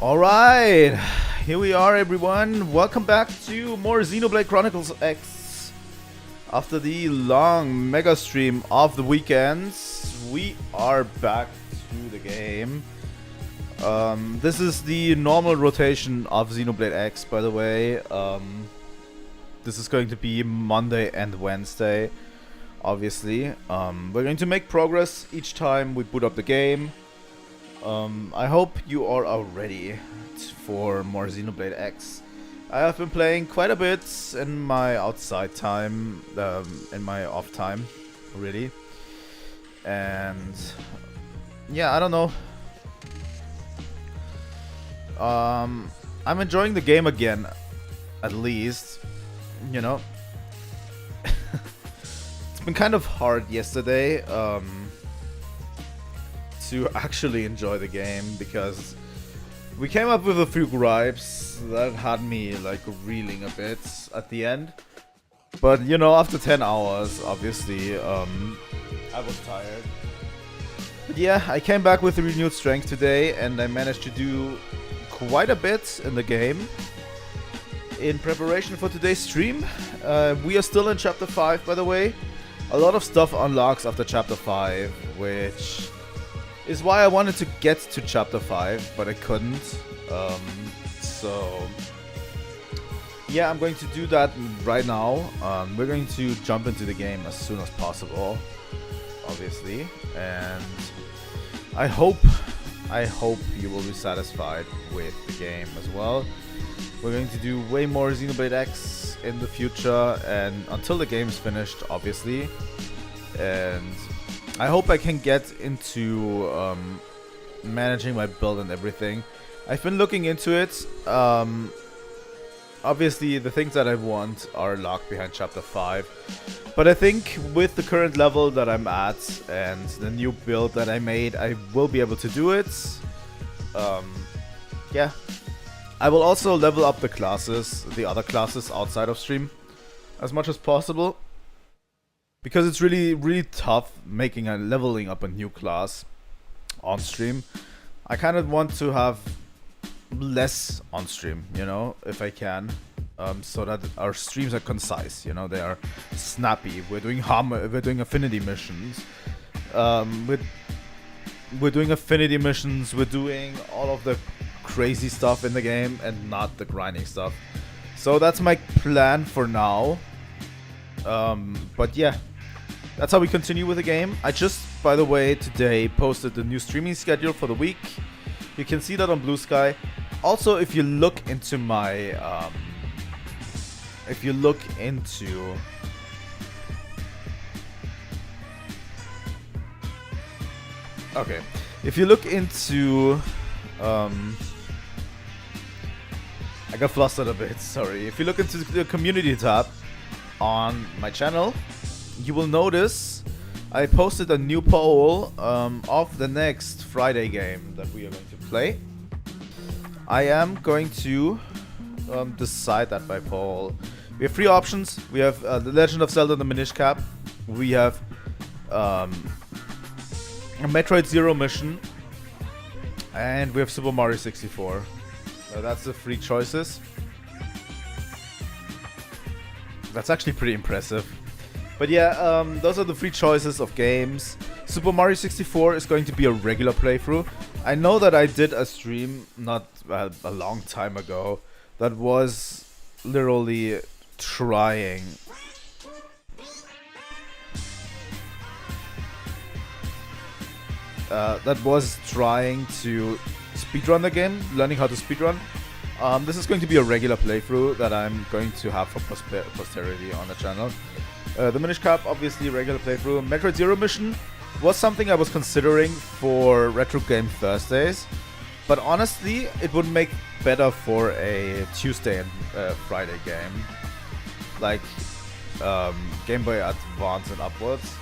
Alright, here we are everyone. Welcome back to more Xenoblade Chronicles X. After the long mega stream of the weekends, we are back to the game. This is the normal rotation of Xenoblade X, by the way. This is going to be Monday and Wednesday, obviously. We're going to make progress each time we boot up the game. I hope you are all ready for more Xenoblade X. I have been playing quite a bit in my outside time, in my off time, really. And yeah, I don't know. I'm enjoying the game again, at least, you know. It's been kind of hard yesterday, to actually enjoy the game, because we came up with a few gripes that had me like reeling a bit at the end. But you know, after 10 hours, obviously, I was tired. But yeah, I came back with renewed strength today, and I managed to do quite a bit in the game in preparation for today's stream. We are still in chapter 5, by the way. A lot of stuff unlocks after chapter 5, which is why I wanted to get to chapter 5, but I couldn't. So yeah, I'm going to do that right now. We're going to jump into the game as soon as possible, obviously, and I hope you will be satisfied with the game as well. We're going to do way more Xenoblade X in the future, and until the game is finished, obviously. And I hope I can get into managing my build and everything. I've been looking into it. Obviously, the things that I want are locked behind chapter 5. But I think with the current level that I'm at and the new build that I made, I will be able to do it. Yeah. I will also level up the classes, the other classes outside of stream, as much as possible. Because it's really tough making and leveling up a new class on stream. I kind of want to have less on stream, you know, if I can, so that our streams are concise. You know, they are snappy. We're doing affinity missions. We're doing affinity missions. We're doing all of the crazy stuff in the game and not the grinding stuff. So that's my plan for now. But yeah. That's how we continue with the game. I just, by the way, today posted the new streaming schedule for the week. You can see that on Blue Sky. Also, if you look into my, okay, if you look into, I got flustered a bit, sorry. If you look into the community tab on my channel, you will notice I posted a new poll of the next Friday game that we are going to play. I am going to decide that by poll. We have 3 options. We have The Legend of Zelda: The Minish Cap. We have a Metroid Zero mission. And we have Super Mario 64. That's the 3 choices. That's actually pretty impressive. But yeah, those are the 3 choices of games. Super Mario 64 is going to be a regular playthrough. I know that I did a stream not a long time ago that was literally trying to speedrun the game, learning how to speedrun. This is going to be a regular playthrough that I'm going to have for posterity on the channel. The Minish Cap, obviously regular playthrough. Metroid Zero mission was something I was considering for Retro Game Thursdays, but honestly, it would make better for a Tuesday and Friday game, like Game Boy Advance and upwards.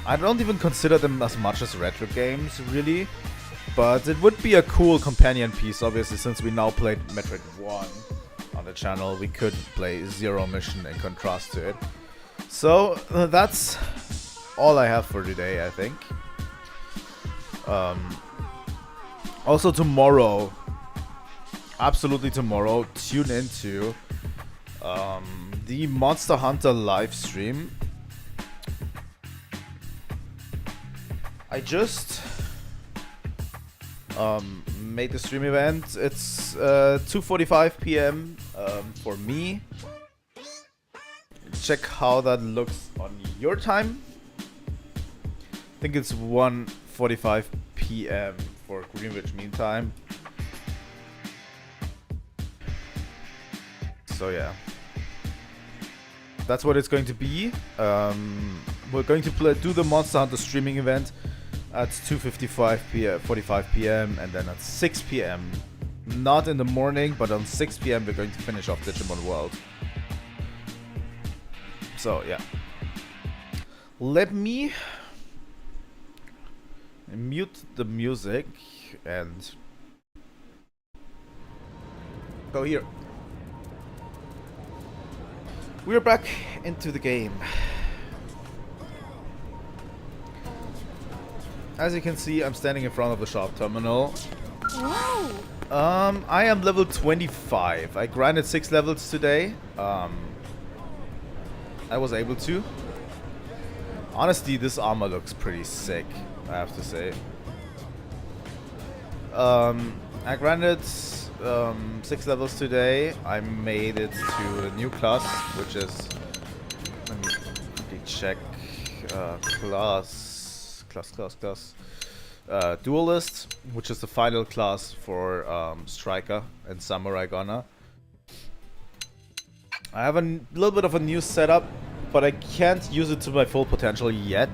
I don't even consider them as much as retro games, really, but it would be a cool companion piece, obviously, since we now played Metroid 1 on the channel. We could play Zero Mission in contrast to it. So that's all I have for today, I think. Also tomorrow absolutely tomorrow, tune into the Monster Hunter live stream. I just made the stream event. It's 2:45 p.m. For me. Check how that looks on your time. I think it's 1:45 p.m. for Greenwich Mean Time. So yeah, that's what it's going to be. We're going to do the Monster Hunter streaming event at 2:45 p.m., 45 p.m. and then at 6 p.m. Not in the morning, but on 6 p.m. we're going to finish off Digimon World. So yeah, let me mute the music and go here. We're back into the game. As you can see, I'm standing in front of the shop terminal. Whoa! I am level 25. I grinded 6 levels today. I was able to. Honestly, this armor looks pretty sick, I have to say. I grinded 6 levels today. I made it to the new class, which is, let me quickly check, Duelist, which is the final class for Striker and Samurai Gunner. I have a little bit of a new setup, but I can't use it to my full potential yet.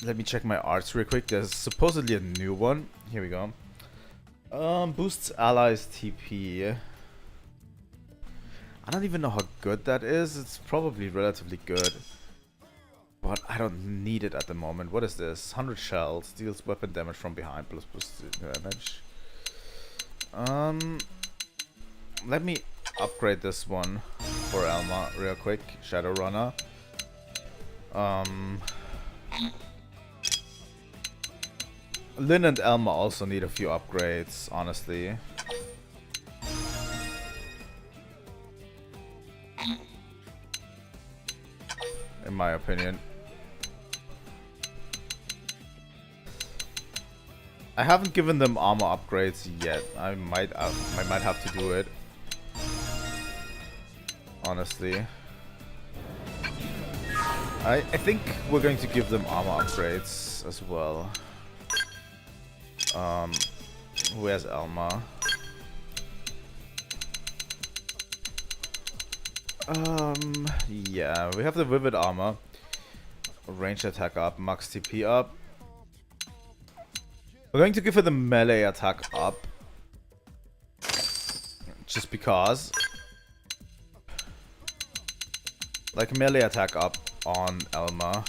Let me check my arts real quick. There's supposedly a new one. Here we go. Boosts allies TP. I don't even know how good that is. It's probably relatively good, but I don't need it at the moment. What is this? 100 shells. Deals weapon damage from behind plus damage. Let me upgrade this one for Elma real quick. Shadowrunner. Lynn and Elma also need a few upgrades, honestly. In my opinion. I haven't given them armor upgrades yet. I might have to do it. Honestly. I think we're going to give them armor upgrades as well. Where's Elma? Yeah, we have the Vivid Armor. Range attack up, max TP up. We're going to give her the melee attack up. Just because. Like melee attack up on Elma.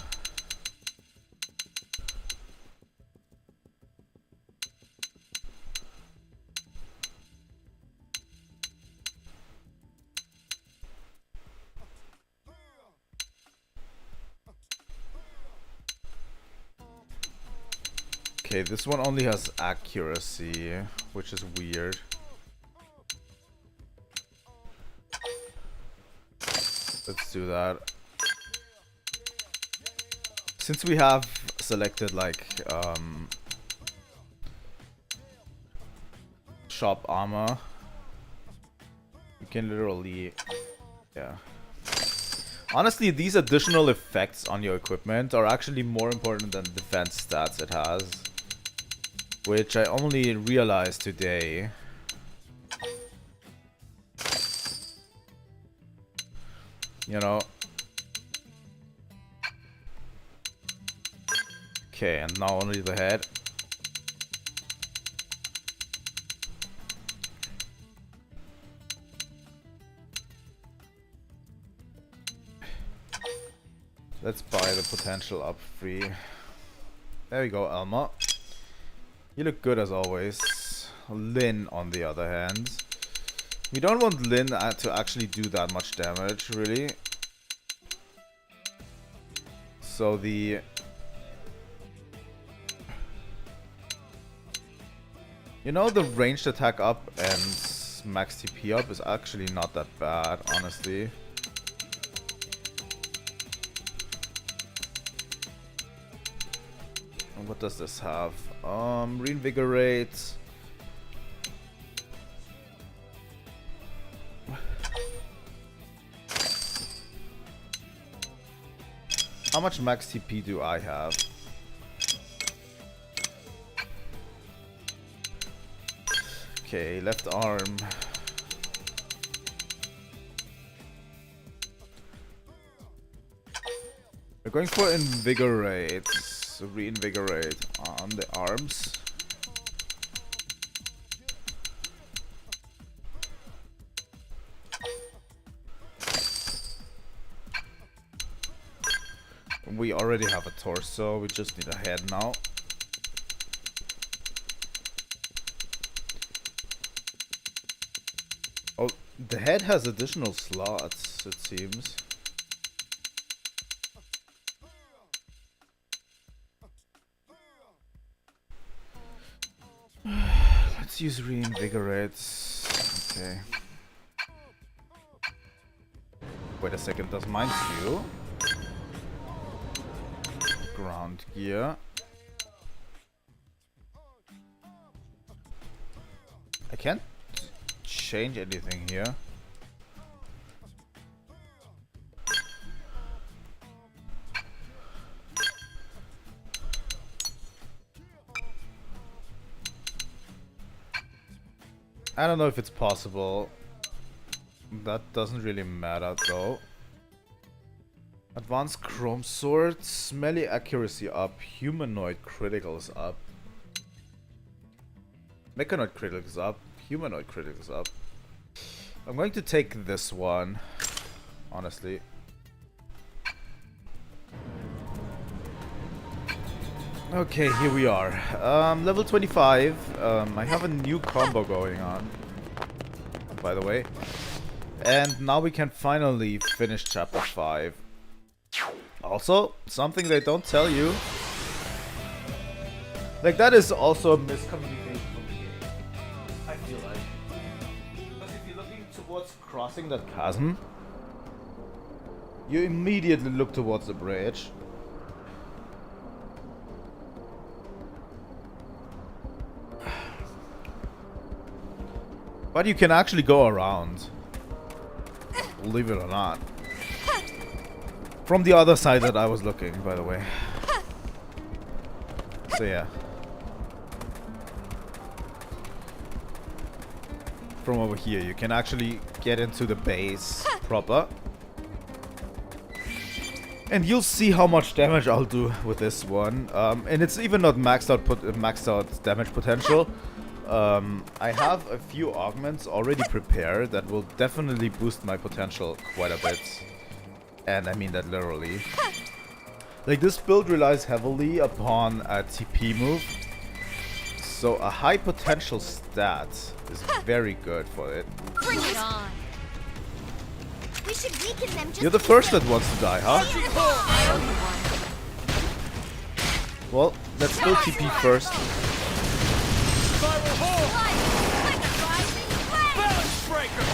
Okay, this one only has accuracy, which is weird. Let's do that. Since we have selected like shop armor, you can literally, yeah. Honestly, these additional effects on your equipment are actually more important than the defense stats it has, which I only realized today. You know. Okay, and now only the head. Let's buy the potential up free. There we go, Elma. You look good as always. Lynn, on the other hand. We don't want Lynn to actually do that much damage, really. So You know, the ranged attack up and max TP up is actually not that bad, honestly. And what does this have? Reinvigorate. How much max TP do I have? Okay, left arm. We're going for invigorate. So reinvigorate on the arms. We already have a torso, we just need a head now. Oh, the head has additional slots, it seems. Let's use reinvigorate. Okay. Wait a second, does mine steal? Ground gear. I can't change anything here. I don't know if it's possible. That doesn't really matter though. Advanced Chrome Sword, Smelly Accuracy up, Humanoid Criticals up. Mechanoid Criticals up, Humanoid Criticals up. I'm going to take this one, honestly. Okay, here we are. Level 25. I have a new combo going on, by the way. And now we can finally finish Chapter 5. Also, something they don't tell you. Like, that is also a miscommunication from the game, I feel like. Because if you're looking towards crossing that chasm, you immediately look towards the bridge. But you can actually go around. Believe it or not. From the other side that I was looking, by the way. So yeah. From over here, you can actually get into the base proper. And you'll see how much damage I'll do with this one. And it's even not maxed out damage potential. I have a few augments already prepared that will definitely boost my potential quite a bit. And I mean that literally. Like, this build relies heavily upon a TP move. So a high potential stat is very good for it. Bring it on. We should weaken them. You're the first that wants to die, huh? Well, let's still TP first.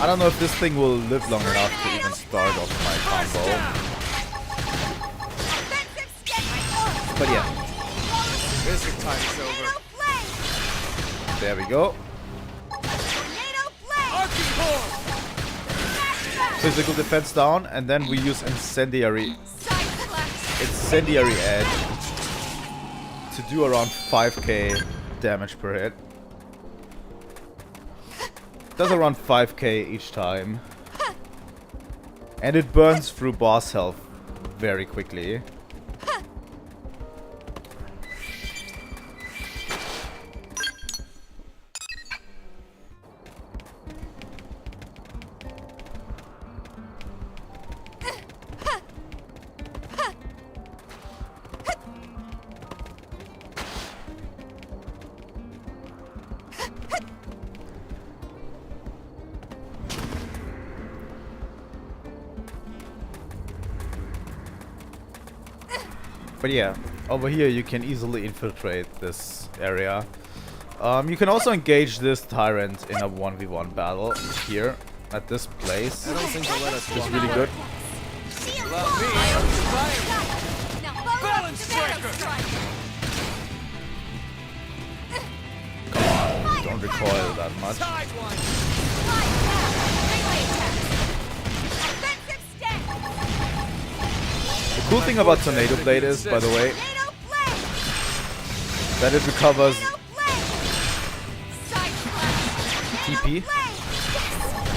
I don't know if this thing will live long enough to even start off my combo. But yeah. Visit time's over. There we go. Physical defense down, and then we use incendiary edge to do around 5k damage per hit. Does around 5k each time. And it burns through boss health very quickly. But yeah, over here you can easily infiltrate this area. You can also engage this tyrant in a 1v1 battle here at this place. I don't think they'll let us It's walk really away. good. Allow me, I'm surviving. Now follow up Balance the Shadow breaker. Strike. Don't recoil that much. Sidewinder. Slide down. Melee attack. Offensive stance. The cool thing about Tornado Blade is, by the way, Tornado Blade. that it recovers Tornado Blade. Side slash. TP Blade. Yes.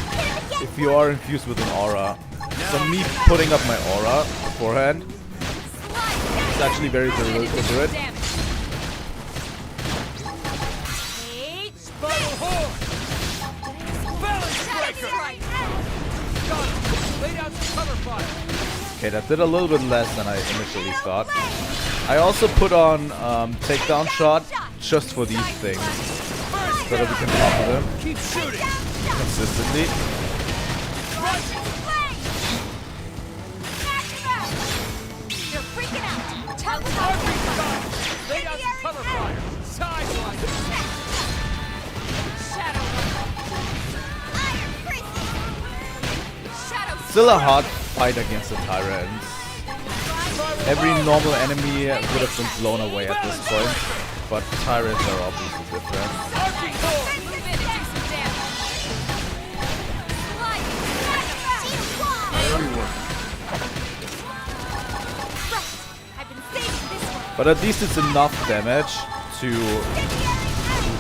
Hit him again. if you are infused with an aura. So me putting up my aura beforehand Slide is down. actually very deliberate. Damage. Eight. Spiral Horn. Balance breaker. Strike. Got him. Lay down some cover fire. Okay, that did a little bit less than I initially thought. I also put on takedown shot just for these things, so that we can topple them Keep shooting. consistently. You're freaking out. Tell them Arcing gun. Lay down some cover fire. Sidewinder. Shadow. Iron Fist. Shadow. Still a hard fight against the tyrants. Every normal enemy would have been blown away at this point, but tyrants are obviously different. Arcing Horn. Move in and do some damage. Slide. I've been saving this one. But at least it's enough damage to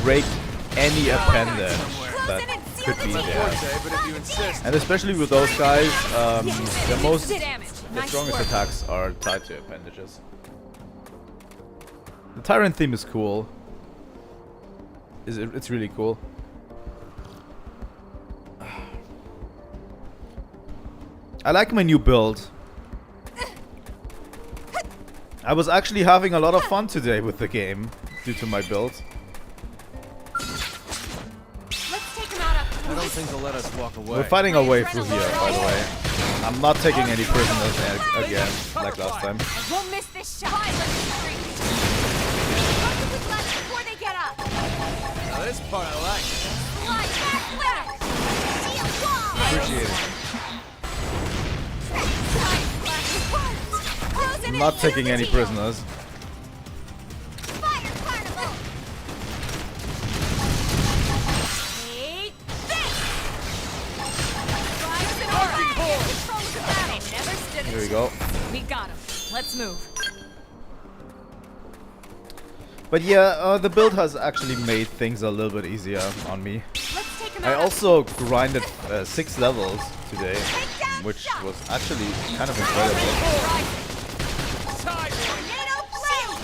break any appendage that could be My there. forte, but if you insist. And especially with those guys, Damage. the Nice strongest work. attacks are tied to appendages. The Tyrant theme is cool. It's really cool. I like my new build. I was actually having a lot of fun today with the game due to my build. Let's take him out of. I don't think they'll let us walk away. We're fighting our way through here, by the way. I'm not taking any prisoners again, like last time. We'll miss this shot. Let's retreat. Focus is left before they get up. Now this part I like. Slide back, flitter. Shield wall. Appreciate it. Side slash. Frozen I'm not taking any Illumination. prisoners. Fire carnival. Eight. This. Frozen Arcing aura. Horn. Control the battle. Never stood a Here we go. We got him. Let's move. But yeah, the build has actually made things a little bit easier on me. Let's take him I out. also grinded 6 levels today, which was actually kind of incredible. Sidewinder. Tornado Blade.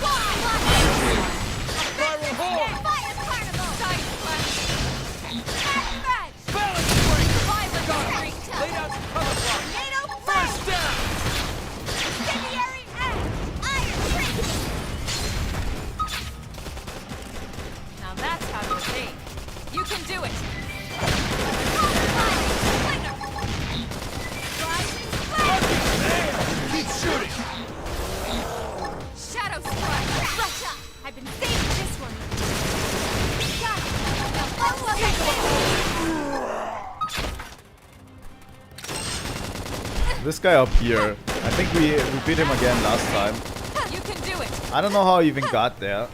Spiral Horn. Fire carnival. Side slash. Advance. Balance breaker. Violent Got him. streak. Lay down some cover fire. Tornado First Blade. down. Incendiary edge. Iron Fist. Now that's how to evade. You can do it. Keep shooting. Shadow Strike. Rush up. I've been saving this one. Got it. Now follow up This guy up here, I think we beat him again last time. You can do it. I don't know how I even got there.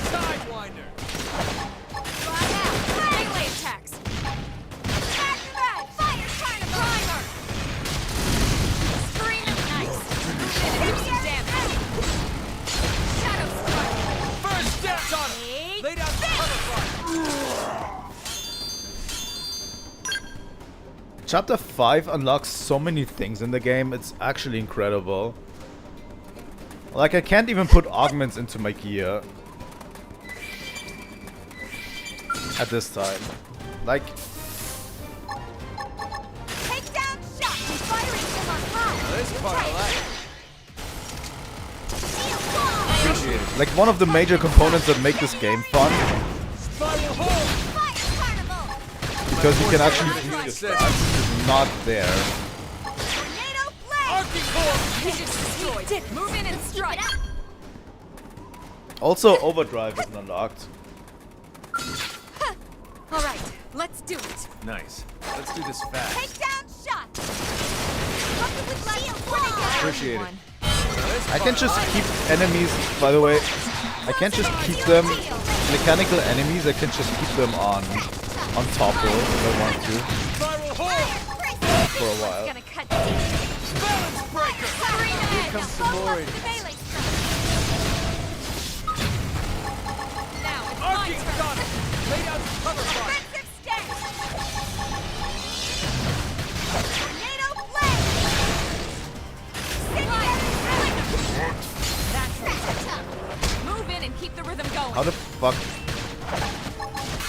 Sidewinder. Fly out. Melee attacks. Activate. Fire carnival. Primer. Screaming nice. Move in and do some damage. Shadow Strike. First steps on him. Eight. Lay down some cover fire. Chapter 5 unlocks so many things in the game, it's actually incredible. Like, I can't even put augments into my gear at this time. Like, Take down shots. Firing from on high. Now this part I like. Shield wall. Appreciate it. like one of the major components that make this game fun, Spiral Horn. Fire carnival. because you can actually If you use insist. that, is not there. Tornado Blade. Arcing Horn. Destroyed. Move in and strike. Also, overdrive isn't unlocked. All right, let's do it. Nice. Let's do this fast. Takedown shot. Bucket with shield wall. Appreciate it. I can just keep enemies, by the way, I can't just keep them, mechanical enemies, I can just keep them on top row if I want to, Spiral hold! for a while. Gonna cut deep. Balance breaker! Here comes some more in. Now it's my Arcing turn. gun! Lay down some cover fire! Defensive stance. Tornado blade. That's right. Move in and keep the rhythm going. How the fuck?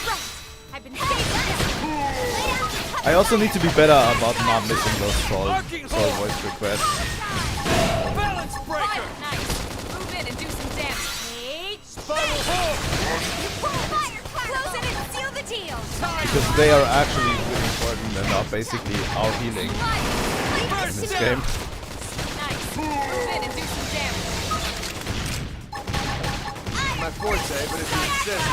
Right. I've been saved. I also need to be better about not missing those troll voice requests. Balance breaker! Nice. Move in and do some damage. Page. Spiral hold! Fire. Close it and seal the deal. Because they are actually really important and are basically our healing in this game. Nice. Move in and do some damage. My forte, but if you insist.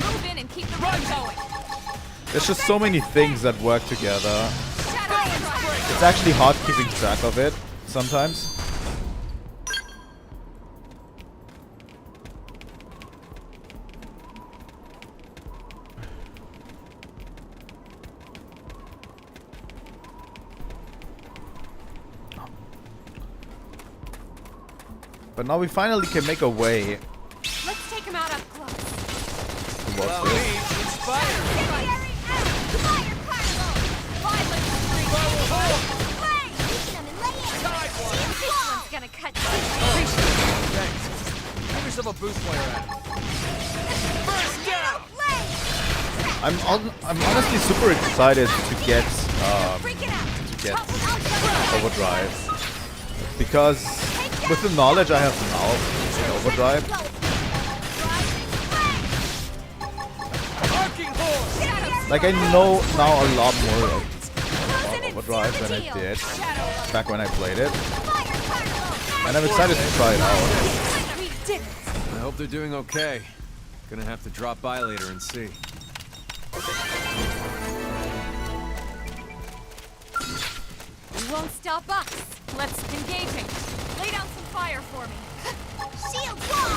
Move in and keep the run going. There's just so many things that work together. It's actually hard keeping track of it sometimes. But now we finally can make a way Let's take him out up close. towards Well, this. me, inspired! Violent Spiral hold! This one's gonna cut deep. Thanks. Give yourself a boost while you're at it. First down! I'm honestly super excited to get Freaking out. Overdrive, because with the knowledge I have now in Overdrive, Arcing hold! like I know now a lot more of Overdrive than I did back when I played it, and I'm excited to try it out. We did it. I hope they're doing okay. Gonna have to drop by later and see. You won't stop us. Let's engage him. Lay down some fire for me. Shield wall.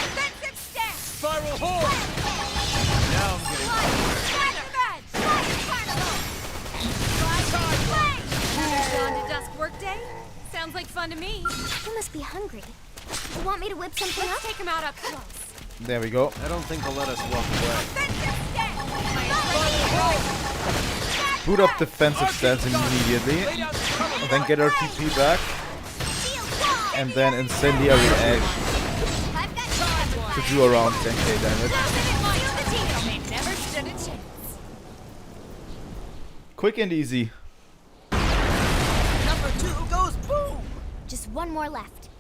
Offensive stance. Spiral hold! Now I'm getting Dawn to dusk workday? Sounds like fun to me. You must be hungry. You want me to whip something Let's up? take him out up close. There we go. I don't think they'll let us walk away. Offensive stance. Boot up defensive stance immediately, Lay down some cover and then get our TP back, and then incendiary edge to do around 10k damage. They never stood a chance. Quick and easy. Number 2 goes boom! Just one more left.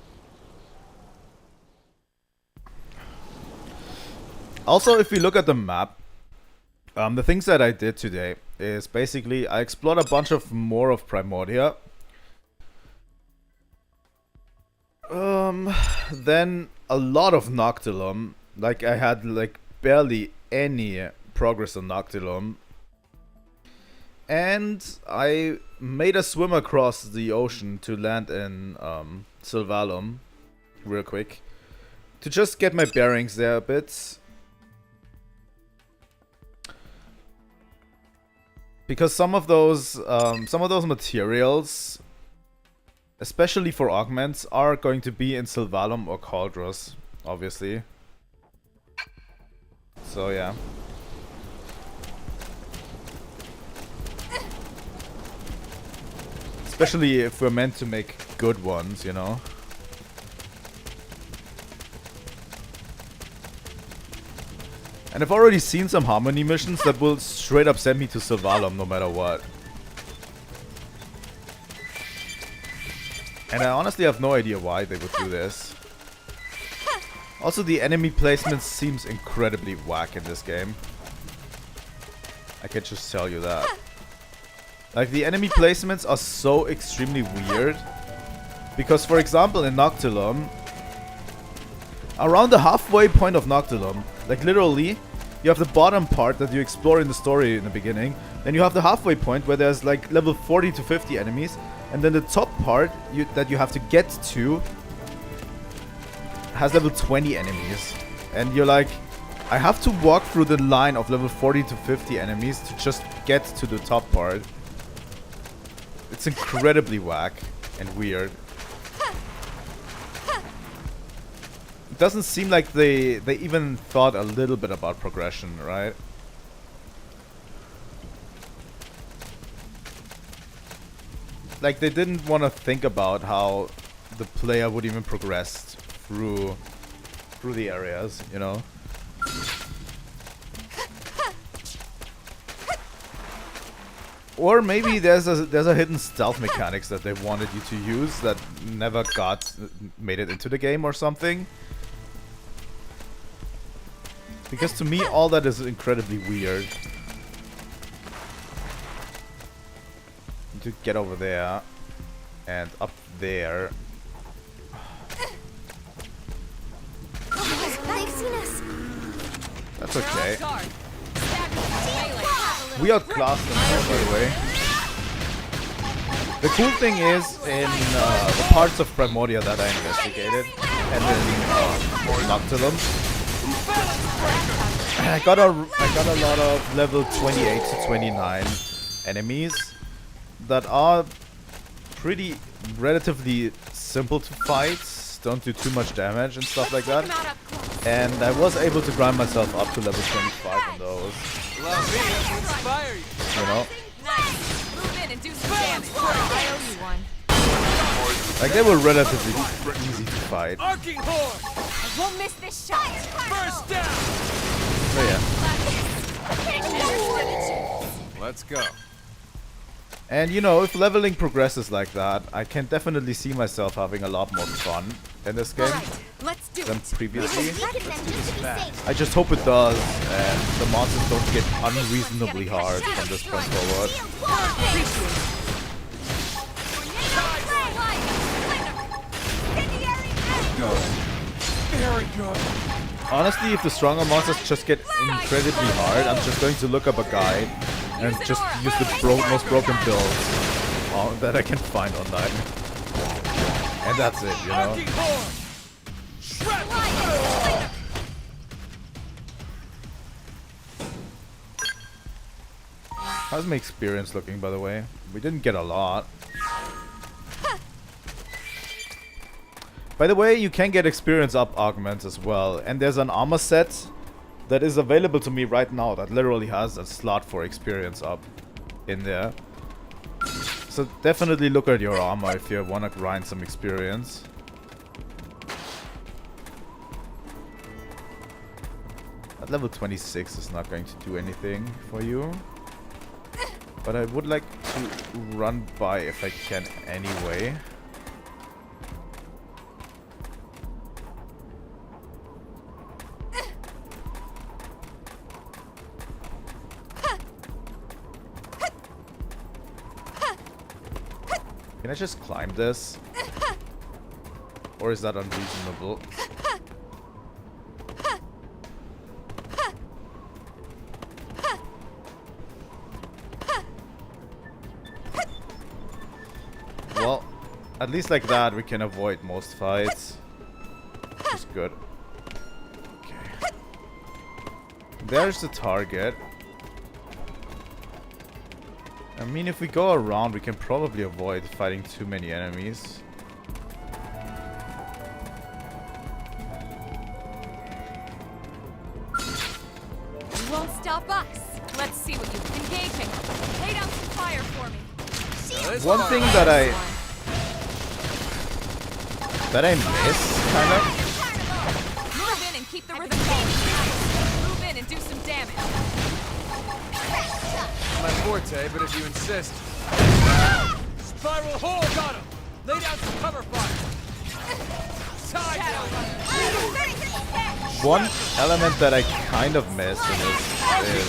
Also, if we look at the map, the things that I did today is basically I explored a bunch of more of Primordia. Then a lot of Noctilum. Like I had like barely any progress on Noctilum. And I made a swim across the ocean to land in Sylvalum real quick. To just get my bearings there a bit. Because some of those materials, especially for augments, are going to be in Sylvalum or Cauldros, obviously. So yeah. Especially if we're meant to make good ones, you know. And I've already seen some Harmony missions that will straight up send me to Sylvalum no matter what. And I honestly have no idea why they would do this. Also, the enemy placement seems incredibly whack in this game. I can just tell you that. Like, the enemy placements are so extremely weird. Because, for example, in Noctilum, around the halfway point of Noctilum, like literally, you have the bottom part that you explore in the story in the beginning. Then you have the halfway point where there's like level 40 to 50 enemies. And then the top part that you have to get to has level 20 enemies. And you're like, I have to walk through the line of level 40 to 50 enemies to just get to the top part. It's incredibly whack and weird. It doesn't seem like they even thought a little bit about progression, right? Like, they didn't want to think about how the player would even progress through the areas, you know? Or maybe there's a hidden stealth mechanics that they wanted you to use that never made it into the game or something. Because to me, all that is incredibly weird. To get over there and up there. They've seen us. That's okay. We outclassed them all, by the way. The cool thing is, in the parts of Primordia that I investigated, and in Noctilum, I got a lot of level 28 to 29 enemies that are pretty relatively simple to fight, don't do too much damage and stuff like that. And I was able to grind myself up to level 25 on those. Allow me to inspire you. You know? Nice. Move in and do some damage. I owe you one. Like, they were relatively easy to fight. Arcing Horde! I won't miss this shot. First down! So yeah. Let's go. And you know, if leveling progresses like that, I can definitely see myself having a lot more fun in this game Let's do than it. previously. Fast. I just hope it does, and the monsters don't get unreasonably hard from this point forward. Very good. Honestly, if the stronger monsters just get incredibly hard, I'm just going to look up a guide and just use the most broken builds that I can find online. And that's it, you know? Arcing Horde! How's my experience looking, by the way? We didn't get a lot. By the way, you can get experience up augments as well. And there's an armor set that is available to me right now that literally has a slot for experience up in there. So definitely look at your armor if you want to grind some experience. At level 26 is not going to do anything for you. But I would like to run by if I can anyway. Can I just climb this? Or is that unreasonable? Well, at least like that we can avoid most fights. Which is good. Okay. There's the target. I mean, if we go around, we can probably avoid fighting too many enemies. You won't stop us. Let's see what you've been engaging. Lay down some fire for me. One thing that I miss, kind of. Move in and keep the rhythm going. Move in and do some damage. My forte, but if you insist. Spiral hole got him! Lay down some cover fire! Side One element that I kind of miss in this is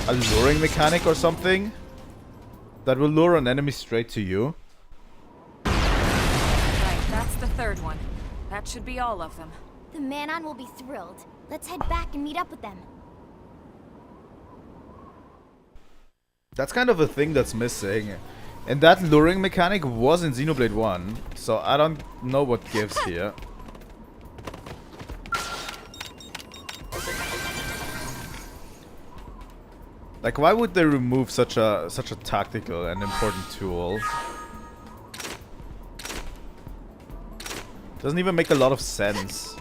a luring mechanic or something that will lure an enemy straight to you. Right, that's the third one. That should be all of them. The Manon will be thrilled. Let's head back and meet up with them. That's kind of a thing that's missing. And that luring mechanic was in Xenoblade 1, so I don't know what gives here. Like, why would they remove such a tactical and important tool? Doesn't even make a lot of sense.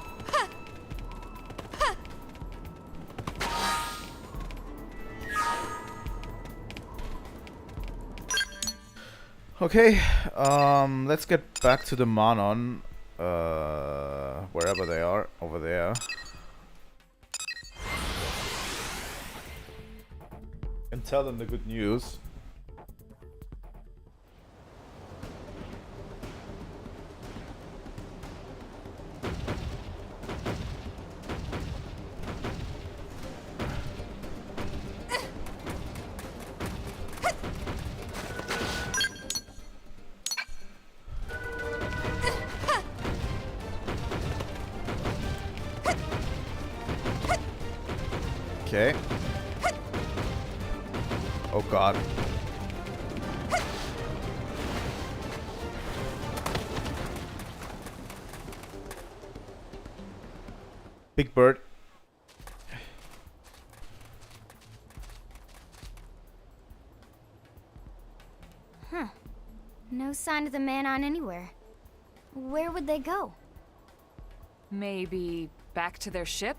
Okay, let's get back to the Manon, wherever they are, over there. And tell them the good news. Okay. Oh god. Big bird. Huh. No sign of the Manon anywhere. Where would they go? Maybe back to their ship?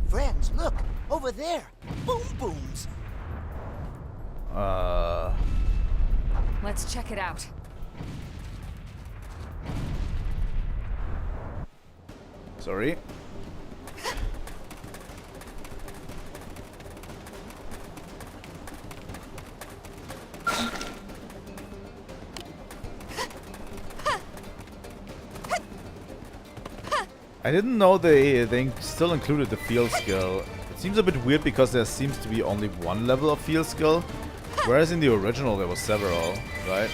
Friends, look! Over there! Boom booms! Let's check it out. Sorry. I didn't know they still included the field skill. It seems a bit weird because there seems to be only one level of field skill, whereas in the original there was several, right?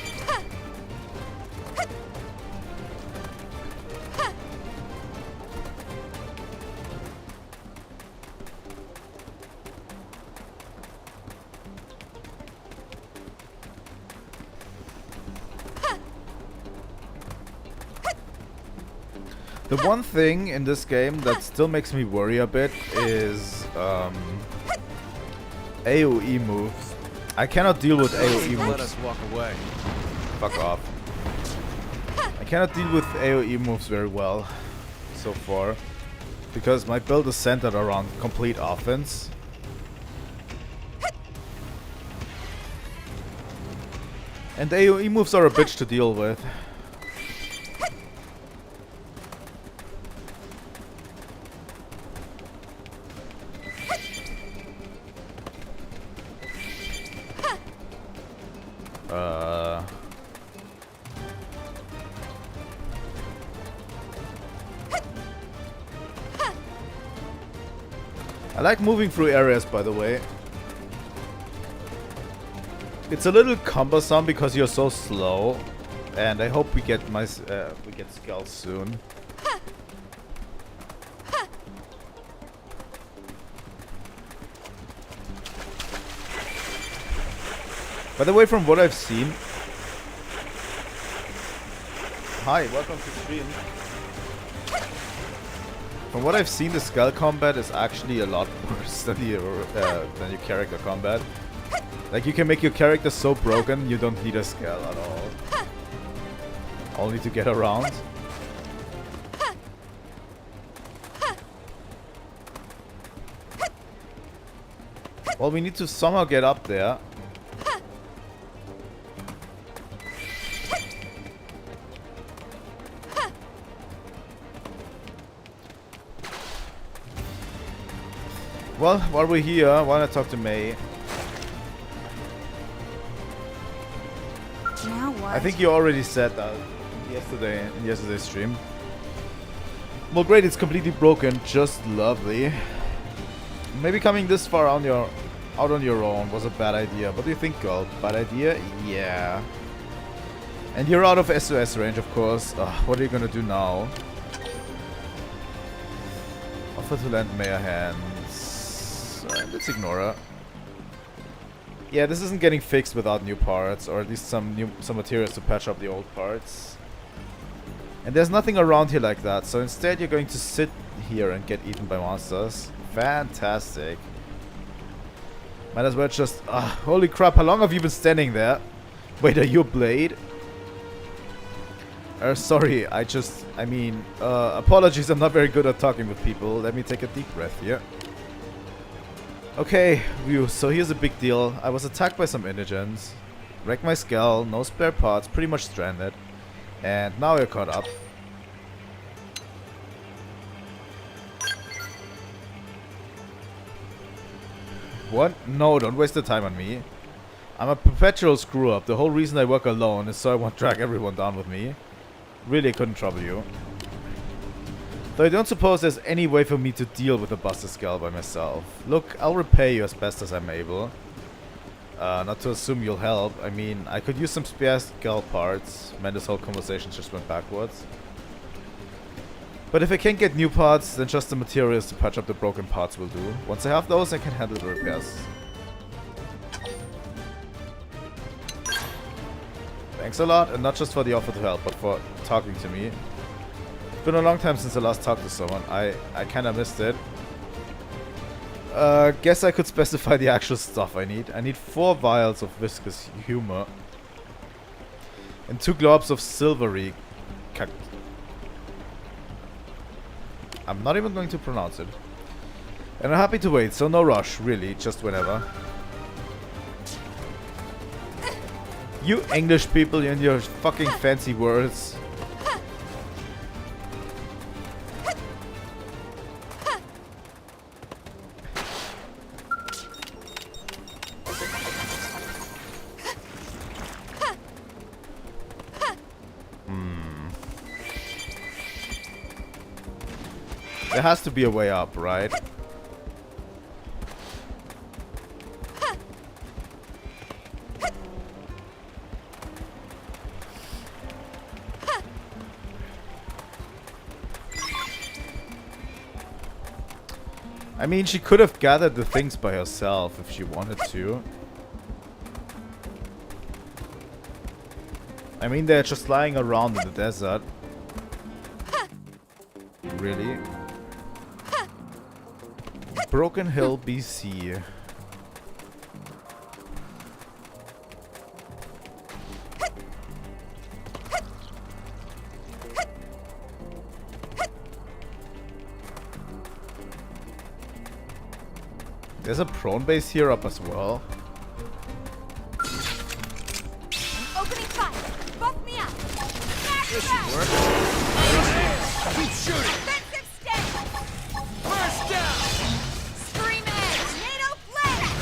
The one thing in this game that still makes me worry a bit is AoE moves. I cannot deal with AoE Let moves. us walk away. Fuck off. I cannot deal with AoE moves very well so far because my build is centered around complete offense. And AoE moves are a bitch to deal with. I like moving through areas, by the way. It's a little cumbersome because you're so slow, and I hope we get Skells soon. By the way, from what I've seen, hi, welcome to stream. From what I've seen, the Skell combat is actually a lot worse than your character combat. Like, you can make your character so broken, you don't need a Skell at all. Only to get around. Well, we need to somehow get up there. Well, while we're here, why not talk to May? Now what? I think you already said that in yesterday's stream. Well, great, it's completely broken. Just lovely. Maybe coming this far on out on your own was a bad idea. What do you think, girl? Bad idea? Yeah. And you're out of SOS range, of course. What are you gonna do now? Offer to lend Maya hands. Let's ignore her. Yeah, this isn't getting fixed without new parts, or at least some materials to patch up the old parts. And there's nothing around here like that, so instead you're going to sit here and get eaten by monsters. Fantastic. Might as well just... holy crap, how long have you been standing there? Wait, are you a blade? Sorry, I mean, apologies, I'm not very good at talking with people. Let me take a deep breath here. Okay, so here's a big deal. I was attacked by some indigents. Wrecked my skull, no spare parts, pretty much stranded. And now you're caught up. What? No, don't waste the time on me. I'm a perpetual screw-up. The whole reason I work alone is so I won't drag everyone down with me. Really couldn't trouble you. Though I don't suppose there's any way for me to deal with a busted skull by myself. Look, I'll repay you as best as I'm able. Not to assume you'll help. I mean, I could use some spare skull parts. Man, this whole conversation just went backwards. But if I can't get new parts, then just the materials to patch up the broken parts will do. Once I have those, I can handle the repairs. Thanks a lot, and not just for the offer to help, but for talking to me. It's been a long time since I last talked to someone. I kinda missed it. Guess I could specify the actual stuff I need. I need 4 vials of viscous humor. And 2 globs of silvery I'm not even going to pronounce it. And I'm happy to wait, so no rush, really, just whenever. You English people and your fucking fancy words. There has to be a way up, right? I mean, she could have gathered the things by herself if she wanted to. I mean, they're just lying around in the desert. Really? Broken Hill, BC. There's a prone base here up as well. Opening fire! Buff me up! This should work. Keep shooting! Offensive stance! First down! Scream edge! XenobladeX!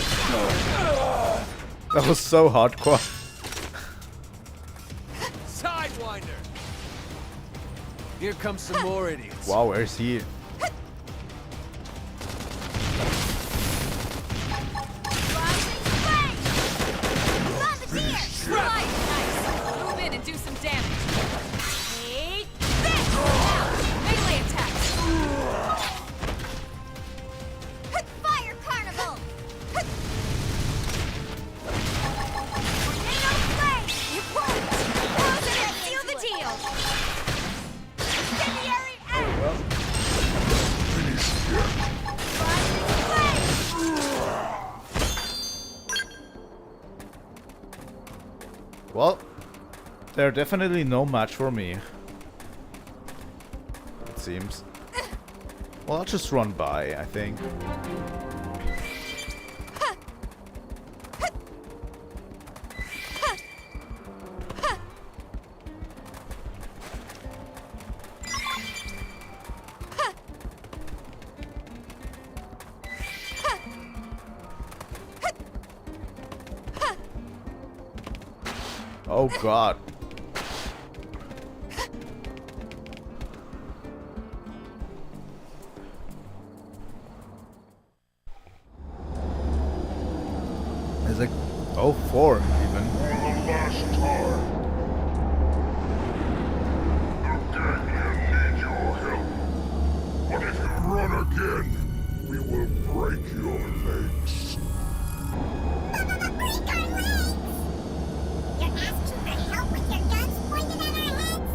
That was so hardcore. Sidewinder! Here comes some more idiots. Wow, where's he? Rising flame! Bombardier! Slide! Nice! Move in and do some damage. Take this! Now, melee attacks! Fire Carnival! Tornado flame! You won't! Positive! Seal the deal! Incendiary axe! Rising flame! Well, they're definitely no match for me. It seems. Well, I'll just run by, I think. Oh god. Oh, 4 even. For the last time. Again, you need your help. But if you run again, we will break your legs. Break our legs! You're asking for help with your guns pointed at our heads?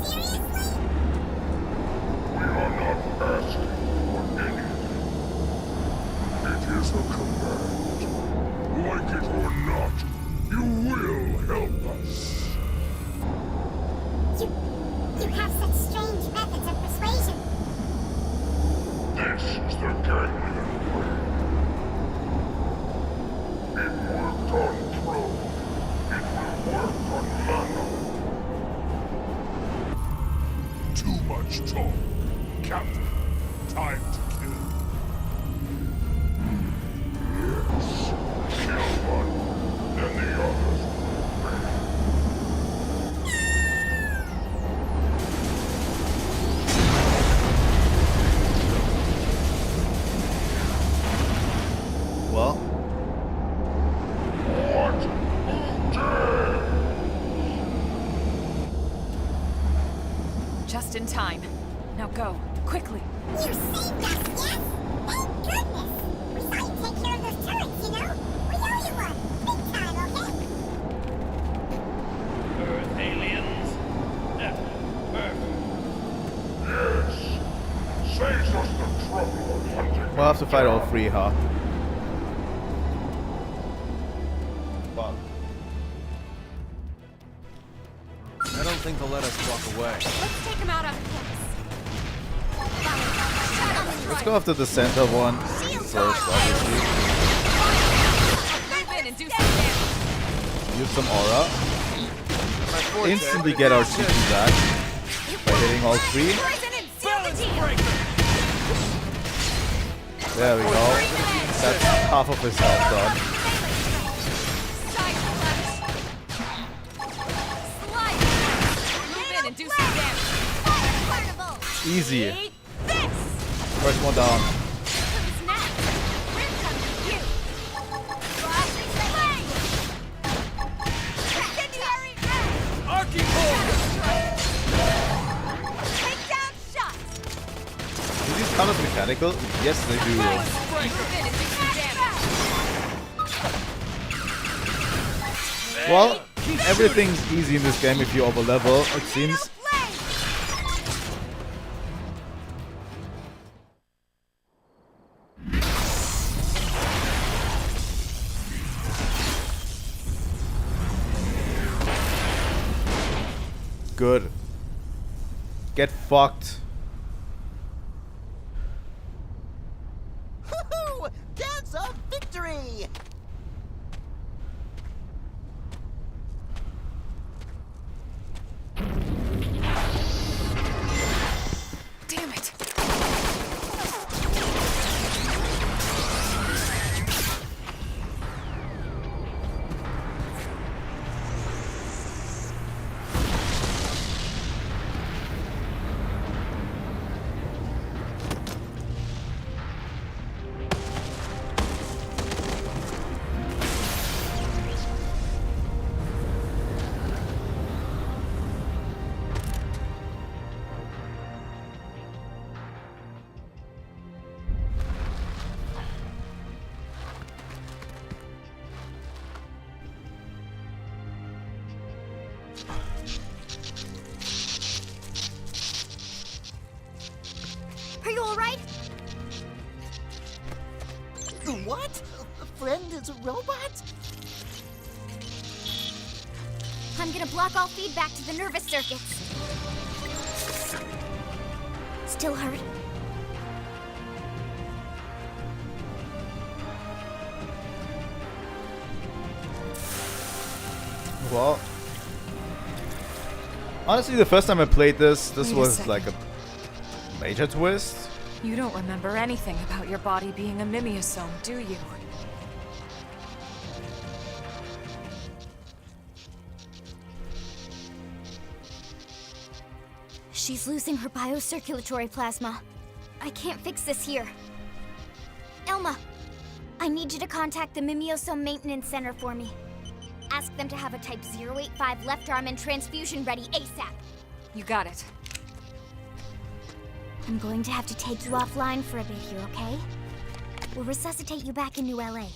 Seriously? We are not asking for anything. It is a command. Like it or not, you will help us. You have such strange methods of persuasion. This is the Ganglion way. It worked on Pro. It will work on Lano. Too much talk. Captain, time to kill. Yes. Kill one, then the others will obey. Well, What? Dead! Just in time. Now go, quickly. You saved us, yes? Thank goodness! We saw you take care of those turrets, you know? We owe you one. Big time, okay? Earth aliens? Perfect. Yes. Saves us the trouble of hunting. we'll have to fight all 3, huh? I don't think they'll let us walk away. Let's take him out on points. Let's go after the center one first, obviously. Move in and do some damage. Use some aura. My forte, Instantly but get our it's TP just- back by hitting all 3. Poison and seal the deal. There we go. That's half of his health done. Move in and do some damage. Easy. Eat this! First one down. Who's next? We're coming to you. Flashing flame! Incendiary edge! Take down shots! Do these counters mechanical? Yes, they do. Move in and do some damage. Well, everything's easy in this game if you overlevel, it seems. Good. Get fucked. Woohoo! Dance of victory! Damn it! Are you alright? What? A friend is a robot? I'm gonna block all feedback to the nervous circuits. Still hurt? Well, honestly, the first time I played this Wait a was second. like a major twist. You don't remember anything about your body being a mimeosome, do you? She's losing her biocirculatory plasma. I can't fix this here. Elma, I need you to contact the Mimeosome Maintenance Center for me. Ask them to have a Type 085 left arm and transfusion ready ASAP. You got it. I'm going to have to take you offline for a bit here, okay? We'll resuscitate you back in New LA.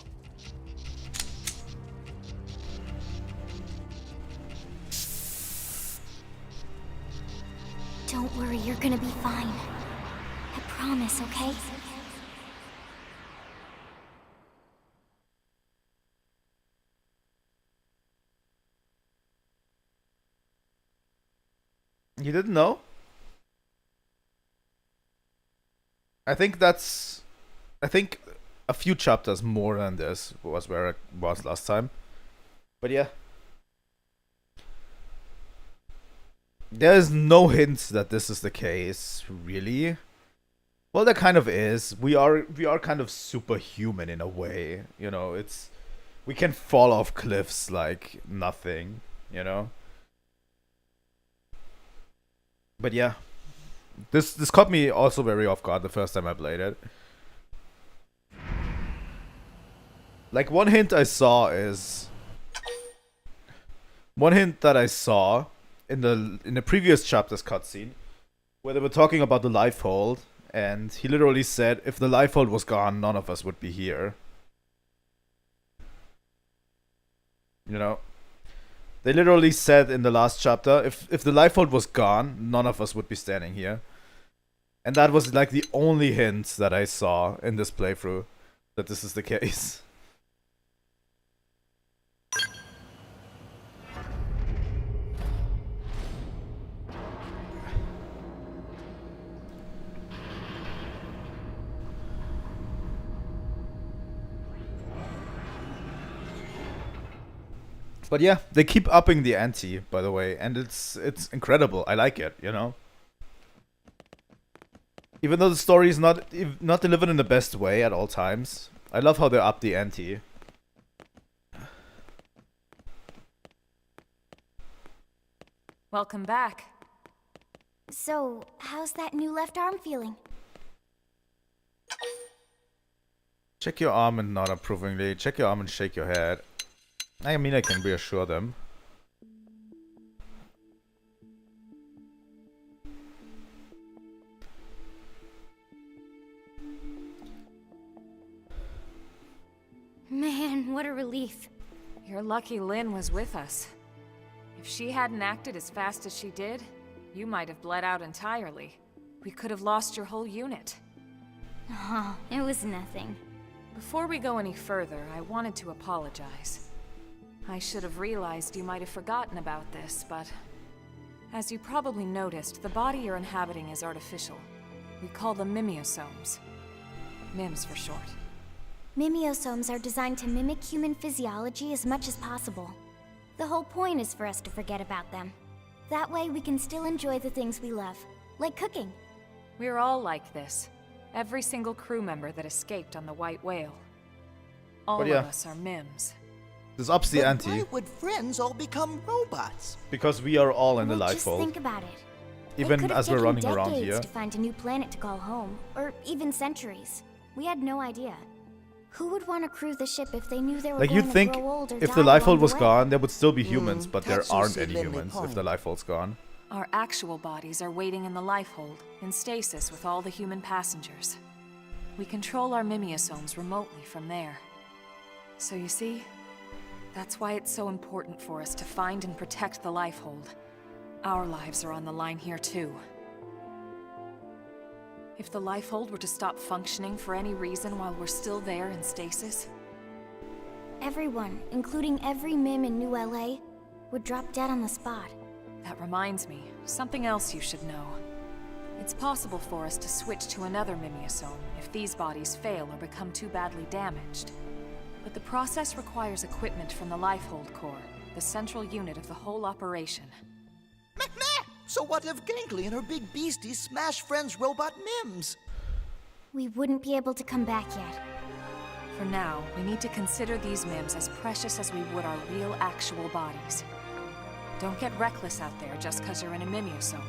Don't worry, you're gonna be fine. I promise, okay? You didn't know? I think a few chapters more than this was where it was last time. But yeah. There is no hint that this is the case, really. Well, there kind of is. We are kind of superhuman in a way, you know. We can fall off cliffs like nothing, you know. But yeah, this caught me also very off guard the first time I played it. Like one hint that I saw in the previous chapter's cutscene, where they were talking about the Lifehold, and he literally said, if the Lifehold was gone, none of us would be here. You know? They literally said in the last chapter, if the Lifehold was gone, none of us would be standing here. And that was like the only hint that I saw in this playthrough, that this is the case. But yeah, they keep upping the ante, by the way, and it's incredible. I like it, you know. Even though the story is not delivered in the best way at all times, I love how they up the ante. Welcome back. So, how's that new left arm feeling? Check your arm and nod approvingly. Check your arm and shake your head. I mean, I can reassure them. Man, what a relief. You're lucky Lynn was with us. If she hadn't acted as fast as she did, you might have bled out entirely. We could have lost your whole unit. Oh, it was nothing. Before we go any further, I wanted to apologize. I should have realized you might have forgotten about this, but as you probably noticed, the body you're inhabiting is artificial. We call them mimeosomes. MIMS for short. Mimeosomes are designed to mimic human physiology as much as possible. The whole point is for us to forget about them. That way we can still enjoy the things we love, like cooking. We're all like this. Every single crew member that escaped on the White Whale. All yeah. of us are MIMS. This ups the But ante. why would friends all become robots? Because we are all in the Well, just Lifehold. think about it. Even as we're running around decades here. to find a new planet to call home, or even centuries. We had no idea. Who would want to crew the ship if they knew they were Like going you'd think to grow old or if the die Lifehold along was the way? gone, there would still be humans, but there that's a aren't any silly humans if point. the Lifehold's gone. Our actual bodies are waiting in the Lifehold, in stasis with all the human passengers. We control our mimeosomes remotely from there. So you see, that's why it's so important for us to find and protect the Lifehold. Our lives are on the line here too. If the Lifehold were to stop functioning for any reason while we're still there in stasis, Everyone, including every MIM in New LA, would drop dead on the spot. that reminds me, something else you should know. It's possible for us to switch to another mimeosome if these bodies fail or become too badly damaged. But the process requires equipment from the Lifehold Core, the central unit of the whole operation. Meh! So what if Gangly and her big beasties smash friends' robot mims? We wouldn't be able to come back yet. For now, we need to consider these MIMs as precious as we would our real, actual bodies. Don't get reckless out there just because you're in a mimeosome.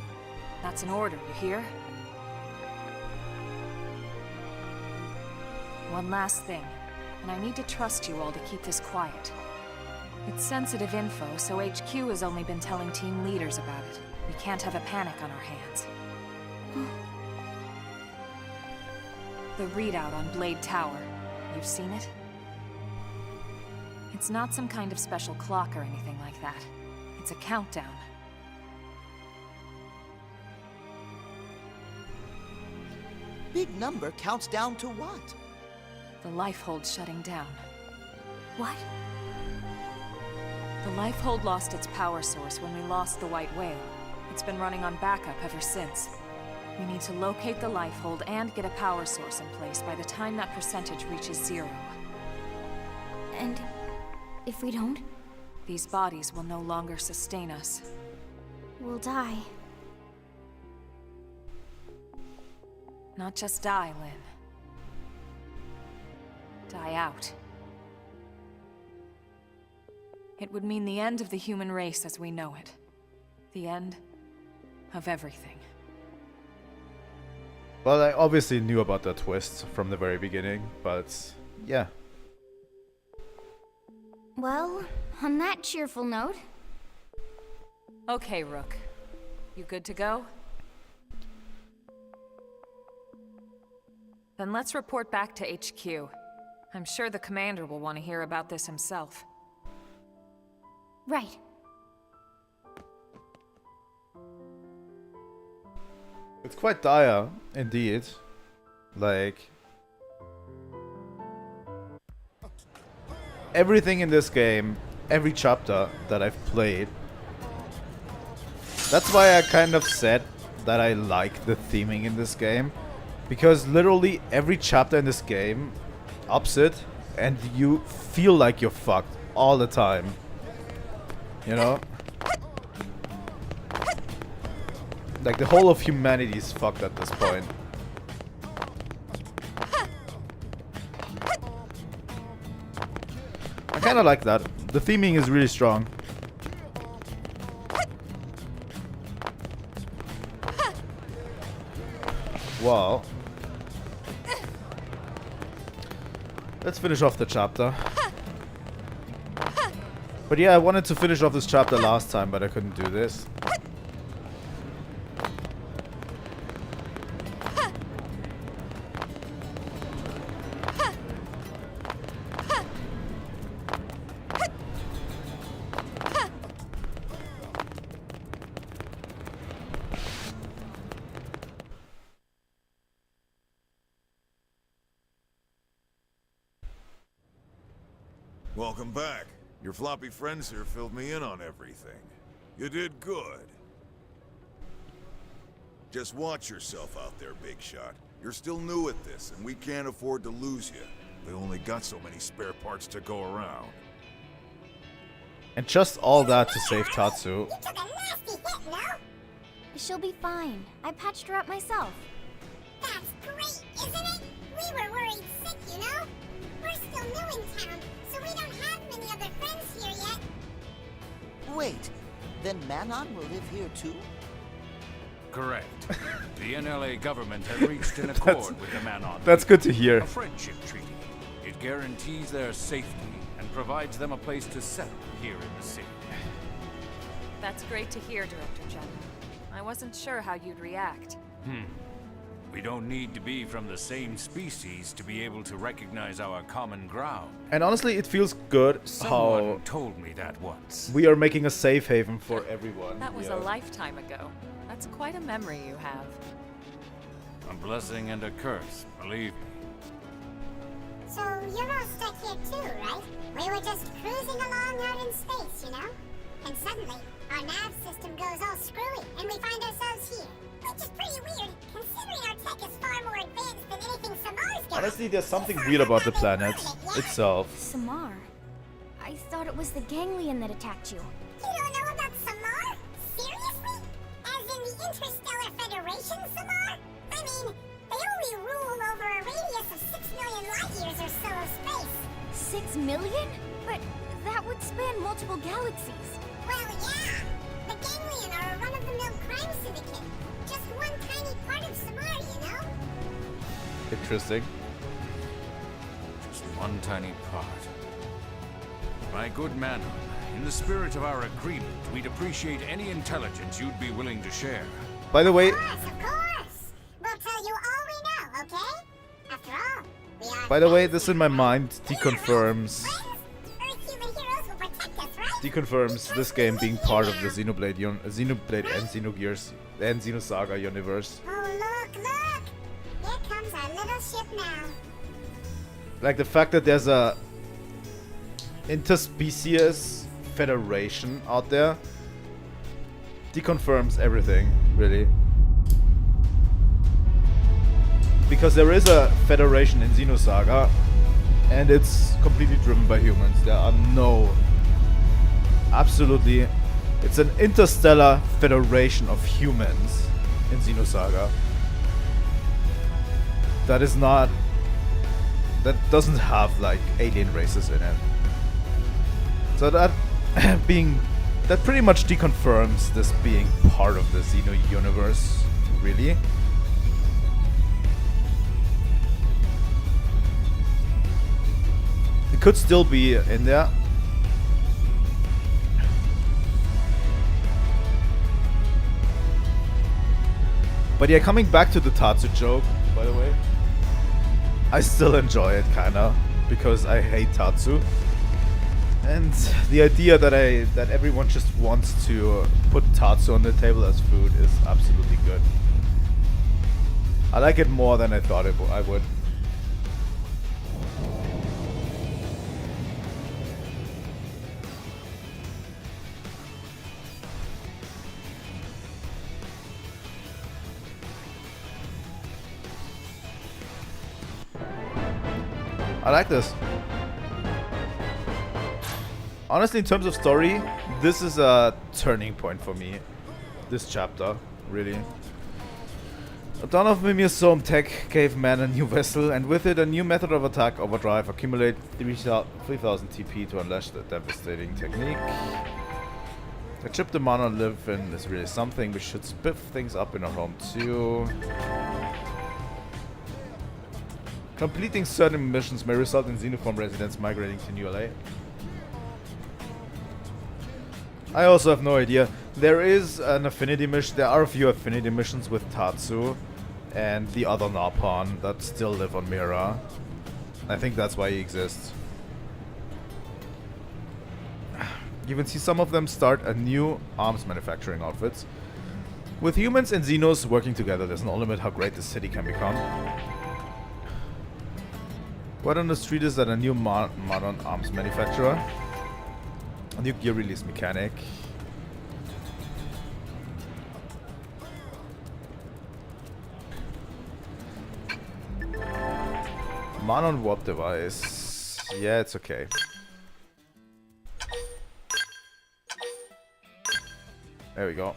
That's an order, you hear? One last thing, and I need to trust you all to keep this quiet. It's sensitive info, so HQ has only been telling team leaders about it. We can't have a panic on our hands. The readout on Blade Tower. You've seen it? It's not some kind of special clock or anything like that. It's a countdown. Big number counts down to what? The Lifehold shutting down. What? The Lifehold lost its power source when we lost the White Whale. It's been running on backup ever since. We need to locate the Lifehold and get a power source in place by the time that percentage reaches 0. And if we don't, These bodies will no longer sustain us. we'll die. Not just die, Lynn. Die out. It would mean the end of the human race as we know it. The end of everything. Well, I obviously knew about that twist from the very beginning, but yeah. Well, on that cheerful note, Okay, Rook. You good to go? Then let's report back to HQ. I'm sure the commander will want to hear about this himself. right. It's quite dire, indeed. Like, everything in this game, every chapter that I've played, that's why I kind of said that I like the theming in this game. Because literally every chapter in this game ups it, and you feel like you're fucked all the time. You know? Like, the whole of humanity is fucked at this point. I kinda like that. The theming is really strong. Well, let's finish off the chapter. But yeah, I wanted to finish off this chapter last time, but I couldn't do this. Welcome back. Your floppy friends here filled me in on everything. You did good. Just watch yourself out there, big shot. You're still new at this, and we can't afford to lose you. We only got so many spare parts to go around. And just all that to save Tatsu. You took a nasty hit, no? She'll be fine. I patched her up myself. That's great, isn't it? We were worried sick, you know? We're still new in town, so we don't have many other friends here yet. Wait, then Manon will live here too? Correct. The NLA government has reached an accord with the Manon. That's good to hear. A friendship treaty. It guarantees their safety and provides them a place to settle here in the city. That's great to hear, Director Jen. I wasn't sure how you'd react. We don't need to be from the same species to be able to recognize our common ground. And honestly, it feels good Someone how told me that once. we are making a safe haven for everyone. That was yeah. a lifetime ago. That's quite a memory you have. A blessing and a curse, believe me. So you're all stuck here too, right? We were just cruising along out in space, you know? And suddenly, our nav system goes all screwy, and we find ourselves here. Which is pretty weird, considering our tech is far more advanced than anything Samar's got. Honestly, there's something weird about the planet itself. Samar. I thought it was the ganglion that attacked you. You don't know about Samar? Seriously? As in the Interstellar Federation, Samar? I mean, they only rule over a radius of 6 million light years or so of space. 6 million? But that would span multiple galaxies. Well, yeah. The Ganglion are a run-of-the-mill crime syndicate. Just one tiny part of Samar, you know? Interesting. Just one tiny part. My good man, in the spirit of our agreement, we'd appreciate any intelligence you'd be willing to share. By the way, Of course! We'll tell you all we know, okay? After all, we are... by the way, this in my mind deconfirms Earth-human heroes will protect us, right? deconfirms this game being part of the Xenoblade and Xenogears and Xenosaga universe. Oh, look! Here comes our little ship now. Like the fact that there's a interspecies federation out there deconfirms everything, really. Because there is a federation in Xenosaga, and it's completely driven by humans. There are absolutely, it's an interstellar federation of humans in Xenosaga. That doesn't have like alien races in it. So that that pretty much deconfirms this being part of the Xeno universe, really. It could still be in there. But yeah, coming back to the Tatsu joke, by the way, I still enjoy it, kinda, because I hate Tatsu. And the idea that everyone just wants to put Tatsu on the table as food is absolutely good. I like it more than I thought I would. I like this. Honestly, in terms of story, this is a turning point for me. This chapter, really. A ton of Mimiosome tech gave man a new vessel, and with it a new method of attack, overdrive. Accumulate 3000 TP to unleash the devastating technique. The chip the mana live in is really something. We should spiff things up in our home too. Completing certain missions may result in Xenoform residents migrating to New LA. I also have no idea. There is an affinity mission. There are a few affinity missions with Tatsu and the other Napon that still live on Mira. I think that's why he exists. You can see some of them start a new arms manufacturing outfits. With humans and Xenos working together, there's no limit how great this city can become. Word on the street is that a new modern arms manufacturer, a new gear release mechanic. Manon warp device. Yeah, it's okay. There we go.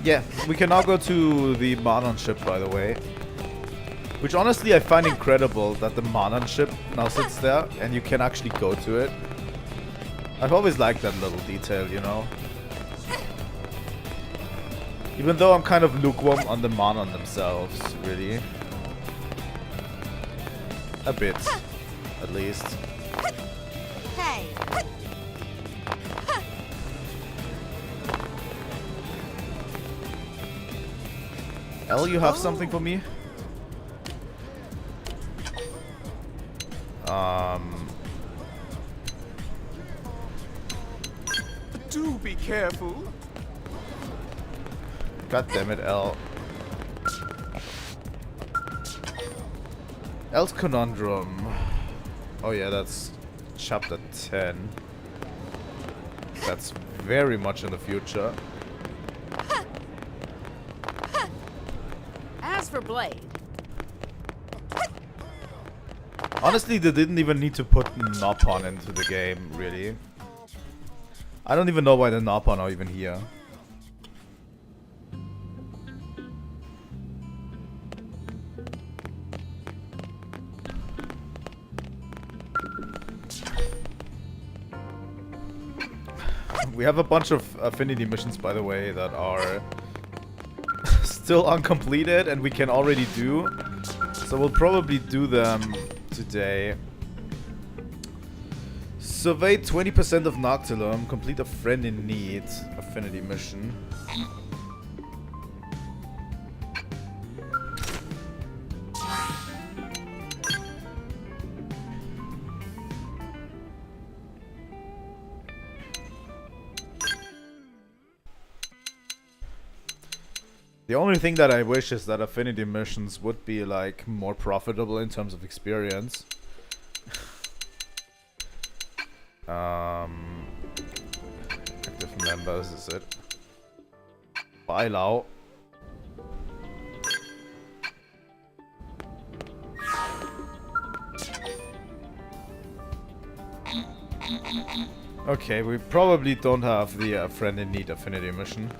Yeah, we can now go to the Manon ship, by the way. Which honestly I find incredible that the Manon ship now sits there and you can actually go to it. I've always liked that little detail, you know. Even though I'm kind of lukewarm on the Manon themselves, really. A bit, at least. Hey! Elle, you have something for me? Do be careful. God damn it, Elle. Elle's Conundrum. Oh yeah, that's chapter 10. That's very much in the future. As for Blade, honestly, they didn't even need to put Nopon into the game, really. I don't even know why the Nopon are even here. We have a bunch of affinity missions, by the way, that are still uncompleted and we can already do. So we'll probably do them today. Survey 20% of Noctilum. Complete a friend in need. Affinity mission. The only thing that I wish is that affinity missions would be like more profitable in terms of experience. Active members is it? Bye Lau. Okay, we probably don't have the friend in need affinity mission.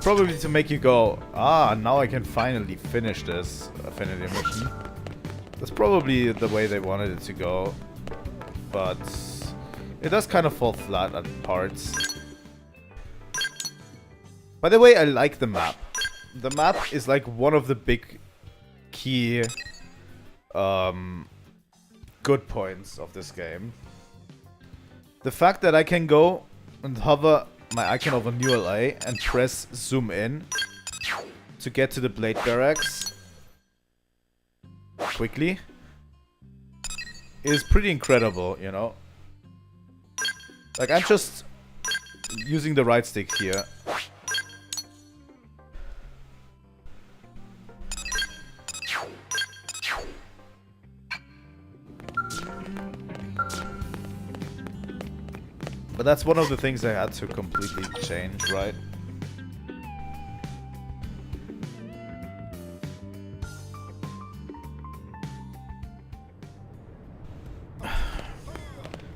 Probably to make you go, ah, now I can finally finish this affinity mission. That's probably the way they wanted it to go, but it does kind of fall flat at parts. By the way, I like the map. The map is like one of the big key good points of this game. The fact that I can go and hover my icon over New LA and press zoom in to get to the Blade Barracks quickly is pretty incredible, you know? Like, I'm just using the right stick here. But that's one of the things I had to completely change, right?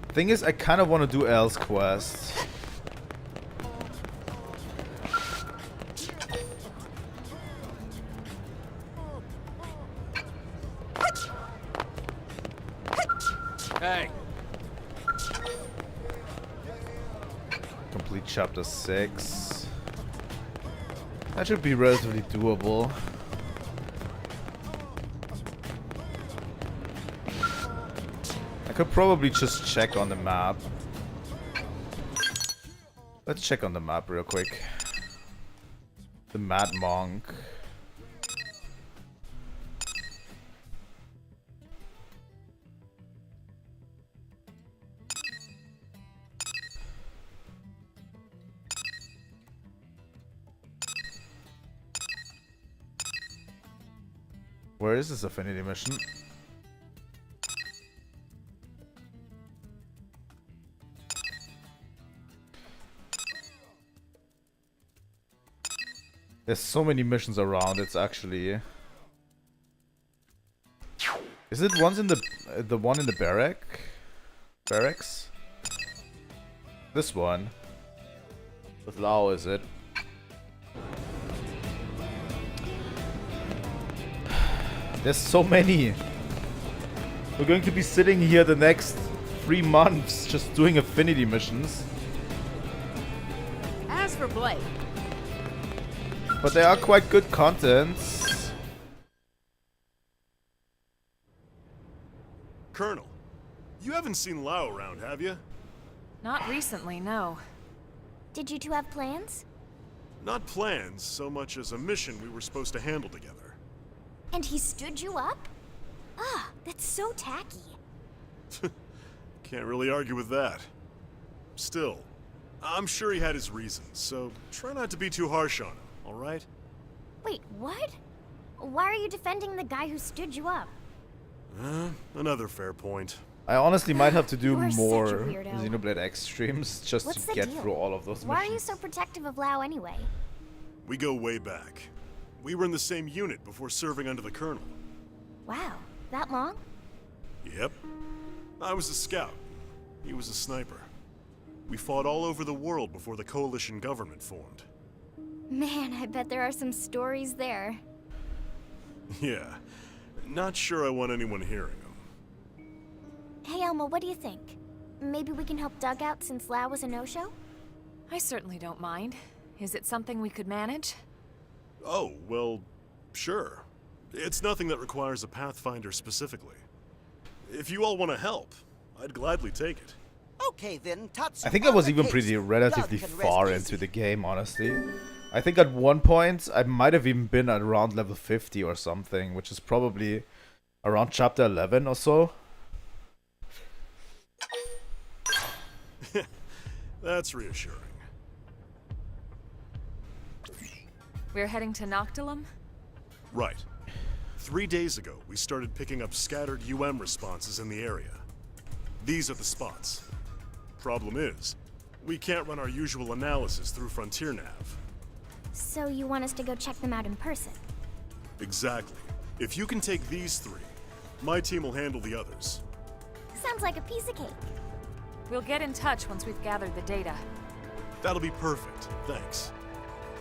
Thing is, I kind of want to do L's quest. Hey. Complete chapter 6. That should be relatively doable. I could probably just check on the map. Let's check on the map real quick. The Mad Monk. Where is this affinity mission? There's so many missions around, it's actually... Is it one's in the one in the barracks? This one. With Lao, is it? There's so many. We're going to be sitting here the next 3 months just doing affinity missions. As for Blake. But they are quite good contents. Colonel, you haven't seen Lao around, have you? Not recently, no. Did you two have plans? Not plans, so much as a mission we were supposed to handle together. And he stood you up? Ah, that's so tacky. Can't really argue with that. Still, I'm sure he had his reasons, so try not to be too harsh on him, alright? Wait, what? Why are you defending the guy who stood you up? Another fair point. I honestly might have to do You are more such a weirdo. Xenoblade X streams just What's to the get deal? through all of those Why are you missions. so protective of Lao anyway? We go way back. We were in the same unit before serving under the Colonel. Wow, that long? Yep. I was a scout. He was a sniper. We fought all over the world before the coalition government formed. Man, I bet there are some stories there. Yeah. Not sure I want anyone hearing them. Hey Elmo, what do you think? maybe we can help Doug out since Lao was a no-show? I certainly don't mind. Is it something we could manage? Oh, well, sure. It's nothing that requires a Pathfinder specifically. If you all want to help, I'd gladly take it. Okay then, Tatsu. I think I was even pretty relatively far into the game, honestly. I think at one point I might have even been at around level 50 or something, which is probably around chapter 11 or so. That's reassuring. We're heading to Noctilum? Right. 3 days ago, we started picking up scattered UM responses in the area. These are the spots. Problem is, we can't run our usual analysis through Frontier Nav. So you want us to go check them out in person? Exactly. If you can take these 3, my team will handle the others. Sounds like a piece of cake. We'll get in touch once we've gathered the data. That'll be perfect, thanks.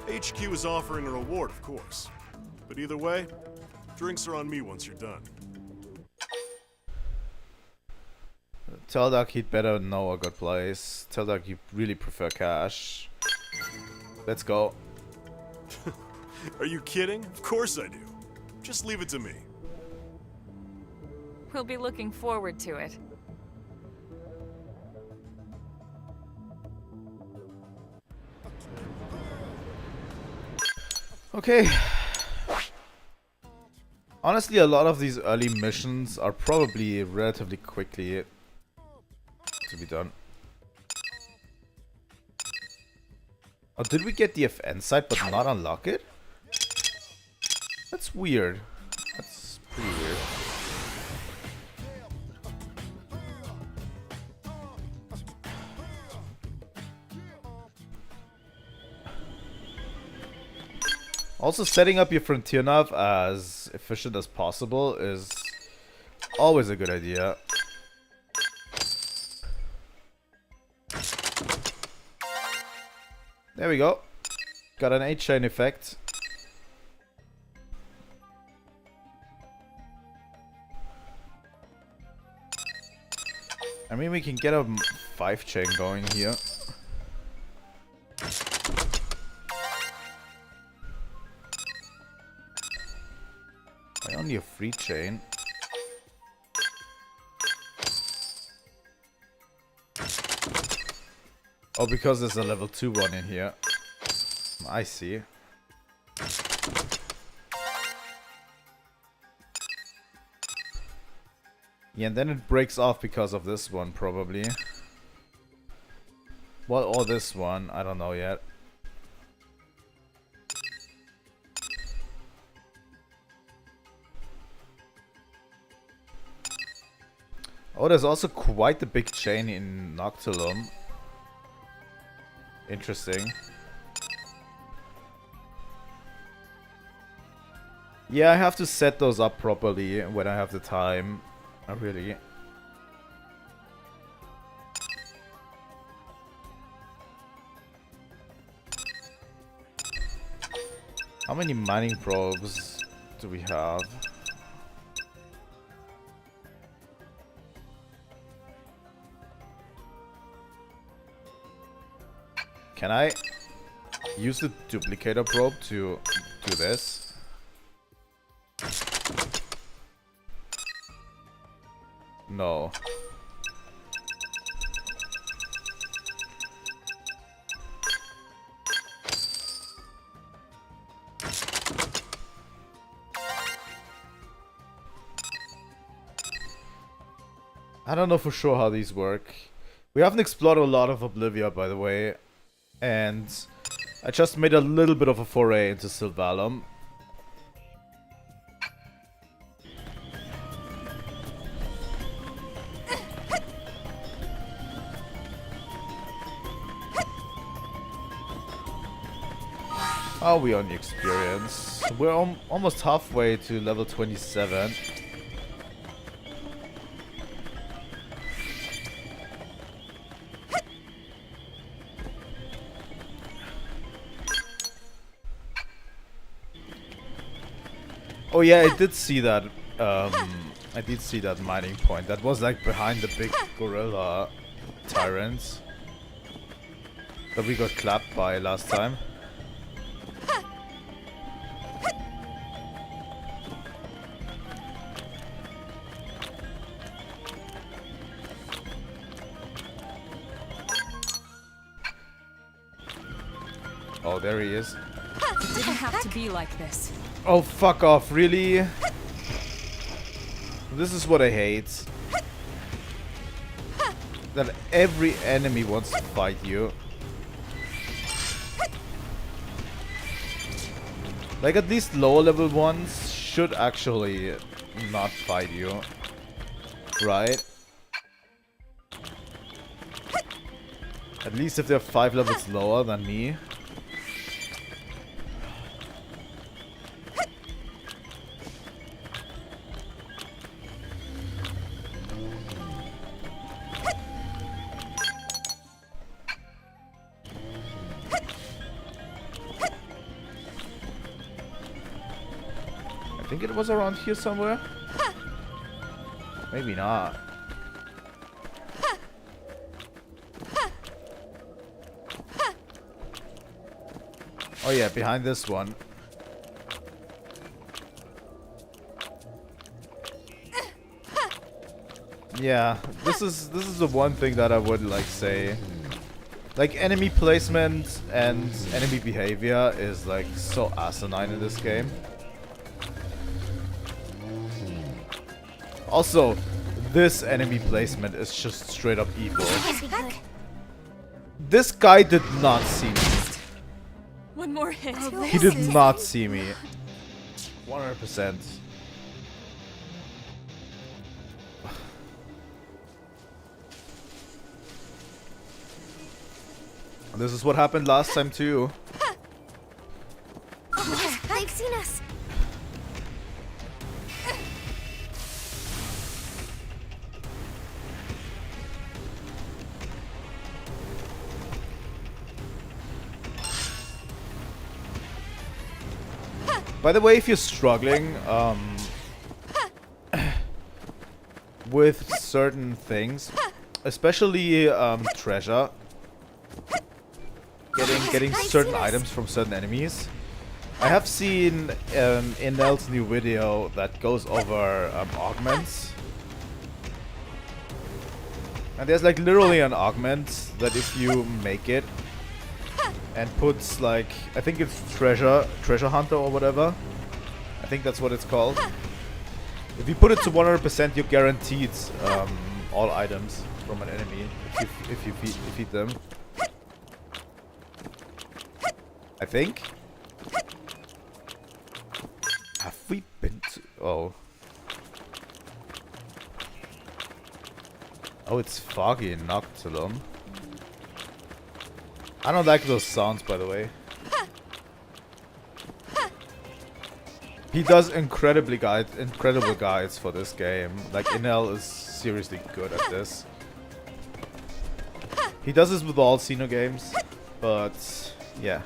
HQ is offering a reward, of course. But either way, drinks are on me once you're done. Tell Doug he'd better know a good place. Tell Doug you really prefer cash. Let's go. Are you kidding? Of course I do. Just leave it to me. We'll be looking forward to it. Okay. Honestly, a lot of these early missions are probably relatively quickly to be done. Oh, did we get the FN site but not unlock it? That's weird. That's pretty weird. Also, setting up your Frontier Nav as efficient as possible is always a good idea. There we go. Got an 8-chain effect. I mean, we can get a 5-chain going here. Only a 3-chain. Oh, because there's a level 2 one in here. I see. Yeah, and then it breaks off because of this one, probably. Well, or this one, I don't know yet. Oh, there's also quite the big chain in Noctilum. Interesting. Yeah, I have to set those up properly when I have the time. Really. How many mining probes do we have? Can I use the duplicator probe to do this? No. I don't know for sure how these work. We haven't explored a lot of Oblivia, by the way. And I just made a little bit of a foray into Sylvalum. How are we on the experience? We're almost halfway to level 27. Oh yeah, I did see that. I did see that mining point. That was like behind the big gorilla. tyrants that we got clapped by last time. Oh, there he is. It didn't have to be like this. Oh, fuck off, really? This is what I hate. That every enemy wants to fight you. Like, at least lower level ones should actually not fight you. Right? At least if they're 5 levels lower than me. I think it was around here somewhere. Maybe not. Oh yeah, behind this one. Yeah, this is the one thing that I would like say. Like, enemy placement and enemy behavior is like so asinine in this game. Also, this enemy placement is just straight up evil. This guy did not see me. One more hit. He did not see me. 100%. This is what happened last time too. Oh, they've seen us. By the way, if you're struggling with certain things, especially treasure, getting certain items from certain enemies, I have seen Inel's new video that goes over augments, and there's like literally an augment that if you make it and puts like, I think it's treasure hunter or whatever, I think that's what it's called. If you put it to 100%, you're guaranteed all items from an enemy if you feed them. I think. Have we been to... Oh. Oh, it's foggy in Noctilum. I don't like those sounds, by the way. He does incredible guides for this game. Like, Inel is seriously good at this. He does this with all Xeno games, but yeah.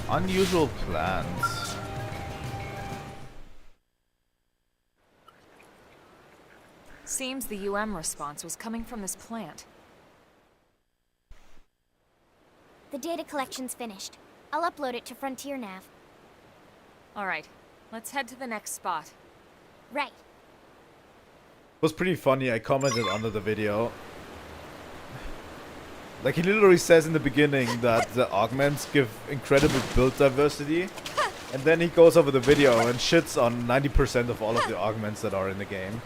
Unusual plans. Seems the UM response was coming from this plant. The data collection's finished. I'll upload it to Frontier Nav. Alright, let's head to the next spot. Right. It was pretty funny, I commented under the video. Like, he literally says in the beginning that the augments give incredible build diversity, and then he goes over the video and shits on 90% of all of the augments that are in the game.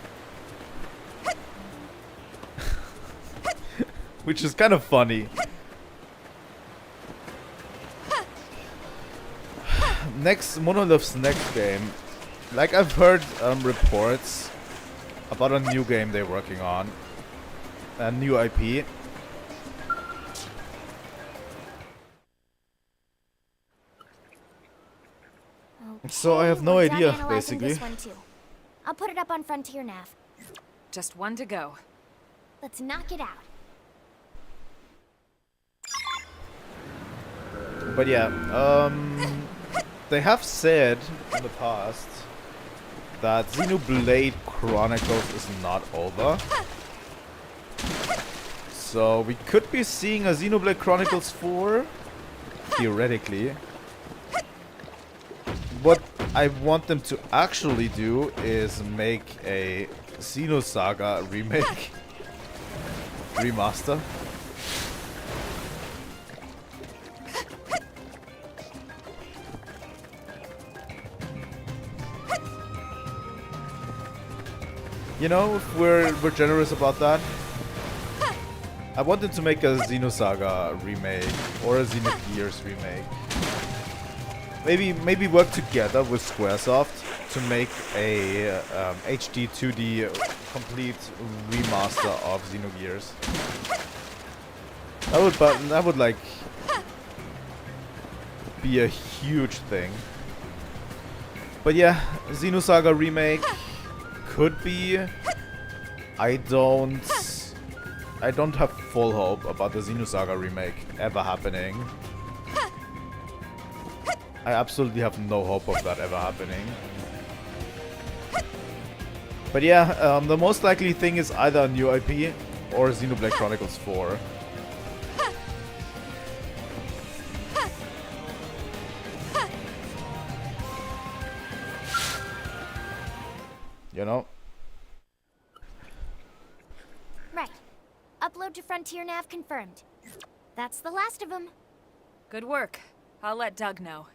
Which is kind of funny. Monolith's next game. Like, I've heard reports about a new game they're working on. A new IP. So I have no we're done idea, analyzing basically. This one too. I'll put it up on Frontier Nav. Just one to go. Let's knock it out. But yeah, they have said in the past that Xenoblade Chronicles is not over. So we could be seeing a Xenoblade Chronicles 4, theoretically. What I want them to actually do is make a Xenosaga remake. Remaster. You know, if we're generous about that. I want them to make a Xenosaga remake or a Xenogears remake. Maybe work together with Squaresoft to make a HD 2D complete remaster of Xenogears. That would like be a huge thing. But yeah, Xenosaga remake could be. I don't have full hope about the Xenosaga remake ever happening. I absolutely have no hope of that ever happening. But yeah, the most likely thing is either a new IP or Xenoblade Chronicles 4. You know? Right. Upload to Frontier Nav confirmed. That's the last of them. Good work. I'll let Doug know.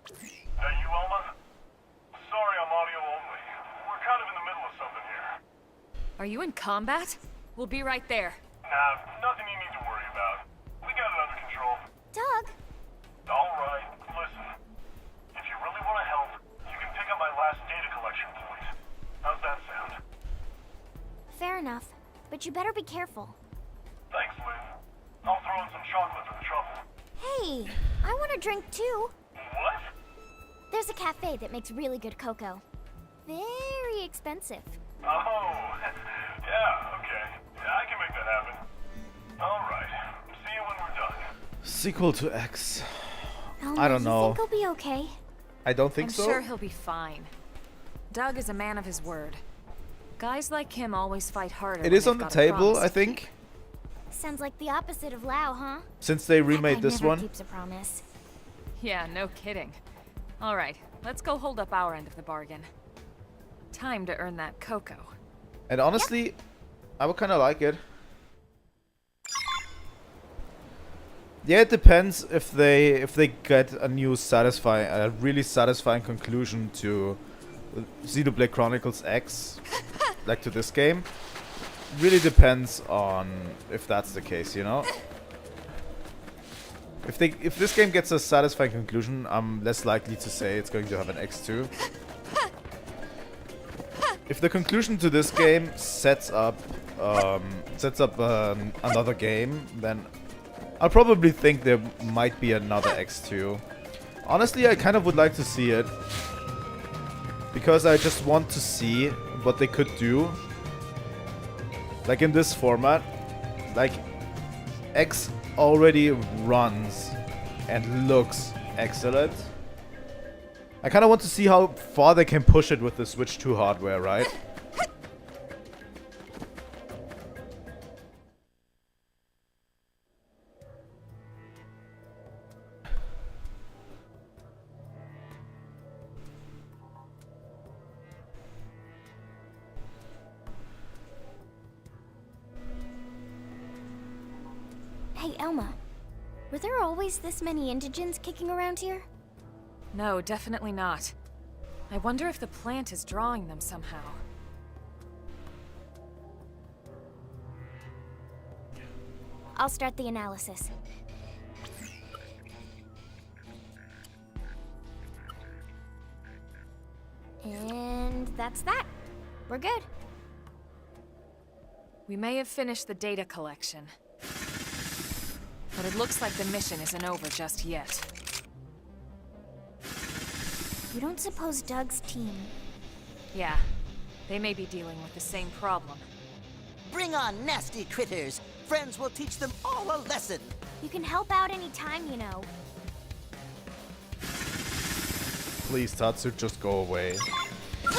That you, Elma? Sorry, I'm audio only. We're kind of in the middle of something here. Are you in combat? We'll be right there. Nah, nothing you need to worry about. We got it under control. Doug! Alright, listen. If you really want to help, you can pick up my last data collection point. How's that sound? Fair enough, but you better be careful. Thanks, Lynn. I'll throw in some chocolate for the trouble. Hey, I want a drink too. What? There's a cafe that makes really good cocoa. Very expensive. Oh, yeah, okay. Yeah, I can make that happen. Alright, see you when we're done. Sequel to X. Elma, I don't you know. think he'll be okay? I don't think I'm so. sure he'll be fine. Doug is a man of his word. Guys like him always fight harder. It is on the table, I think. Sounds like the opposite of Lao, huh? Since they That remade guy this never one. keeps a promise. Yeah, no kidding. All right, let's go hold up our end of the bargain. Time to earn that cocoa. And honestly, I would kind of like it. Yeah, it depends if they get a new really satisfying conclusion to Xenoblade Chronicles X, like to this game. Really depends on if that's the case, you know. If this game gets a satisfying conclusion, I'm less likely to say it's going to have an X2. If the conclusion to this game sets up another game, then I'll probably think there might be another X2. Honestly, I kind of would like to see it, because I just want to see what they could do. Like in this format, like X already runs and looks excellent. I kind of want to see how far they can push it with the Switch 2 hardware, right? Hey, Elma. Were there always this many indigents kicking around here? No, definitely not. I wonder if the plant is drawing them somehow. I'll start the analysis. And that's that. We're good. We may have finished the data collection. But it looks like the mission isn't over just yet. You don't suppose Doug's team... Yeah, they may be dealing with the same problem. Bring on nasty critters. Friends will teach them all a lesson. You can help out any time, you know. Please, Tatsu, just go away.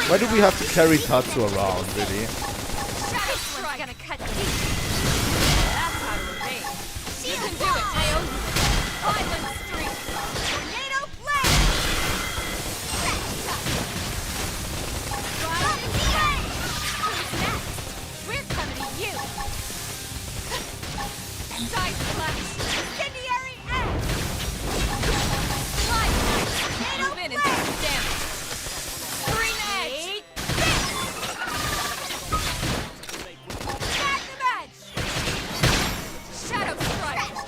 Why do we have to carry Tatsu around, really? We're gonna cut deep. That's how to evade. You can do it, Tails. Violent streak. Tornado blade. Who's next? We're coming to you. Side slash. Incendiary edge. Slide knife. Move in and take some damage. Green edge.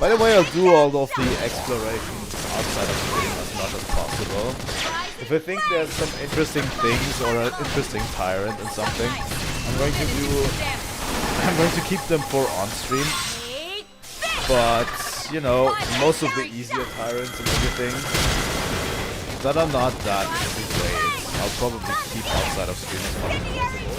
By the way, I'll do all of the explorations outside of the game as much as possible. If I think there's some interesting things or an interesting tyrant and something, I'm going to keep them for on stream. But you know, most of the easier tyrants and everything that are not that great, I'll probably keep outside of stream as much as possible.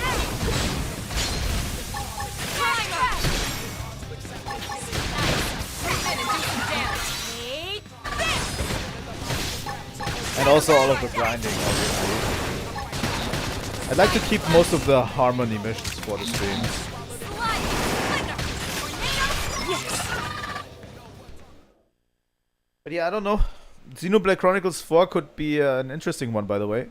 And also all of the grinding, obviously. I'd like to keep most of the harmony missions for the streams. But yeah, I don't know. Xenoblade Chronicles 4 could be an interesting one, by the way.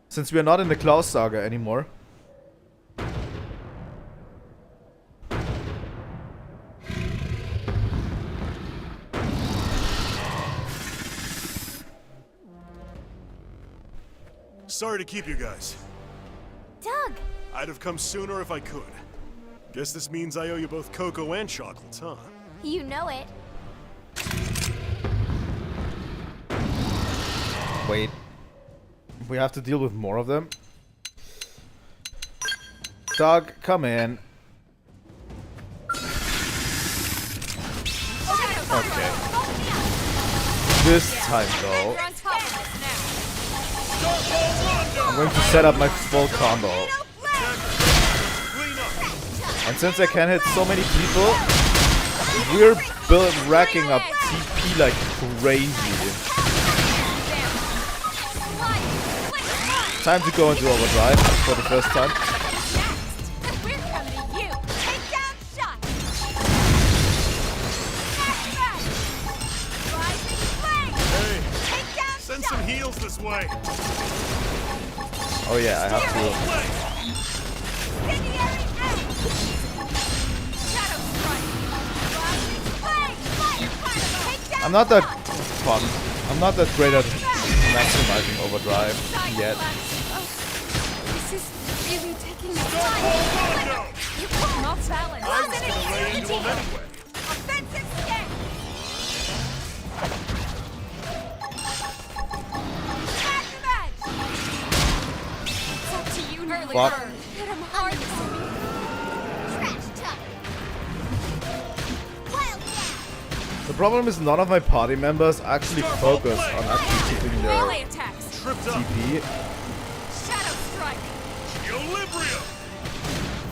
Since we are not in the Klaus Saga anymore. Sorry to keep you guys. Doug! I'd have come sooner if I could. Guess this means I owe you both cocoa and chocolates, huh? You know it. Wait. We have to deal with more of them? Doug, come in. Okay. This time, though, I'm going to set up my full combo. And since I can hit so many people, we're racking up TP like crazy. Time to go into overdrive for the first time. Hey, send some heals this way. Oh yeah, I have to. I'm not that fun. I'm not that great at maximizing overdrive yet. This is really taking its time. You can't not balance. I'm just gonna lay into him anyway. Offensive scan. It's up to you, early Fuck. bird. Hit him hard. The problem is none of my party members actually focus on actually keeping their Melee attacks. TP. Shadow strike. Equilibrium.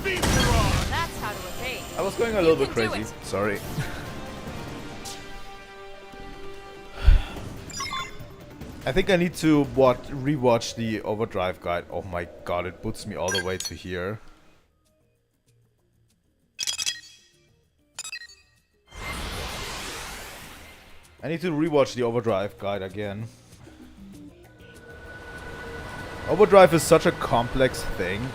Beam barrage. That's how to evade. I was going a little bit can do crazy. it. Sorry. I think I need to rewatch the overdrive guide. Oh my god, it puts me all the way to here. I need to rewatch the overdrive guide again. Overdrive is such a complex thing.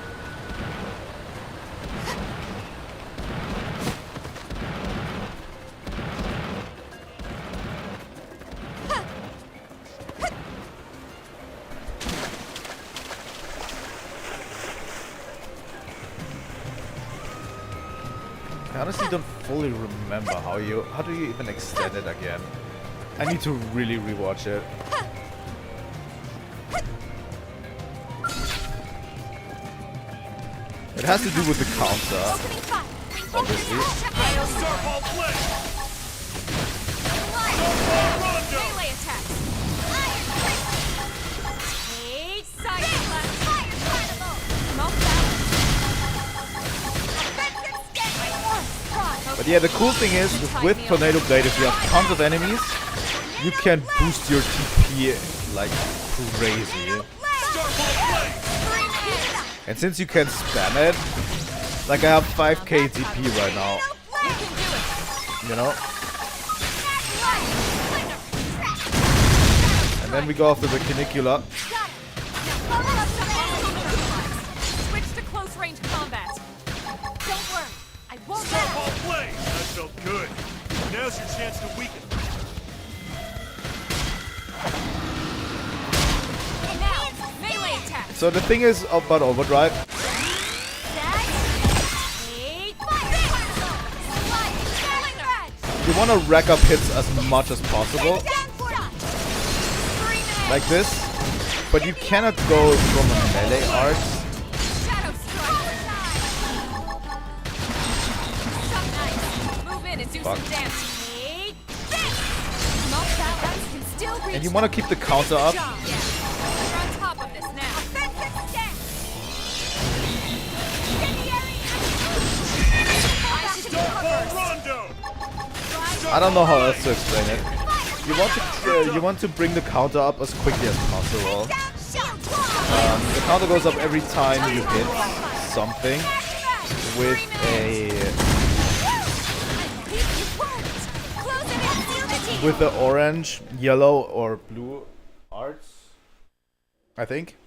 I honestly don't fully remember how do you even extend it again. I need to really rewatch it. It has to do with the counter, obviously. Starfall play. Melee attacks. Eight side slash. Smoke balance. Offensive scan. But yeah, the cool thing is, with Tornado Blade, if you have tons of enemies, you can boost your TP like crazy. And since you can spam it, like I have 5k TP right now. You know? And then we go after the Canicula. Switch to close range combat. Don't worry, I won't Snowball play! That felt good. Now's your chance to weaken. Now, melee attack. So the thing is about Overdrive. You want to rack up hits as much as possible. Like this. But you cannot go from a melee art. Fuck. And you want to keep the counter up. I don't know how else to explain it. You want to bring the counter up as quickly as possible. The counter goes up every time you hit something with the orange, yellow, or blue arts. I think.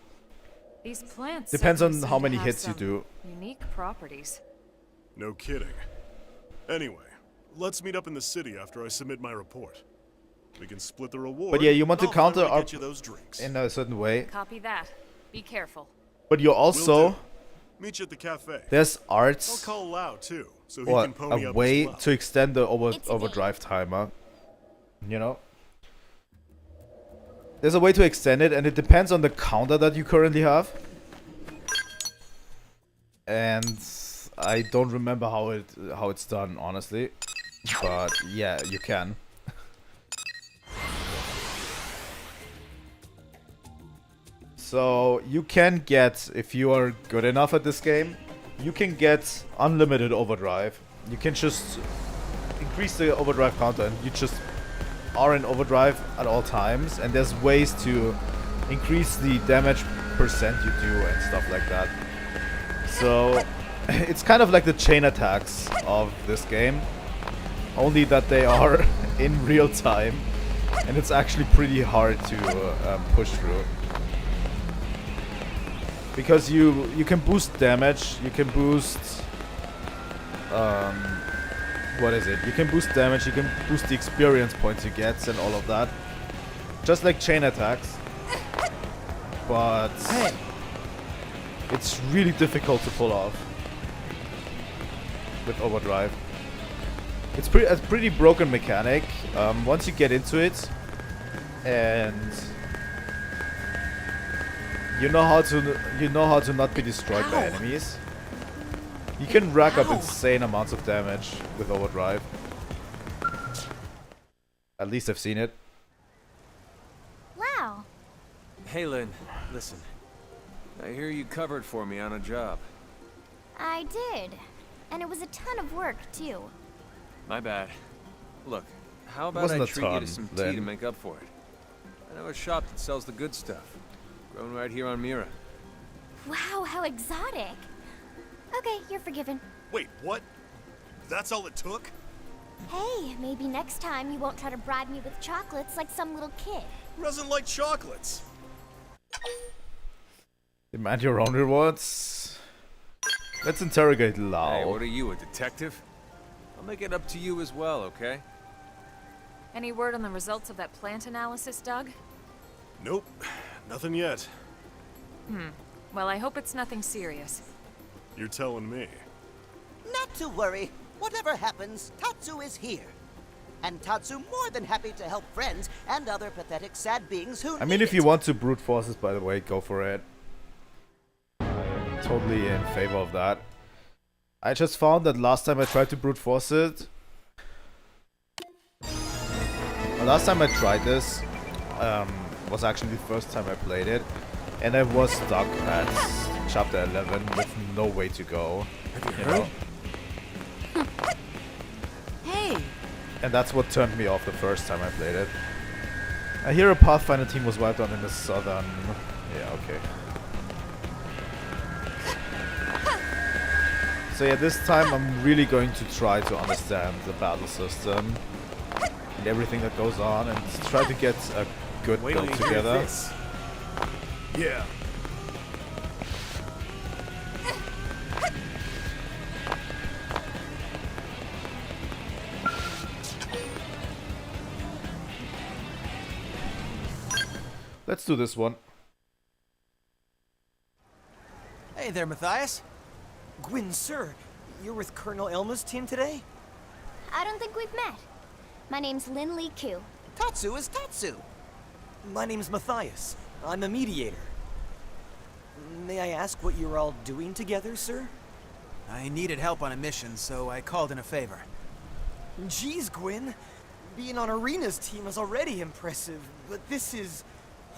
These plants depends on certainly how seem to many have hits you some do. Unique properties. No kidding. Anyway, let's meet up in the city after I submit my report. We can split the reward. But yeah, you want to counter finally up get you those drinks. in a certain way. Copy that. Be careful. But you also meet you at the cafe. there's I'll arts call Lau too, so he or can pony a up way as well. to extend the overdrive timer. You know? There's a way to extend it, and it depends on the counter that you currently have. And I don't remember how it's done, honestly. But yeah, you can. So you can get, if you are good enough at this game, you can get unlimited overdrive. You can just increase the overdrive counter and you just are in overdrive at all times. And there's ways to increase the damage percent you do and stuff like that. So it's kind of like the chain attacks of this game. Only that they are in real time. And it's actually pretty hard to push through. Because you can boost damage, you can boost what is it? You can boost damage, you can boost the experience points you get and all of that. Just like chain attacks. But it's really difficult to pull off with overdrive. It's a pretty broken mechanic. Once you get into it and you know how to not be destroyed by enemies. You can rack up insane amounts of damage with overdrive. At least I've seen it. Wow. Hey Lynn, listen. I hear you covered for me on a job. I did. And it was a ton of work, too. My bad. Look, how about wasn't I a treat you ton, to some tea then. to make up for it? I know a shop that sells the good stuff. Grown right here on Mira. Wow, how exotic. Okay, you're forgiven. Wait, what? That's all it took? Hey, maybe next time you won't try to bribe me with chocolates like some little kid. Who doesn't like chocolates? Demand your own rewards. Let's interrogate Lau. Hey, what are you, a detective? I'll make it up to you as well, okay? Any word on the results of that plant analysis, Doug? Nope, nothing yet. Well, I hope it's nothing serious. You're telling me. Not to worry. Whatever happens, Tatsu is here. And Tatsu more than happy to help friends and other pathetic sad beings who I mean, if you want to brute forces, by the way, go for it. I'm totally in favor of that. I just found that last time I tried to brute force it, last time I tried this was actually the first time I played it, and I was stuck at chapter 11 with no way to go. Have you heard? And that's what turned me off the first time I played it. I hear a Pathfinder team was wiped out in the southern... Yeah, okay. So yeah, this time I'm really going to try to understand the battle system and everything that goes on and try to get a good build together. Yeah. Let's do this one. Hey there, Matthias. Gwyn, sir, you're with Colonel Elma's team today? I don't think we've met. My name's Lin Li Ku. Tatsu is Tatsu. My name's Matthias. I'm a mediator. May I ask what you're all doing together, sir? I needed help on a mission, so I called in a favor. Jeez, Gwyn. Being on Arena's team is already impressive, but this is...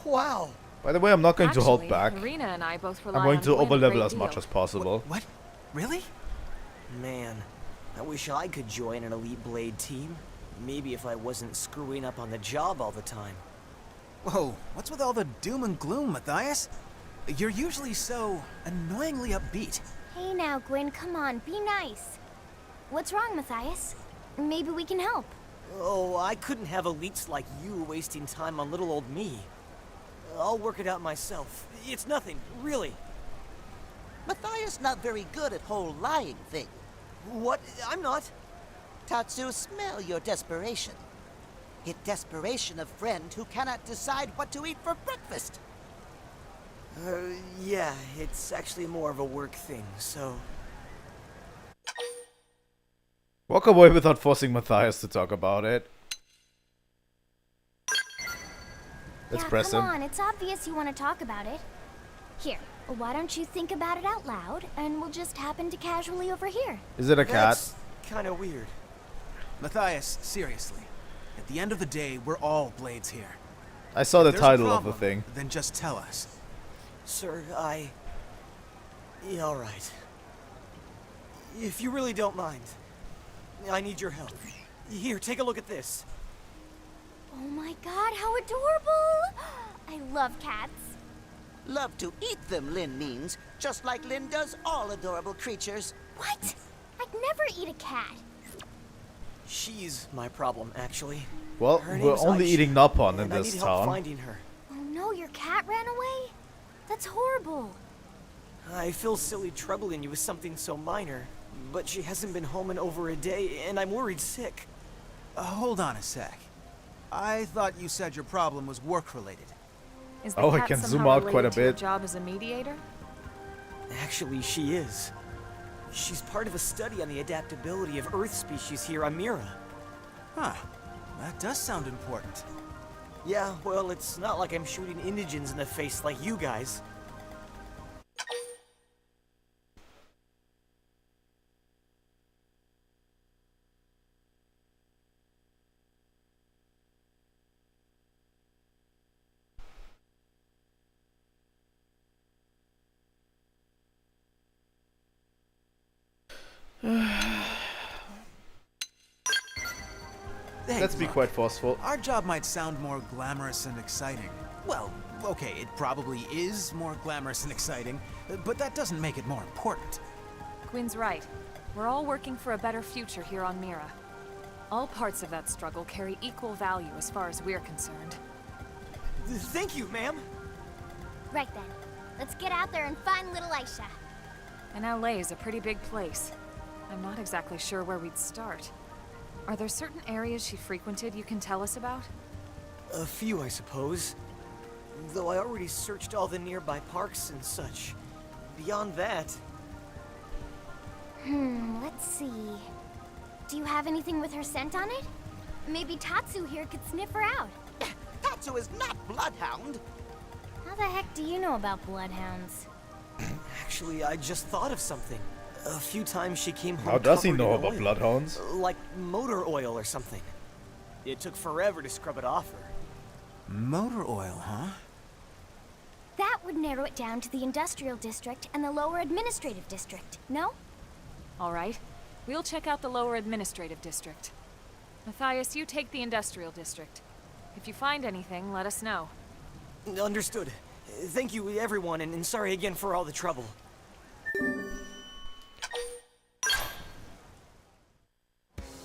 wow. By the way, I'm not going to hold back. Arena and I both rely I'm going on to Gwyn a overlevel great as much deal. as possible. What? Really? Man, I wish I could join an Elite Blade team. Maybe if I wasn't screwing up on the job all the time. Whoa, what's with all the doom and gloom, Matthias? You're usually so annoyingly upbeat. Hey now, Gwyn, come on, be nice. What's wrong, Matthias? Maybe we can help. Oh, I couldn't have elites like you wasting time on little old me. I'll work it out myself. It's nothing, really. Matthias not very good at whole lying thing. What? I'm not. Tatsu, smell your desperation. It desperation of friend who cannot decide what to eat for breakfast. Yeah, it's actually more of a work thing, so... Walk away without forcing Matthias to talk about it. Let's press come him. on, it's obvious you want to talk about it. Here, why don't you think about it out loud, and we'll just happen to casually overhear. Is it a cat? That's kind of weird. Matthias, seriously. At the end of the day, we're all Blades here. I saw the If there's a title of the problem, thing. Then just tell us. Sir, yeah, all right. If you really don't mind, I need your help. Here, take a look at this. Oh my god, how adorable! I love cats. Love to eat them, Lin means, just like Lin does all adorable creatures. What? I'd never eat a cat. She's my problem, actually. Well, Her we're name's only Aisha, eating Nopon in and I this need help town. finding her. Oh no, your cat ran away? That's horrible. I feel silly troubling you with something so minor, but she hasn't been home in over a day, and I'm worried sick. Hold on a sec. I thought you said your problem was work-related. Is the Oh, I cat can somehow zoom out quite a related to your bit. job as a mediator? Actually, she is. She's part of a study on the adaptability of Earth species here on Mira. Huh. That does sound important. Yeah, well, it's not like I'm shooting indigents in the face like you guys. Hey, Let's be look, quite forceful. Our job might sound more glamorous and exciting. Well, okay, it probably is more glamorous and exciting, but that doesn't make it more important. Gwyn's right. We're all working for a better future here on Mira. All parts of that struggle carry equal value as far as we're concerned. Thank you, ma'am. Right then. Let's get out there and find little Aisha. And LA is a pretty big place. I'm not exactly sure where we'd start. Are there certain areas she frequented you can tell us about? A few, I suppose. Though I already searched all the nearby parks and such. Beyond that... Let's see. Do you have anything with her scent on it? Maybe Tatsu here could sniff her out. Tatsu is not Bloodhound. How the heck do you know about bloodhounds? Actually, I just thought of something. A few times she came home How does he covered know in about oil. bloodhounds? Like motor oil or something. It took forever to scrub it off her. Motor oil, huh? That would narrow it down to the Industrial District and the Lower Administrative District, no? All right. We'll check out the lower administrative district. Matthias, you take the industrial district. If you find anything, let us know. Understood. Thank you, everyone, and sorry again for all the trouble.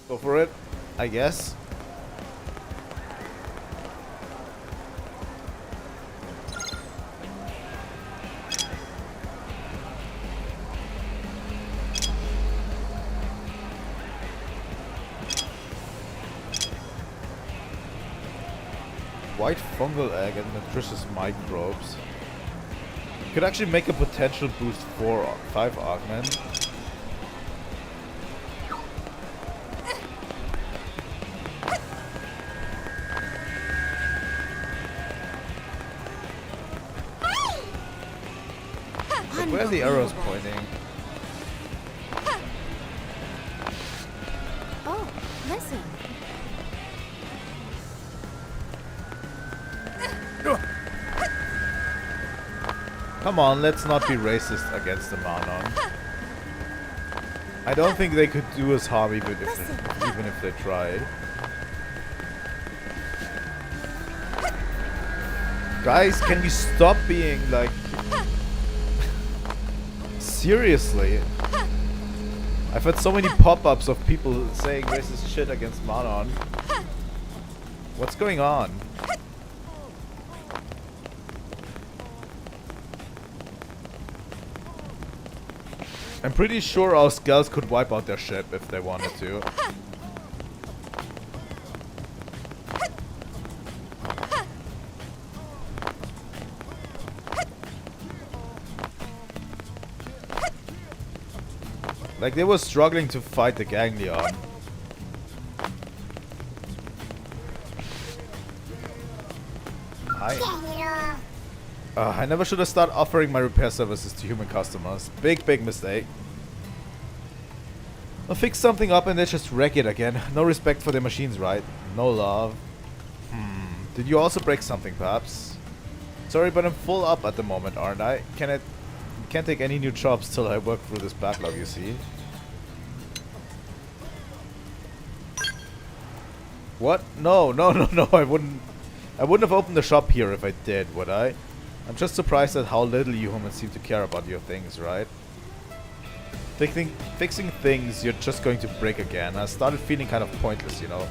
Go for it, I guess. White fungal egg and nutritious microbes. Could actually make a potential boost for 5 augment. Like, where are the arrows pointing? Oh, listen. Come on, let's not be racist against the Manon. I don't think they could do us harm even if they tried. Guys, can we stop being like... Seriously? I've had so many pop-ups of people saying racist shit against Manon. What's going on? I'm pretty sure our Skells could wipe out their ship if they wanted to. Like, they were struggling to fight the Ganglion. Hi. I never should have started offering my repair services to human customers. Big mistake. I'll fix something up and they just wreck it again. No respect for their machines, right? No love. Did you also break something, perhaps? Sorry, but I'm full up at the moment, aren't I? Can't take any new jobs till I work through this backlog, you see. What? No, I wouldn't have opened the shop here if I did, would I? I'm just surprised at how little you humans seem to care about your things, right? Fixing things you're just going to break again. I started feeling kind of pointless, you know.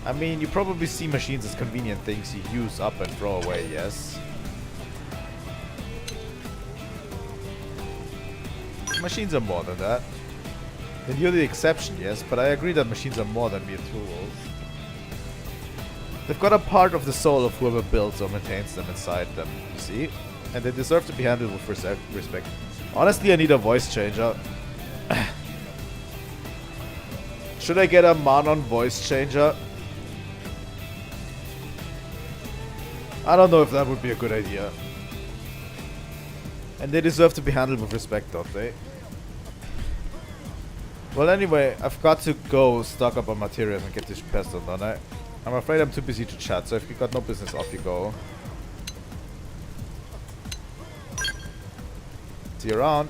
I mean, you probably see machines as convenient things you use up and throw away, yes? Machines are more than that. And you're the exception, yes, but I agree that machines are more than mere tools. They've got a part of the soul of whoever builds or maintains them inside them, you see? And they deserve to be handled with respect. Honestly, I need a voice changer. Should I get a Manon voice changer? I don't know if that would be a good idea. And they deserve to be handled with respect, don't they? Well, anyway, I've got to go stock up on materials and get this pest done, don't I? I'm afraid I'm too busy to chat, so if you got no business, off you go. See you around.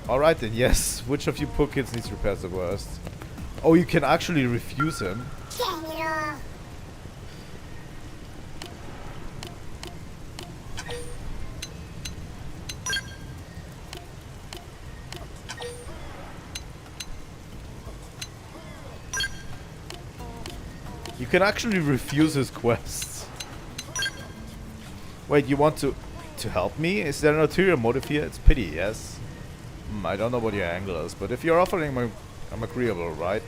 Alright then, yes. Which of you poor kids needs repairs the worst? Oh, you can actually refuse him. You can actually refuse his quests. Wait, you want to help me? Is there an ulterior motive here? It's pity, yes? I don't know what your angle is, but if you're offering I'm agreeable, right?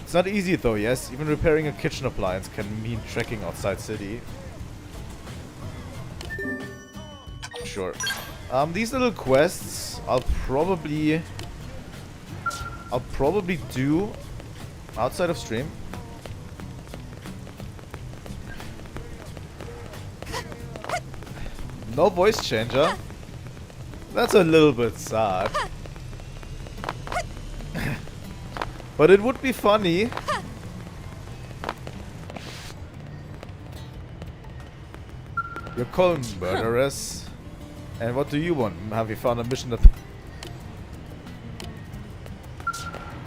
It's not easy though, yes? Even repairing a kitchen appliance can mean trekking outside city. Sure. These little quests I'll probably do outside of stream. No voice changer? That's a little bit sad. But it would be funny. You're calling murderess. And what do you want? Have you found a mission that...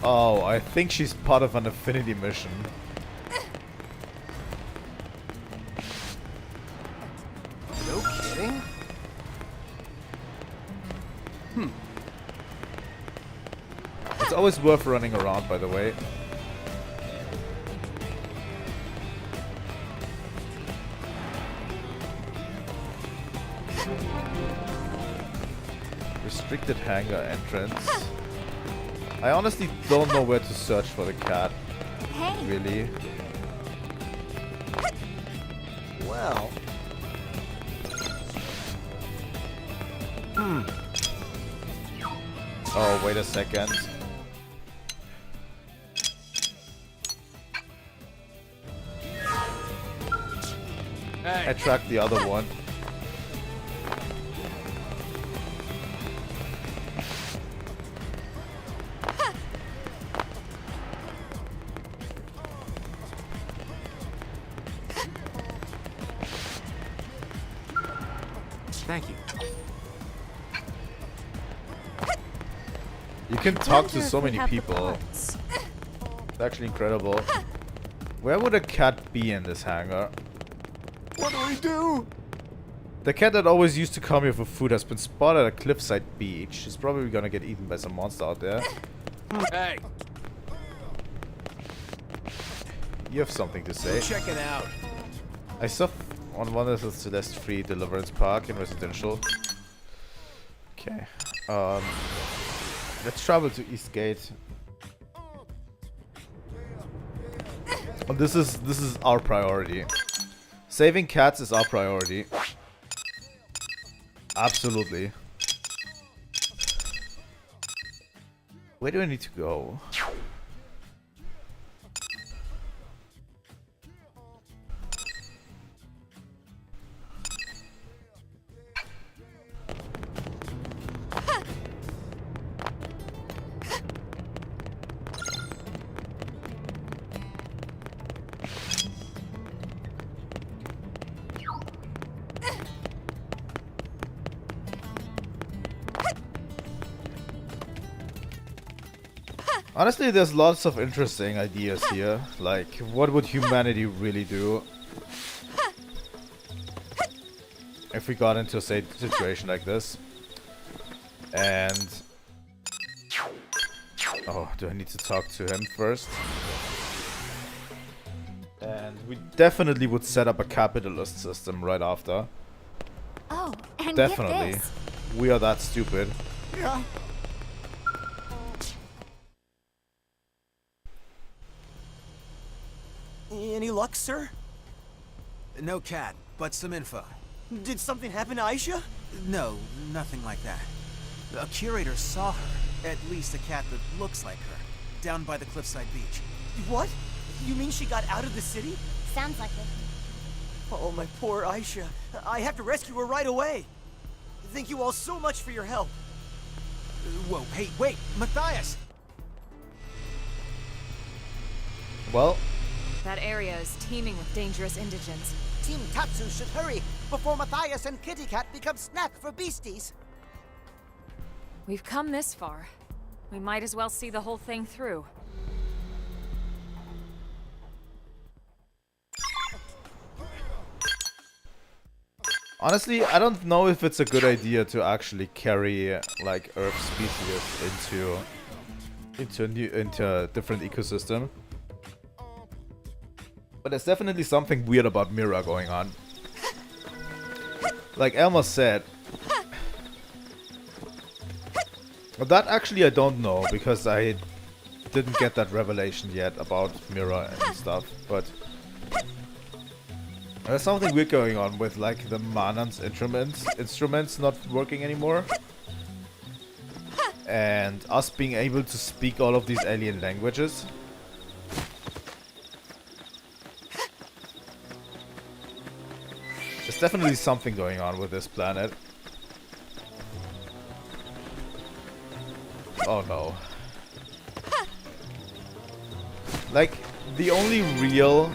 Oh, I think she's part of an affinity mission. No kidding? It's always worth running around, by the way. Restricted hangar entrance. I honestly don't know where to search for the cat. Hey. Really. Well. Oh, wait a second. Hey. I tracked the other one. Thank you. You can talk to so many people. It's actually incredible. Where would a cat be in this hangar? What do we do? The cat that always used to come here for food has been spotted at a cliffside beach. She's probably gonna get eaten by some monster out there. Hey. You have something to say. Check it out. I saw on one of the Celeste Free Deliverance Park in Residential. Okay. Let's travel to Eastgate. And this is our priority. Saving cats is our priority. Absolutely. Where do I need to go? Honestly, there's lots of interesting ideas here. Like, what would humanity really do if we got into a situation like this? And... oh, do I need to talk to him first? And we definitely would set up a capitalist system right after. Oh, and Definitely. get this. We are that stupid. Yeah. Any luck, sir? No cat, but some info. Did something happen to Aisha? No, nothing like that. A curator saw her, at least a cat that looks like her, down by the cliffside beach. What? You mean she got out of the city? Sounds like it. Oh, my poor Aisha. I have to rescue her right away. Thank you all so much for your help. Whoa, hey, wait, Matthias! Well, That area is teeming with dangerous indigents. Team Tatsu should hurry before Matthias and Kitty Cat become snack for beasties. We've come this far. We might as well see the whole thing through. honestly, I don't know if it's a good idea to actually carry like Earth species into a different ecosystem. But there's definitely something weird about Mira going on. Like Elma said. But that actually I don't know, because I didn't get that revelation yet about Mira and stuff, but there's something weird going on with like the Manan's instruments not working anymore. And us being able to speak all of these alien languages. There's definitely something going on with this planet. Oh no. Like, the only real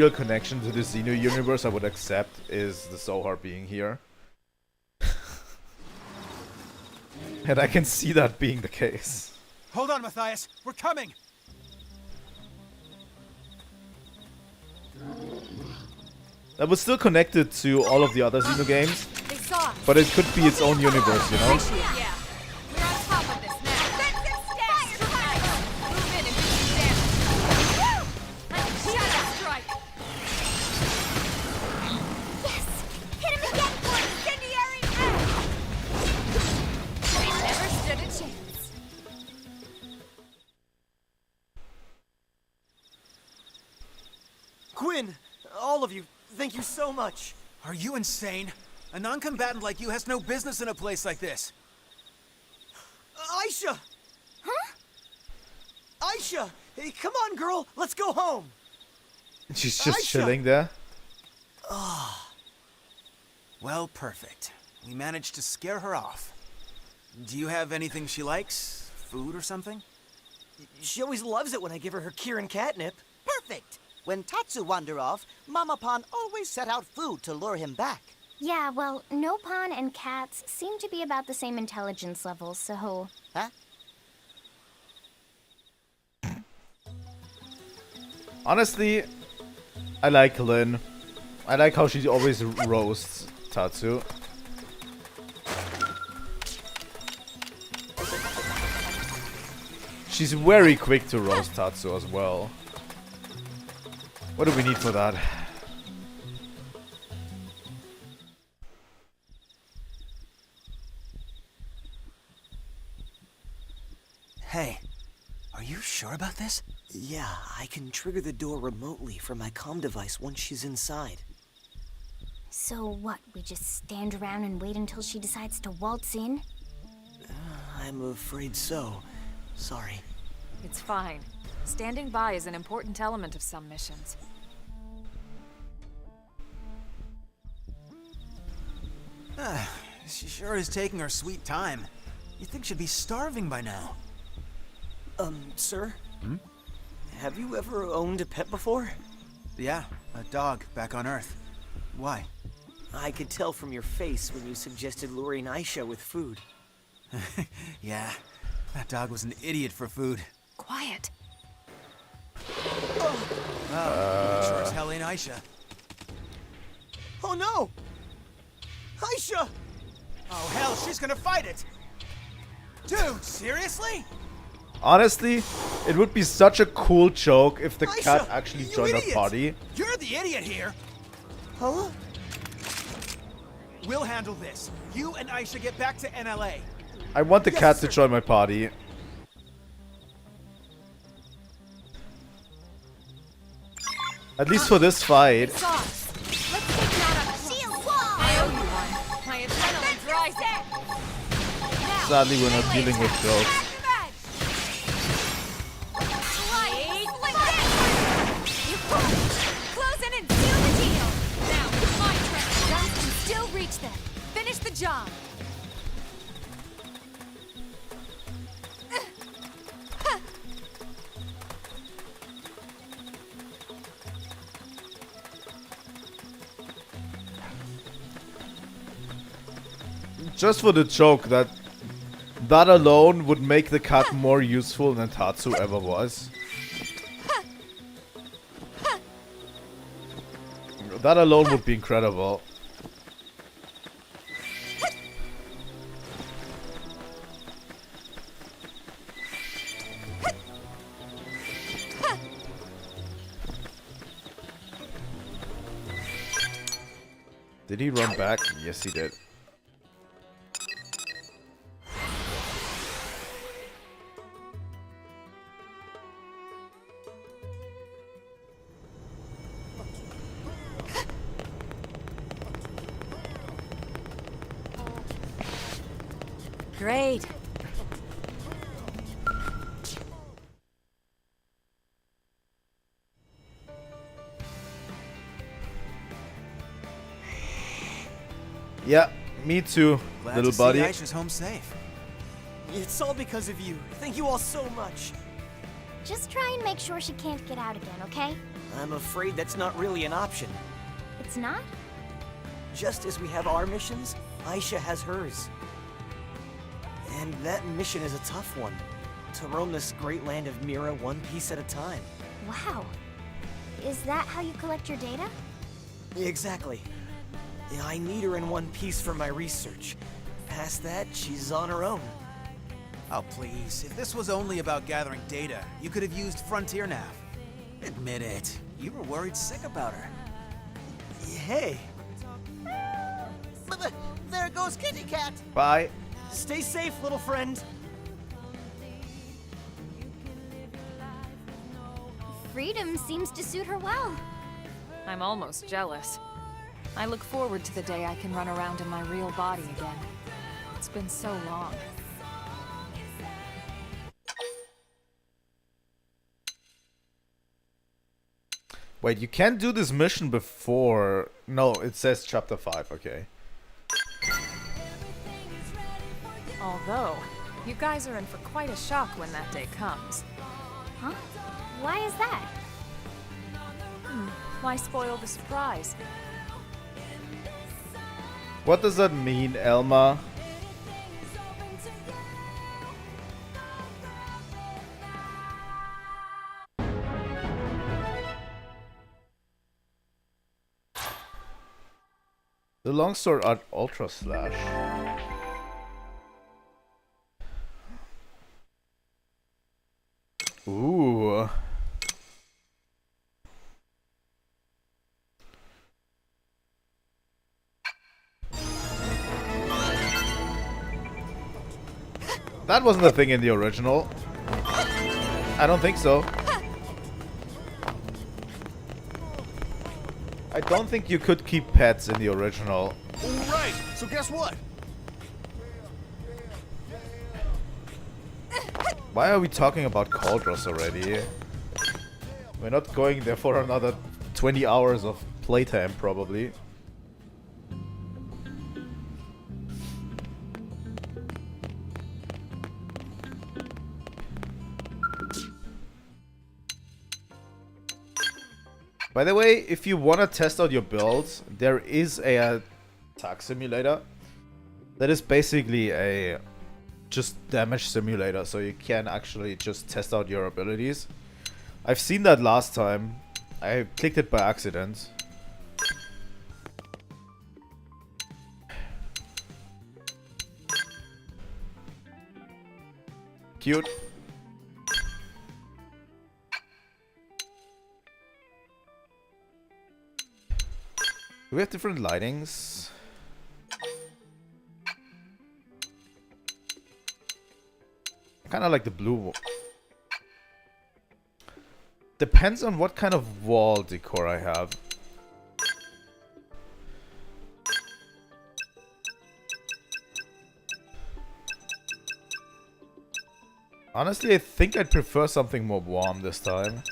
connection to the Xeno universe I would accept is the Zohar being here. And I can see that being the case. Hold on, Matthias. We're coming. That was still connected to all of the other Xeno games, They saw us. but it could be its own universe, you know? Yeah. We're on top of this now. Let's get stabbed. Move in and do some damage. Woo! Shadow strike. Yes! Hit him again for incendiary edge! They never stood a chance. Quinn, all of you, thank you so much. Are you insane? A non-combatant like you has no business in a place like this. Aisha! Huh? Aisha! Hey, come on, girl, let's go home. She's just Aisha! chilling there. Well, perfect. We managed to scare her off. Do you have anything she likes? Food or something? She always loves it when I give her Kieran catnip. Perfect! When Tatsu wandered off, Mama Pan always set out food to lure him back. Yeah, well, Nopon and cats seem to be about the same intelligence level, so... Huh? Honestly, I like Lynn. I like how she always roasts Tatsu. She's very quick to roast Tatsu as well. What do we need for that? Hey, are you sure about this? Yeah, I can trigger the door remotely from my comm device once she's inside. So what, we just stand around and wait until she decides to waltz in? I'm afraid so. Sorry. It's fine. Standing by is an important element of some missions. She sure is taking her sweet time. You'd think she'd be starving by now. Sir? Hmm? Have you ever owned a pet before? Yeah, a dog back on Earth. Why? I could tell from your face when you suggested luring Aisha with food. Yeah, that dog was an idiot for food. Quiet. Well, sure as hell ain't Aisha. Oh no! Aisha! Oh hell, she's gonna fight it! Dude, seriously? Honestly, it would be such a cool joke if the Aisha, cat actually you joined our idiot! party. You're the idiot here! Huh? We'll handle this. You and Aisha get back to NLA. I want the Yes, cat sir. to join my party. At least for this fight. Saw us. Let's take it out on shield wall. I owe you one. My adrenaline dries out. Now, Sadly, we're not dealing with jokes. Close in and seal the deal. Now, it's my turn. Guns can still reach them. Finish the job. Just for the joke that alone would make the cat more useful than Tatsu ever was. That alone would be incredible. Did he run back? Yes, he did. Great. Yeah, me too, Glad little to buddy. see Aisha's home safe. It's all because of you. Thank you all so much. Just try and make sure she can't get out again, okay? I'm afraid that's not really an option. It's not? Just as we have our missions, Aisha has hers. And that mission is a tough one. to roam this great land of Mira one piece at a time. Wow. Is that how you collect your data? Exactly. Yeah, I need her in one piece for my research. Past that, she's on her own. Oh, please. If this was only about gathering data, you could have used Frontier Nav. Admit it. You were worried sick about her. Hey. There goes Kitty Cat. Bye. Stay safe, little friend. Freedom seems to suit her well. I'm almost jealous. I look forward to the day I can run around in my real body again. It's been so long. Wait, you can't do this mission before... No, it says chapter 5, okay. Although, you guys are in for quite a shock when that day comes. Huh? Why is that? Why spoil the surprise? What does that mean, Elma? The longsword at Ultra Slash. Ooh. That wasn't a thing in the original. I don't think so. I don't think you could keep pets in the original. Right, so guess what? Why are we talking about Cauldros already? We're not going there for another 20 hours of playtime, probably. By the way, if you want to test out your builds, there is a attack simulator. That is basically a just damage simulator, so you can actually just test out your abilities. I've seen that last time. I clicked it by accident. Cute. Do we have different lightings? I kind of like the blue one. Depends on what kind of wall decor I have. Honestly, I think I'd prefer something more warm this time.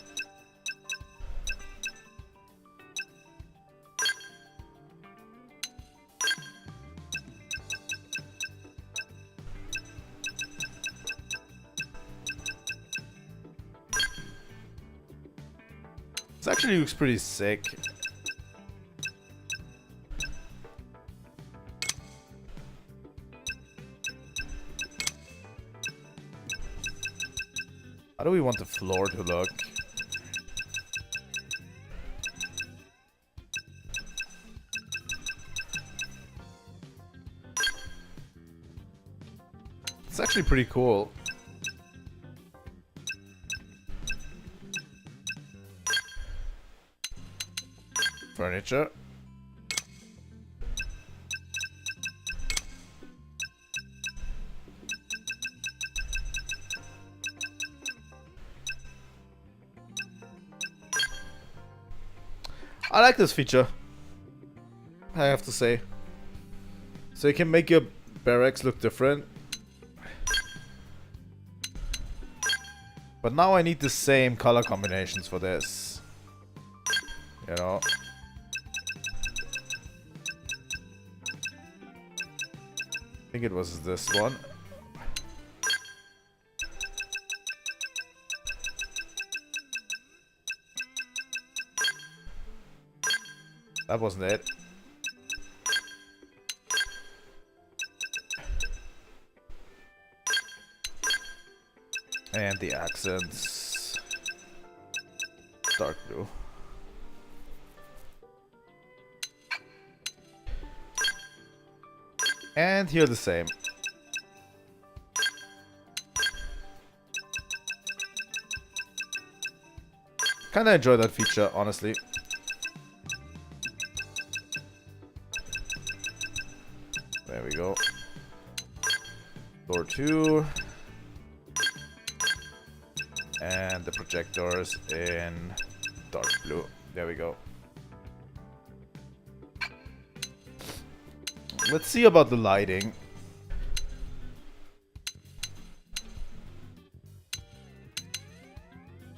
This actually looks pretty sick. How do we want the floor to look? It's actually pretty cool. Furniture. I like this feature, I have to say. So you can make your barracks look different. But now I need the same color combinations for this. You know. I think it was this one. That wasn't it. And the accents. Dark blue. And here the same. Kinda enjoy that feature, honestly. There we go. Door 2. And the projectors in dark blue. There we go. Let's see about the lighting.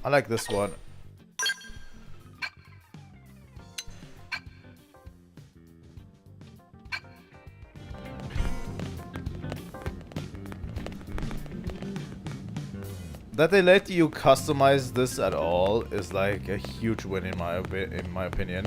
I like this one. That they let you customize this at all is like a huge win in my opinion.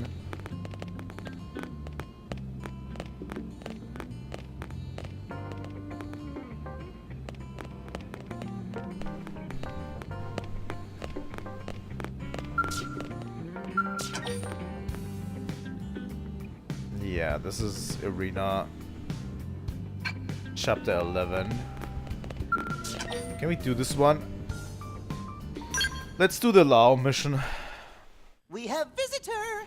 Yeah, this is Arena Chapter 11. Can we do this one? Let's do the Lao mission. We have visitor!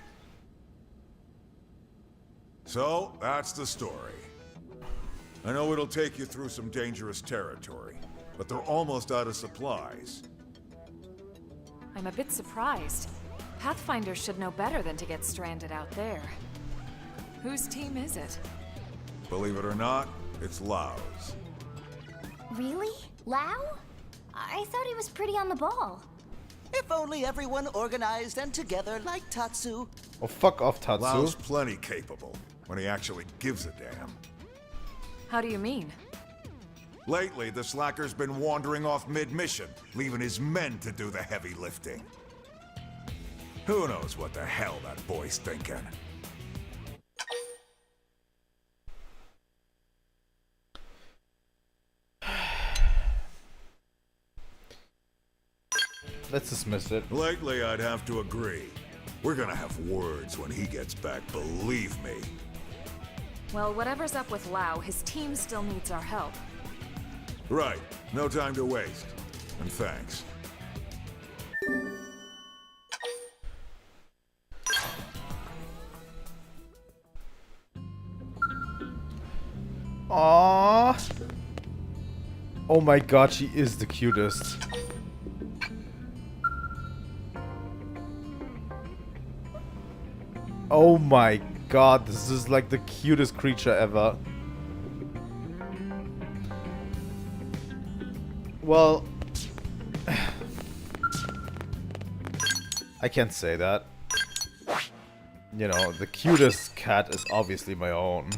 So, that's the story. I know it'll take you through some dangerous territory, but they're almost out of supplies. I'm a bit surprised. Pathfinders should know better than to get stranded out there. Whose team is it? Believe it or not, it's Lao's. Really? Lao? I thought he was pretty on the ball. If only everyone organized and together like Tatsu. Oh, fuck off, Tatsu. Lao's plenty capable, when he actually gives a damn. How do you mean? Lately, the slacker's been wandering off mid-mission, leaving his men to do the heavy lifting. Who knows what the hell that boy's thinking? Let's dismiss it. Lately, I'd have to agree. We're gonna have words when he gets back, believe me. Well, whatever's up with Lao, his team still needs our help. Right. No time to waste. And thanks. Aww. Oh my god, she is the cutest. Oh my god, this is like the cutest creature ever. Well, I can't say that. You know, the cutest cat is obviously my own.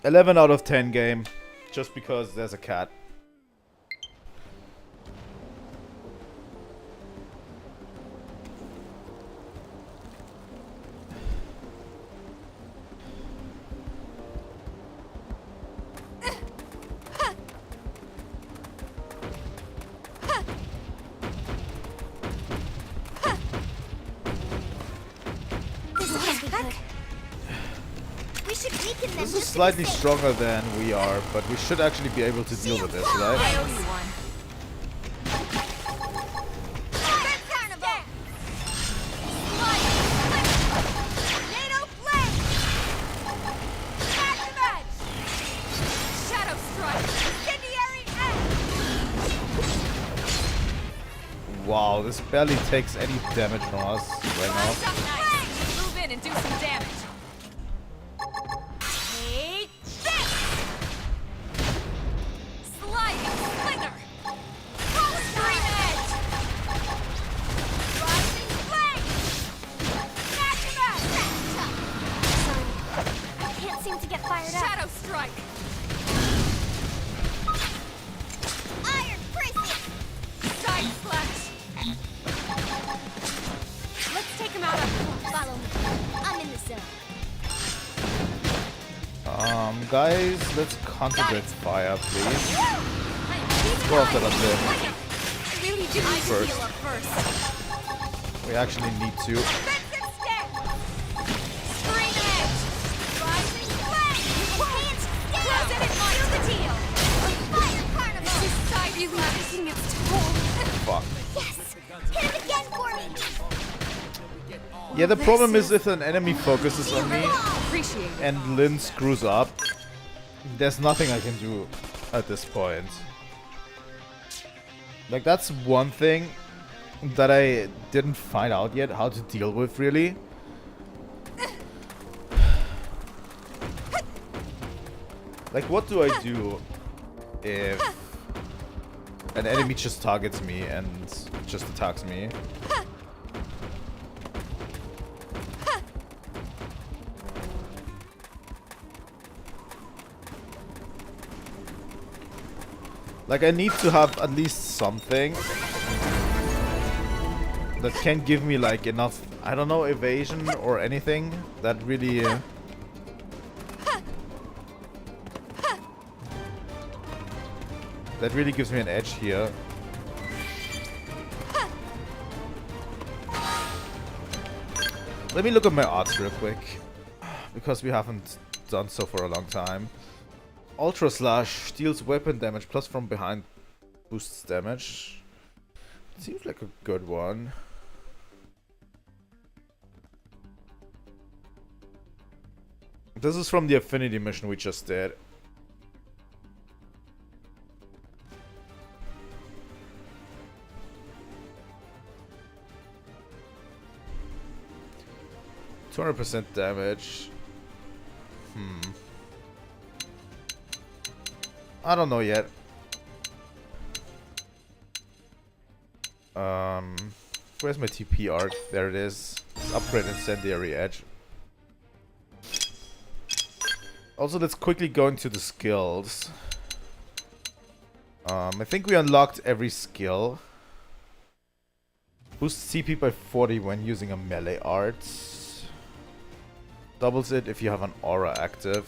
$11 out of 10 game, just because there's a cat. This is slightly stronger than we are, but we should actually be able to deal with this, right? I owe you one. Wow, this barely takes any damage from us right now. Move in and do some damage. Follow me. I'm in the guys, let's concentrate fire, please. Go after that limb. First. We actually need to. Fuck. Yes! Hit him again for me! Yeah, the problem is if an enemy focuses on me and Lynn screws up, there's nothing I can do at this point. Like, that's one thing that I didn't find out yet how to deal with, really. Like, what do I do if an enemy just targets me and just attacks me? Like, I need to have at least something that can give me, like, enough, I don't know, evasion or anything that really... that really gives me an edge here. Let me look at my odds real quick, because we haven't done so for a long time. Ultra Slash deals weapon damage plus from behind boosts damage. Seems like a good one. This is from the Affinity mission we just did. %200 damage. I don't know yet. Where's my TP art? There it is. Upgrade Incendiary Edge. Also, let's quickly go into the skills. I think we unlocked every skill. Boosts CP by 40 when using a melee art. Doubles it if you have an aura active.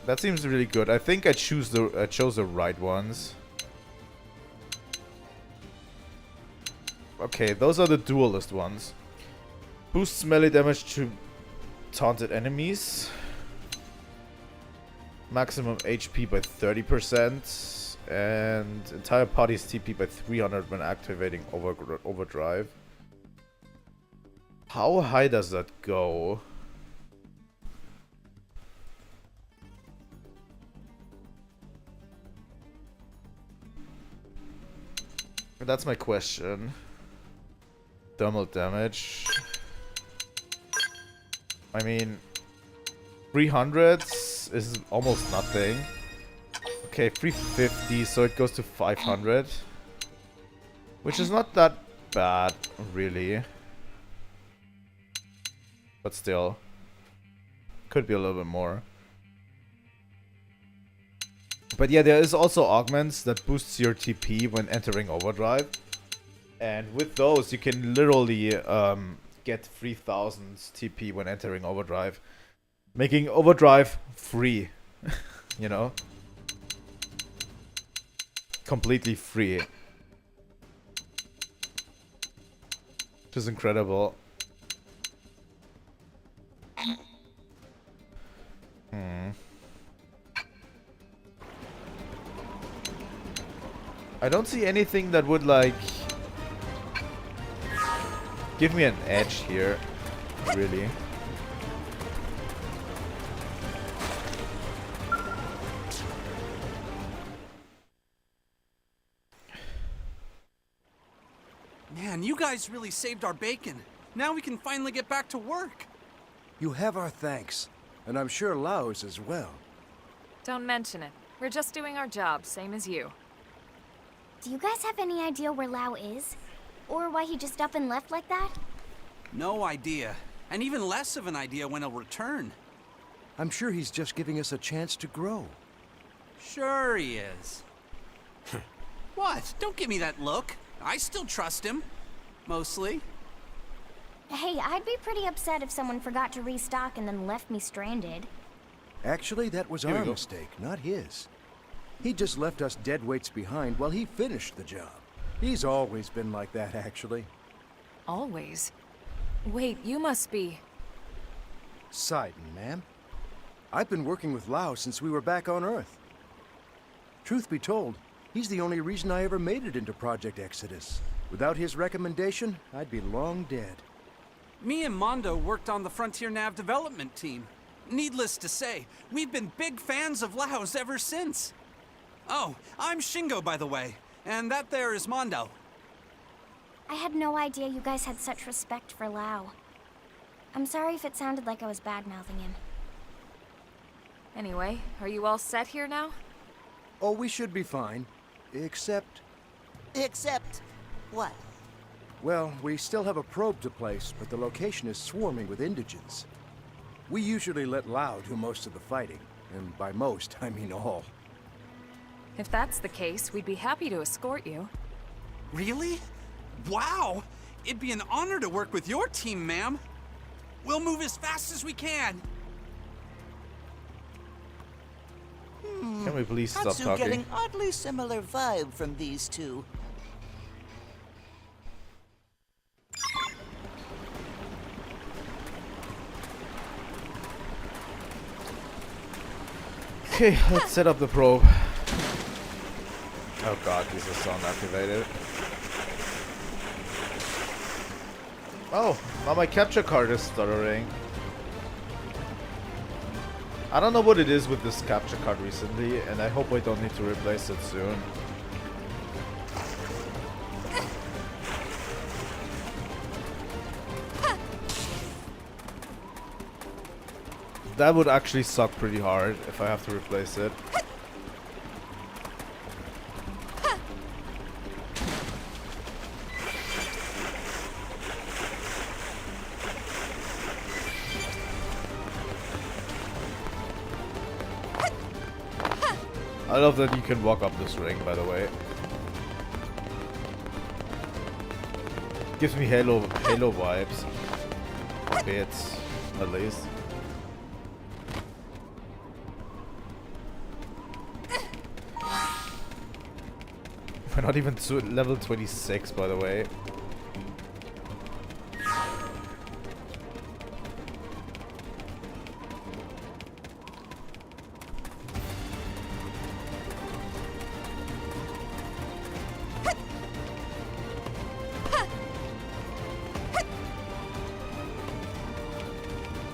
That seems really good. I think I chose the right ones. Okay, those are the duelist ones. Boosts melee damage to taunted enemies. Maximum HP by 30%. And entire party's TP by 300 when activating overdrive. How high does that go? That's my question. Thermal damage. I mean, 300 is almost nothing. Okay, 350, so it goes to 500. Which is not that bad, really. But still. Could be a little bit more. But yeah, there is also augments that boosts your TP when entering overdrive. And with those, you can literally get 3000 TP when entering overdrive. Making overdrive free. You know? Completely free. Which is incredible. I don't see anything that would, like, give me an edge here, really. Man, you guys really saved our bacon. Now we can finally get back to work. You have our thanks, and I'm sure Lao's as well. Don't mention it. We're just doing our job, same as you. Do you guys have any idea where Lao is? Or why he just up and left like that? No idea. And even less of an idea when he'll return. I'm sure he's just giving us a chance to grow. Sure he is. What? Don't give me that look. I still trust him. Mostly. Hey, I'd be pretty upset if someone forgot to restock and then left me stranded. Actually, that was our mistake, not his. He just left us dead weights behind while he finished the job. He's always been like that, actually. Always? Wait, you must be... Sidon, ma'am. I've been working with Lau since we were back on Earth. Truth be told, he's the only reason I ever made it into Project Exodus. Without his recommendation, I'd be long dead. Me and Mondo worked on the Frontier Nav development team. Needless to say, we've been big fans of Lau's ever since. Oh, I'm Shingo, by the way, and that there is Mondo. I had no idea you guys had such respect for Lau. I'm sorry if it sounded like I was bad-mouthing him. Anyway, are you all set here now? Oh, we should be fine. Except... Except... what? Well, we still have a probe to place, but the location is swarming with indigents. We usually let Lau do most of the fighting, and by most, I mean all. If that's the case, we'd be happy to escort you. Really? Wow! It'd be an honor to work with your team, ma'am. We'll move as fast as we can. Can we please stop Tatsu talking? getting oddly similar vibe from these two. Okay, let's set up the probe. Oh god, this is sound activated. Oh, now my capture card is stuttering. I don't know what it is with this capture card recently, and I hope I don't need to replace it soon. That would actually suck pretty hard if I have to replace it. I love that you can walk up this ring, by the way. Gives me Halo vibes. A bit, at least. We're not even to level 26, by the way.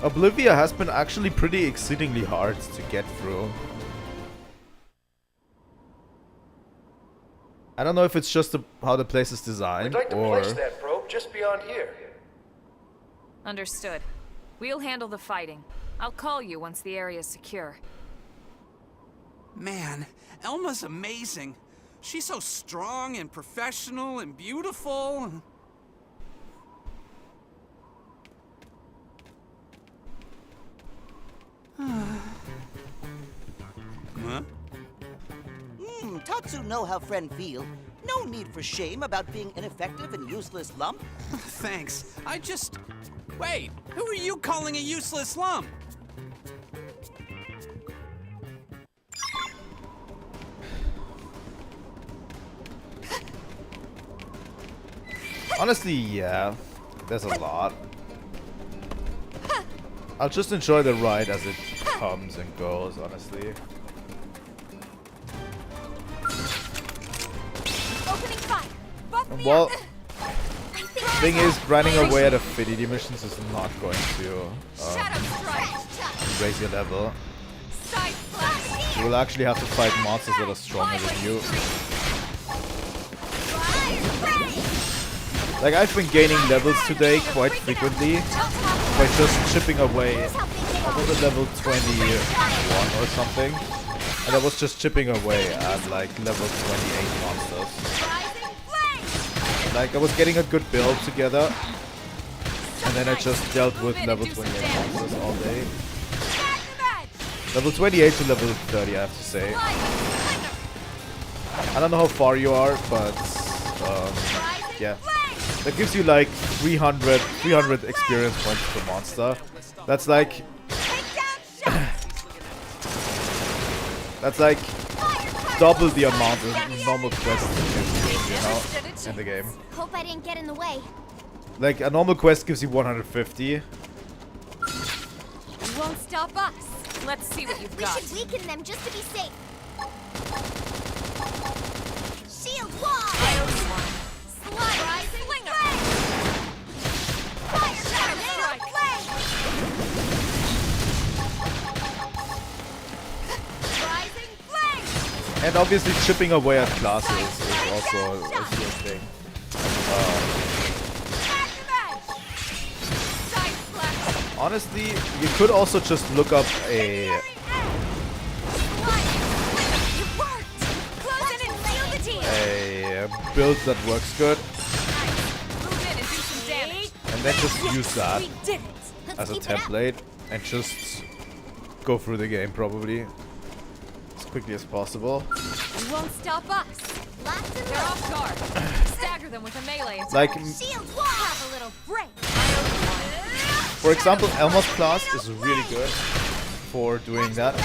Oblivia has been actually pretty exceedingly hard to get through. I don't know if it's just how the place is designed, We'd like to or... place that probe just beyond here. Understood. We'll handle the fighting. I'll call you once the area's secure. Man, Elma's amazing. She's so strong and professional and beautiful. Huh? Tatsu know how friend feel. No need for shame about being ineffective and useless lump. Thanks. I just... Wait, who are you calling a useless lump? Honestly, yeah. There's a lot. I'll just enjoy the ride as it comes and goes, honestly. Opening fire. Well, thing is, grinding away at affinity missions is not going to raise your level. You will actually have to fight monsters that are stronger than you. Like, I've been gaining levels today quite frequently by just chipping away. I was at level 21 or something, and I was just chipping away at like level 28 monsters. Like, I was getting a good build together, and then I just dealt with level 28 monsters all day. Level 28 to level 30, I have to say. I don't know how far you are, but yeah. that gives you like 300 experience points per monster. That's like that's like double the amount of normal quests you know, in the game. Hope I didn't get in the way. Like a normal quest gives you 150. You won't stop us. Let's see what you've got. We should weaken them just to be safe. Shield wall! Slide! Rising flame! Fire tornado flame! Rising flame! And obviously chipping away at classes is also a huge thing. Honestly, you could also just look up a build that works good, and then just use that as a template and just go through the game probably as quickly as possible. You won't stop us. They're off guard. Stagger them with a melee attack. Like, Shield wall! Have a little break. for example, Elmo's class is really good for doing that.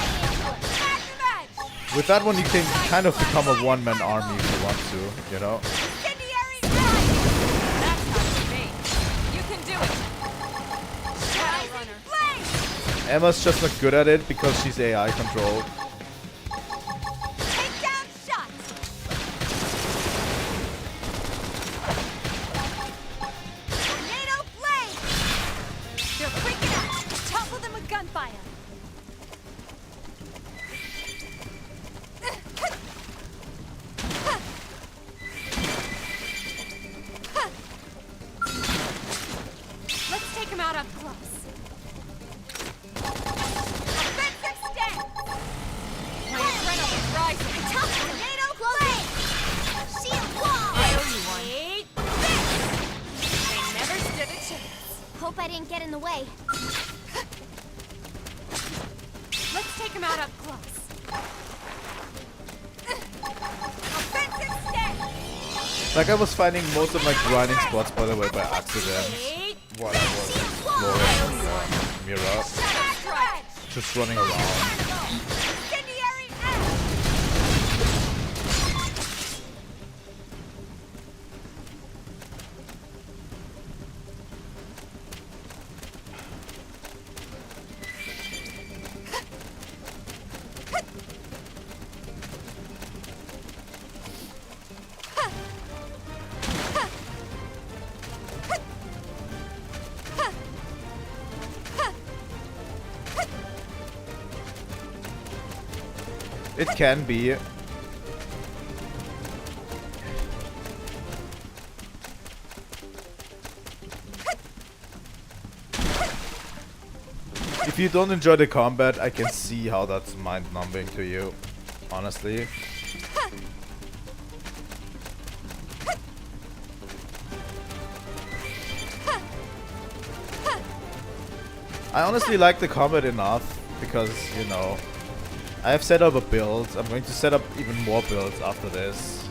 With that one, you can kind of become a one-man army if you want to, you know? You can do it. Shadow Runner. Emma's just not good at it because she's AI controlled. Takedown shots. Tornado flame. They're freaking out. Topple them with gunfire. Let's take him out up close. Offensive stance. My adrenaline's rising. Topple tornado flame. Shield wall. I owe you one. They never stood a chance. Hope I didn't get in the way. Let's take him out up close. Offensive stance. Like, I was finding most of my grinding spots, by the way, by accident while I was exploring Mira. Just running around. Incendiary ash. It can be. If you don't enjoy the combat, I can see how that's mind-numbing to you, honestly. I honestly like the combat enough because, you know, I have set up a build. I'm going to set up even more builds after this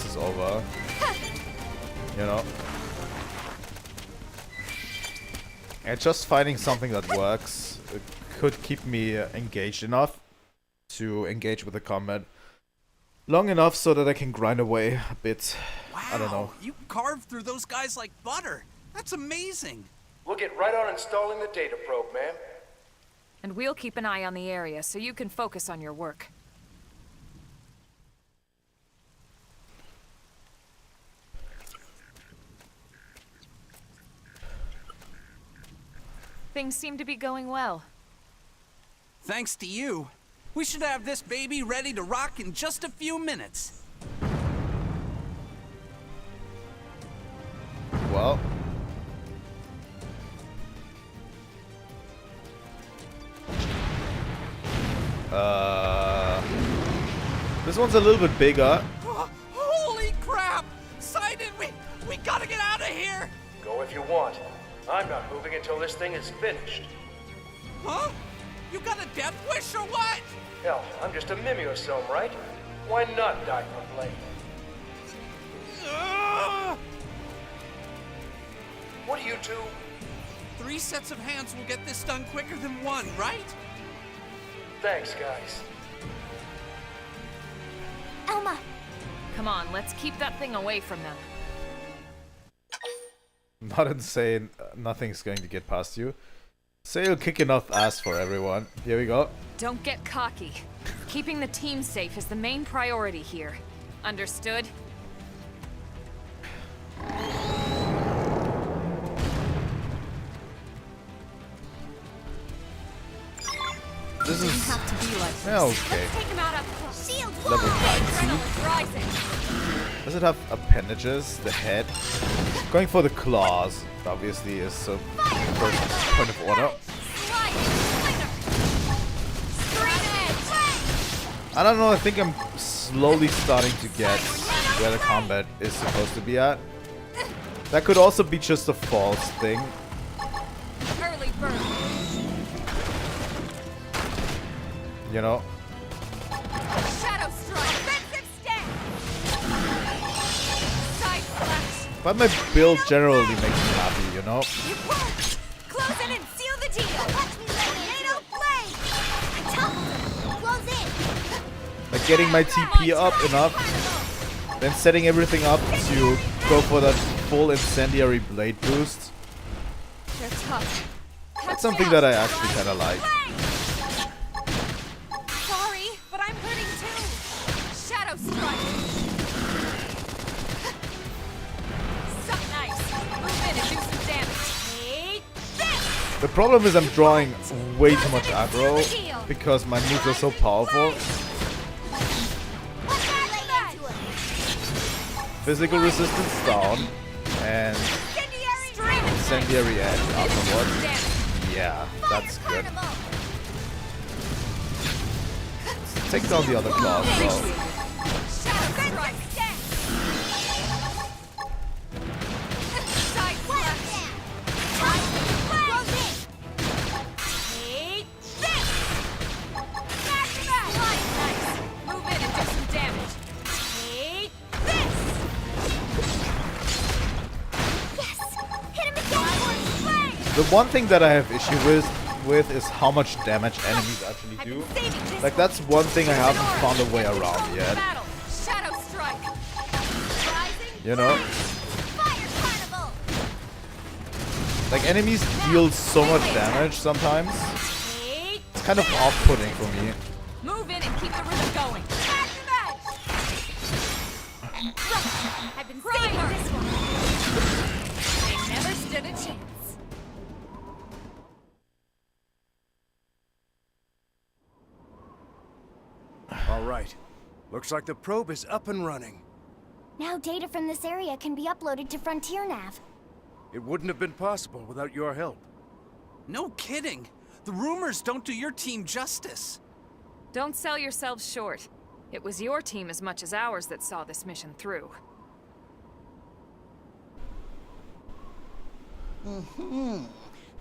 is over. You know? And just finding something that works could keep me engaged enough to engage with the combat long enough so that I can grind away a bit. Wow, I don't know. You carved through those guys like butter. That's amazing. We'll get right on installing the data probe, ma'am. And we'll keep an eye on the area so you can focus on your work. Things seem to be going well. Thanks to you. We should have this baby ready to rock in just a few minutes. Well. This one's a little bit bigger. Holy crap! Sidon, we gotta get out of here! Go if you want. I'm not moving until this thing is finished. Huh? You got a death wish or what? Hell, I'm just a mimeosome, right? Why not die for blame? What are you two? 3 sets of hands will get this done quicker than 1, right? Thanks, guys. Elma! Come on, let's keep that thing away from them. Not insane. Nothing's going to get past you. Say you'll kick enough ass for everyone. Here we go. Don't get cocky. Keeping the team safe is the main priority here. Understood? This is... have to be like this. Yeah, okay. Let's take him out up close. Shield Level 90. Adrenaline's rising. Does it have appendages? The head? Going for the claws, obviously, is a first point of order. I don't know, I think I'm slowly starting to get where the combat is supposed to be at. That could also be just a false thing. Early bird. You know? Shadow strike. Offensive stance. Side slash. But my build generally makes me happy, you know? It worked! Close in and seal the deal! Watch me let NATO play! I toppled him! Close in! Like getting my TP up enough, then setting everything up to go for that full incendiary blade boost. They're tough. That's something that I actually kind of like. Sorry, but I'm hurting too. Shadow strike. So nice. Move in and do some damage. Take this. The problem is I'm drawing way too much aggro because my moves are so powerful. Physical resistance down and incendiary edge afterwards. Yeah, that's good. Let's take down the other claws though. The one thing that I have issue with is how much damage enemies actually do. Like that's one thing I haven't found a way around yet. You know? Like enemies deal so much damage sometimes. It's kind of off-putting for me. Move in and keep the rhythm going. I've been saving this one! They never stood a chance. All right. Looks like the probe is up and running. Now data from this area can be uploaded to Frontier Nav. It wouldn't have been possible without your help. No kidding. The rumors don't do your team justice. Don't sell yourselves short. It was your team as much as ours that saw this mission through.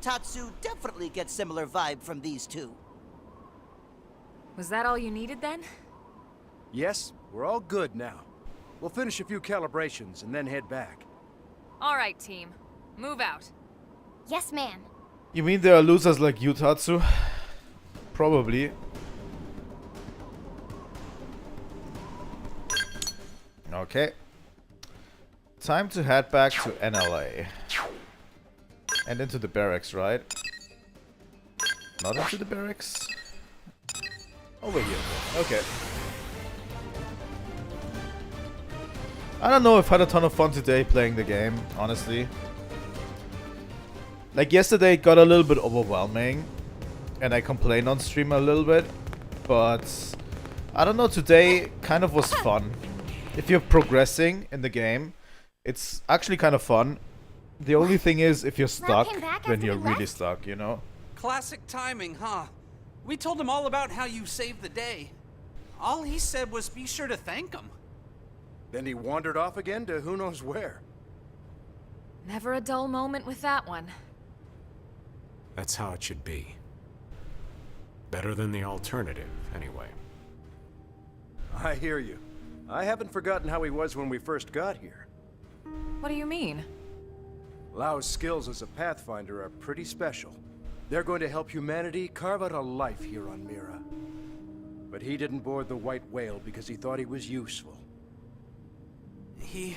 Tatsu definitely gets similar vibe from these two. Was that all you needed then? Yes, we're all good now. We'll finish a few calibrations and then head back. All right, team. Move out. Yes, ma'am. You mean there are losers like you, Tatsu? Probably. Okay. Time to head back to NLA. And into the barracks, right? Not into the barracks? Over here. Okay. I don't know, I've had a ton of fun today playing the game, honestly. Like yesterday it got a little bit overwhelming. And I complained on stream a little bit. But I don't know, today kind of was fun. If you're progressing in the game, it's actually kind of fun. The only thing is, if you're stuck, then you're really stuck, you know? Classic timing, huh? We told him all about how you saved the day. All he said was be sure to thank him. Then he wandered off again to who knows where. Never a dull moment with that one. That's how it should be. Better than the alternative, anyway. I hear you. I haven't forgotten how he was when we first got here. What do you mean? Lau's skills as a pathfinder are pretty special. They're going to help humanity carve out a life here on Mira. But he didn't board the White Whale because he thought he was useful. He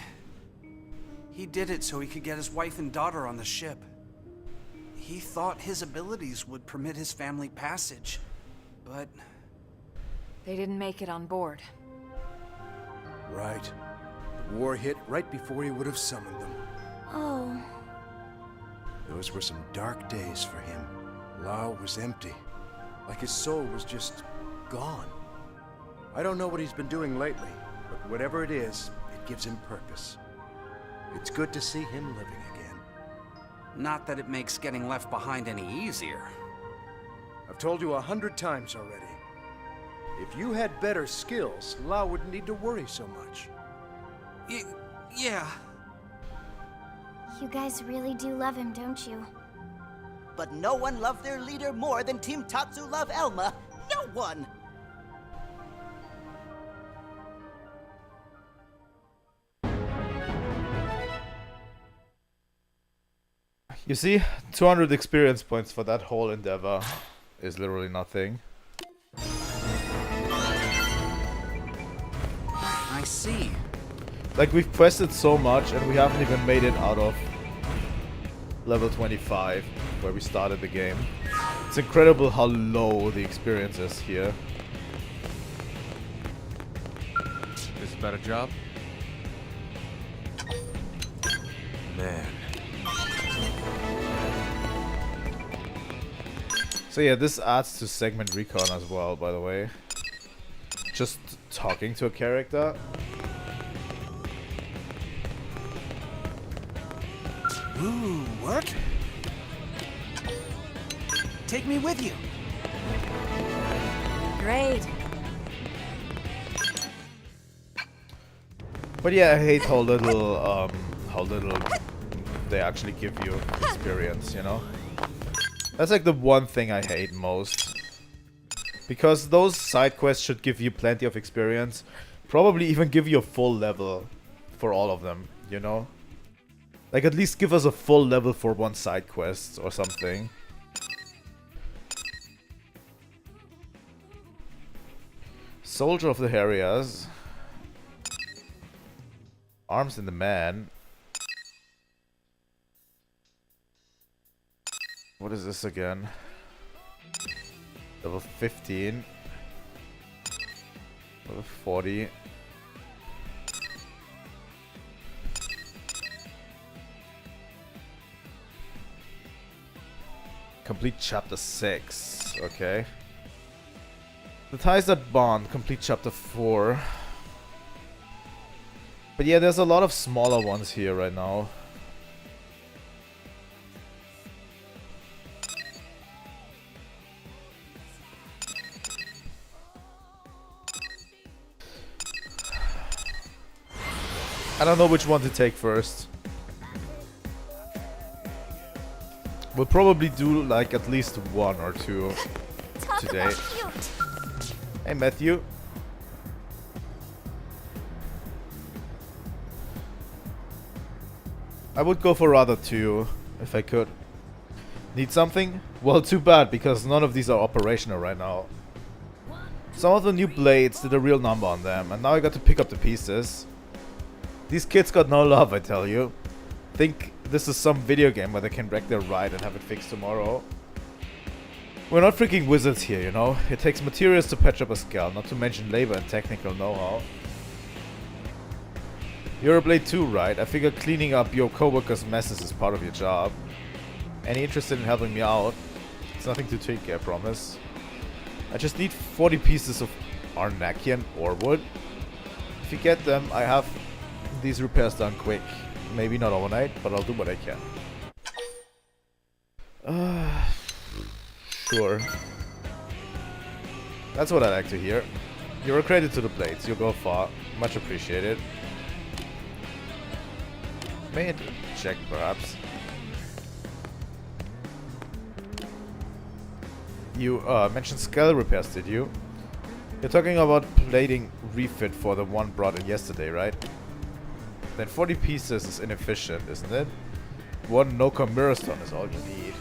did it so he could get his wife and daughter on the ship. He thought his abilities would permit his family passage, but... They didn't make it on board. Right. The war hit right before he would have summoned them. Oh. Those were some dark days for him. Lau was empty. Like his soul was just gone. I don't know what he's been doing lately, but whatever it is, it gives him purpose. It's good to see him living again. Not that it makes getting left behind any easier. I've told you 100 times already. If you had better skills, Lau wouldn't need to worry so much. Yeah. You guys really do love him, don't you? But no one loved their leader more than Team Tatsu love Elma. No one! You see, 200 experience points for that whole endeavor is literally nothing. I see. Like, we've quested so much and we haven't even made it out of level 25, where we started the game. It's incredible how low the experience is here. This about a job? Man. So yeah, this adds to segment recon as well, by the way. Just talking to a character. Ooh, work? Take me with you. Great. But yeah, I hate how little they actually give you experience, you know? That's like the one thing I hate most. Because those side quests should give you plenty of experience. Probably even give you a full level for all of them, you know? Like, at least give us a full level for one side quest or something. Soldier of the Harriers. Arms in the Man. What is this again? Level 15. Level 40. Complete chapter 6. Okay. The Ties That Bond. Complete chapter 4. But yeah, there's a lot of smaller ones here right now. I don't know which one to take first. We'll probably do like at least one or two today. Hey Matthew. I would go for rather two if I could. Need something? Well, too bad because none of these are operational right now. Some of the new blades did a real number on them and now I got to pick up the pieces. These kids got no love, I tell you. Think this is some video game where they can wreck their ride and have it fixed tomorrow. We're not freaking wizards here, you know? It takes materials to patch up a Skell, not to mention labor and technical know-how. You're a Blade 2, right? I figure cleaning up your coworkers' messes is part of your job. Any interested in helping me out? It's nothing to take, I promise. I just need 40 pieces of Arnakian ore wood. If you get them, I have these repairs done quick. Maybe not overnight, but I'll do what I can. Sure. That's what I like to hear. You're a credit to the blades. You'll go far. Much appreciated. May I check, perhaps? You mentioned Skell repairs, did you? You're talking about plating refit for the one brought in yesterday, right? Then 40 pieces is inefficient, isn't it? one no-com mirror stone is all you need.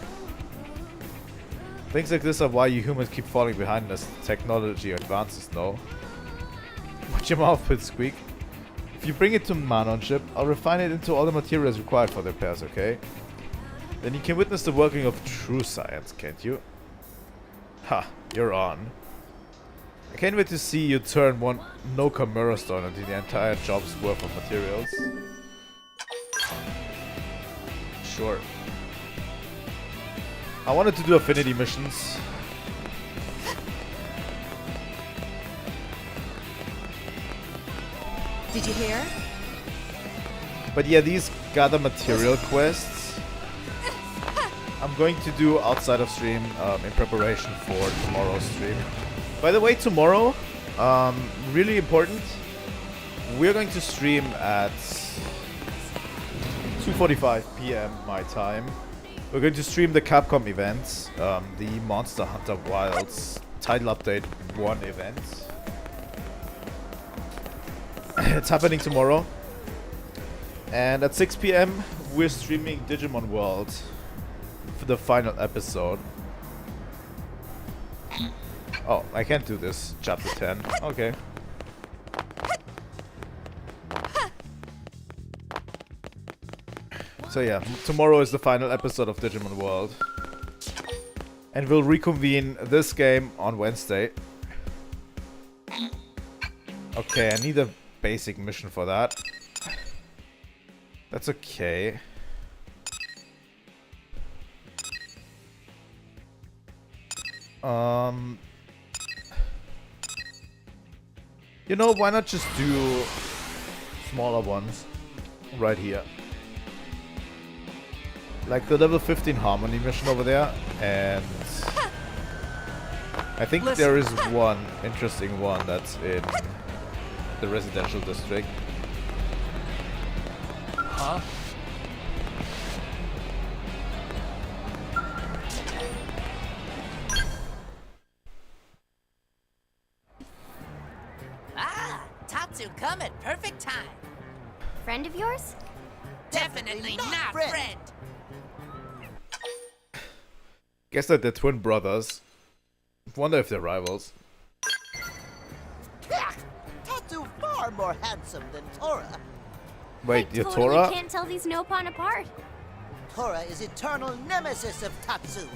Things like this are why you humans keep falling behind as technology advances, no? Watch your mouth, Pitsqueak. If you bring it to Manon ship, I'll refine it into all the materials required for the repairs, okay? Then you can witness the working of true science, can't you? Ha, you're on. I can't wait to see you turn one no-com mirror stone into the entire job's worth of materials. Sure. I wanted to do affinity missions. Did you hear? But yeah, these gather material quests I'm going to do outside of stream in preparation for tomorrow's stream. By the way, tomorrow, really important, we're going to stream at 2:45 PM my time. We're going to stream the Capcom event, the Monster Hunter Wilds title update 1 event. It's happening tomorrow. And at 6 PM, we're streaming Digimon World for the final episode. Oh, I can't do this. Chapter 10. Okay. So yeah, tomorrow is the final episode of Digimon World. And we'll reconvene this game on Wednesday. Okay, I need a basic mission for that. That's okay. You know, why not just do smaller ones right here? Like the level 15 Harmony mission over there, and I think there is one interesting one that's in the residential district. Huh? Tatsu come at perfect time. Friend of yours? Definitely not friend. Guess that they're twin brothers. Wonder if they're rivals. Tatsu far more handsome than Tora. Wait, I you're totally Tora? can't tell these Nopon apart. Tora is eternal nemesis of Tatsu.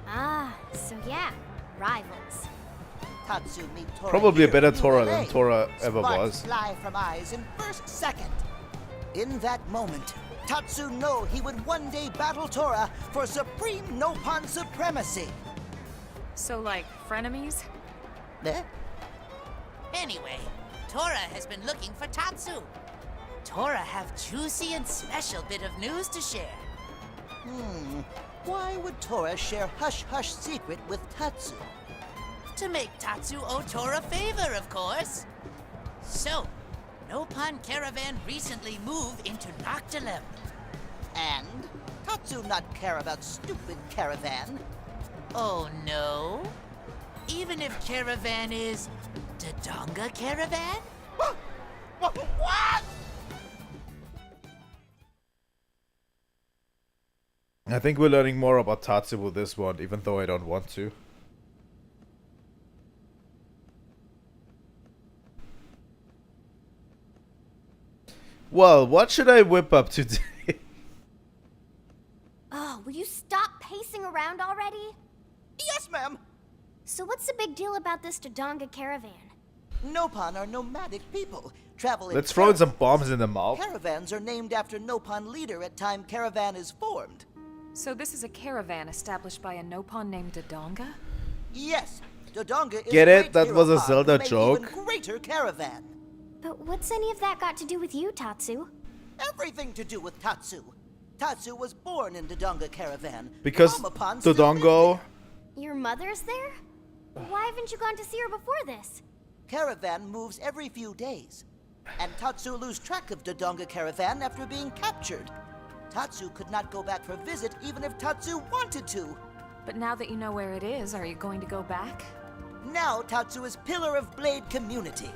Ah, so yeah, rivals. Tatsu meet Tora Probably a here better in Tora LA. than Tora ever Sparks was. fly from eyes in first second. In that moment, Tatsu know he would one day battle Tora for supreme Nopon supremacy. So, like, frenemies? Anyway, Tora has been looking for Tatsu. Tora have juicy and special bit of news to share. Why would Tora share hush-hush secret with Tatsu? To make Tatsu owe Tora favor, of course. So, Nopon Caravan recently moved into Noctilem. And Tatsu not care about stupid Caravan. Oh no? Even if Caravan is Dodonga Caravan? What? I think we're learning more about Tatsu with this one, even though I don't want to. Well, what should I whip up today? Oh, will you stop pacing around already? Yes, ma'am. So what's the big deal about this Dodonga caravan? Nopon are nomadic people, traveling. Let's throw in some bombs in the mouth. Caravans are named after Nopon leader at time caravan is formed. So this is a caravan established by a Nopon named Dodonga? Yes, Dodonga is Get a it? great That hero was a pod Zelda who made joke. Even greater caravan. But what's any of that got to do with you, Tatsu? Everything to do with Tatsu. Tatsu was born in Dodonga caravan. Because Mama-pan still Dodongo... Your mother's there? Why haven't you gone to see her before this? Caravan moves every few days. And Tatsu lose track of Dodonga caravan after being captured. Tatsu could not go back for visit even if Tatsu wanted to. But now that you know where it is, are you going to go back? Now Tatsu is pillar of Blade community.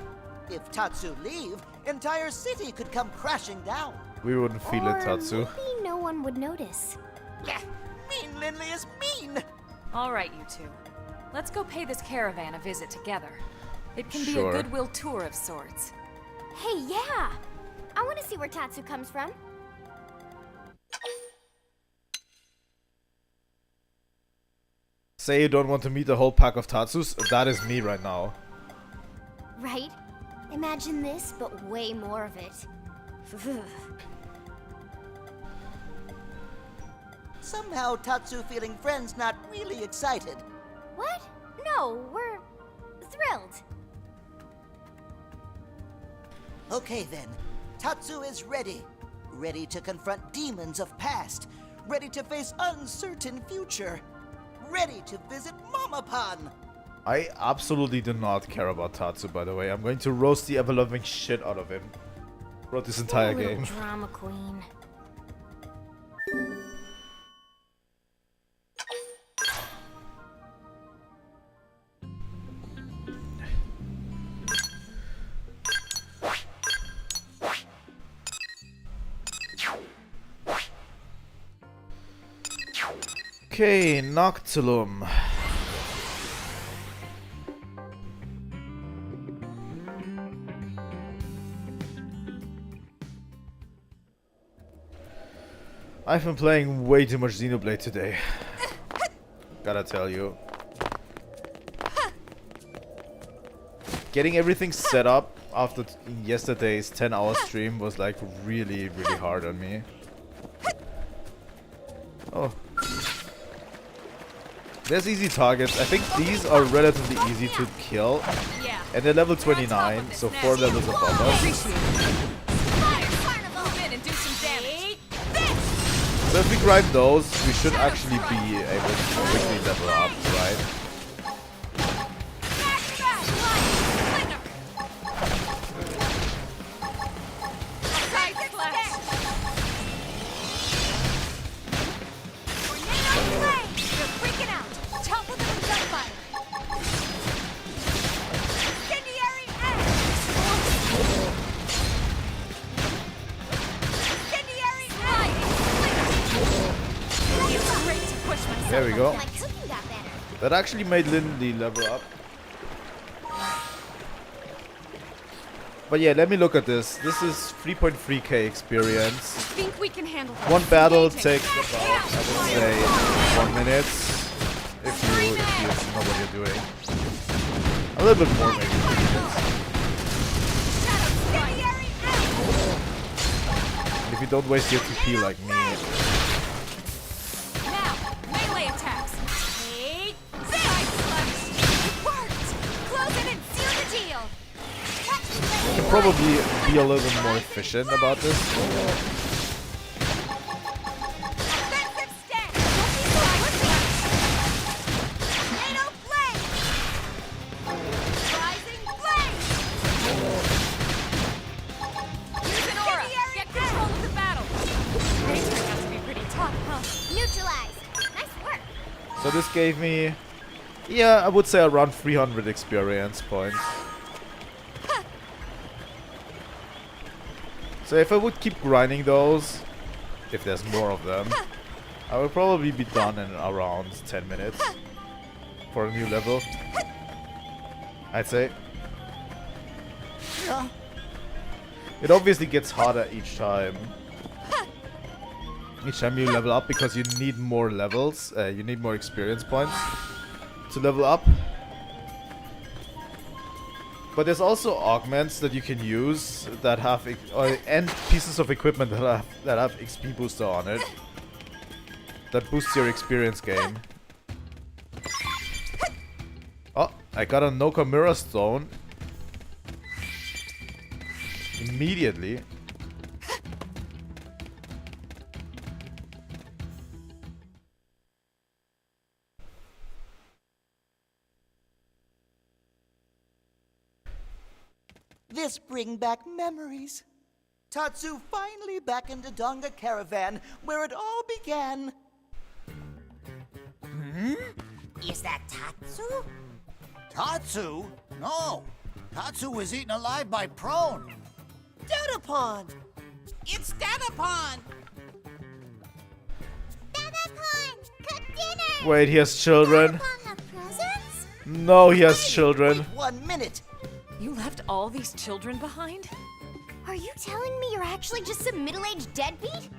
If Tatsu leave, entire city could come crashing down. We wouldn't feel it, Tatsu. Maybe no one would notice. Yeah, mean Lindley is mean! Alright, you two. Let's go pay this caravan a visit together. It can be Sure. a goodwill tour of sorts. Hey, yeah! I want to see where Tatsu comes from. Say you don't want to meet a whole pack of Tatsus? That is me right now. Right? Imagine this, but way more of it. Somehow Tatsu feeling friends not really excited. What? No, we're thrilled. Okay then, Tatsu is ready. Ready to confront demons of past. Ready to face uncertain future. Ready to visit Mamapan. I absolutely do not care about Tatsu, by the way. I'm going to roast the ever-loving shit out of him throughout this entire Little game. Drama queen. Okay, Noctilum. I've been playing way too much Xenoblade today. Gotta tell you. Getting everything set up after yesterday's 10-hour stream was like really hard on me. Oh. There's easy targets. I think these are relatively easy to kill. And they're level 29, so 4 levels above us. So if we grind those, we should actually be able to quickly level up, right? There we go. That actually made Lindy level up. But yeah, let me look at this. This is 3.3k experience. Think we can handle this. One battle takes about, I would say, 1 minute. If you know what you're doing. A little bit more maybe. 3 minutes. And if you don't waste your TP like me. Probably be a little bit more efficient about this. So this gave me, yeah, I would say around 300 experience points. So if I would keep grinding those, if there's more of them, I would probably be done in around 10 minutes for a new level, I'd say. Yeah. It obviously gets harder each time. Each time you level up because you need more levels, you need more experience points to level up. But there's also augments that you can use that have and pieces of equipment that have XP booster on it that boosts your experience gain. Oh, I got a Nokamura stone immediately. This bring back memories. Tatsu finally back in the Donga Caravan, where it all began. Hmm? Is that Tatsu? Tatsu? No. Tatsu was eaten alive by Prone. Dead upon! It's Dadapon! Dadapon, cook dinner! Wait, he has children? Dadapon have presents? No, he has children. 1 minute. You left all these children behind? Are you telling me you're actually just some middle-aged deadbeat?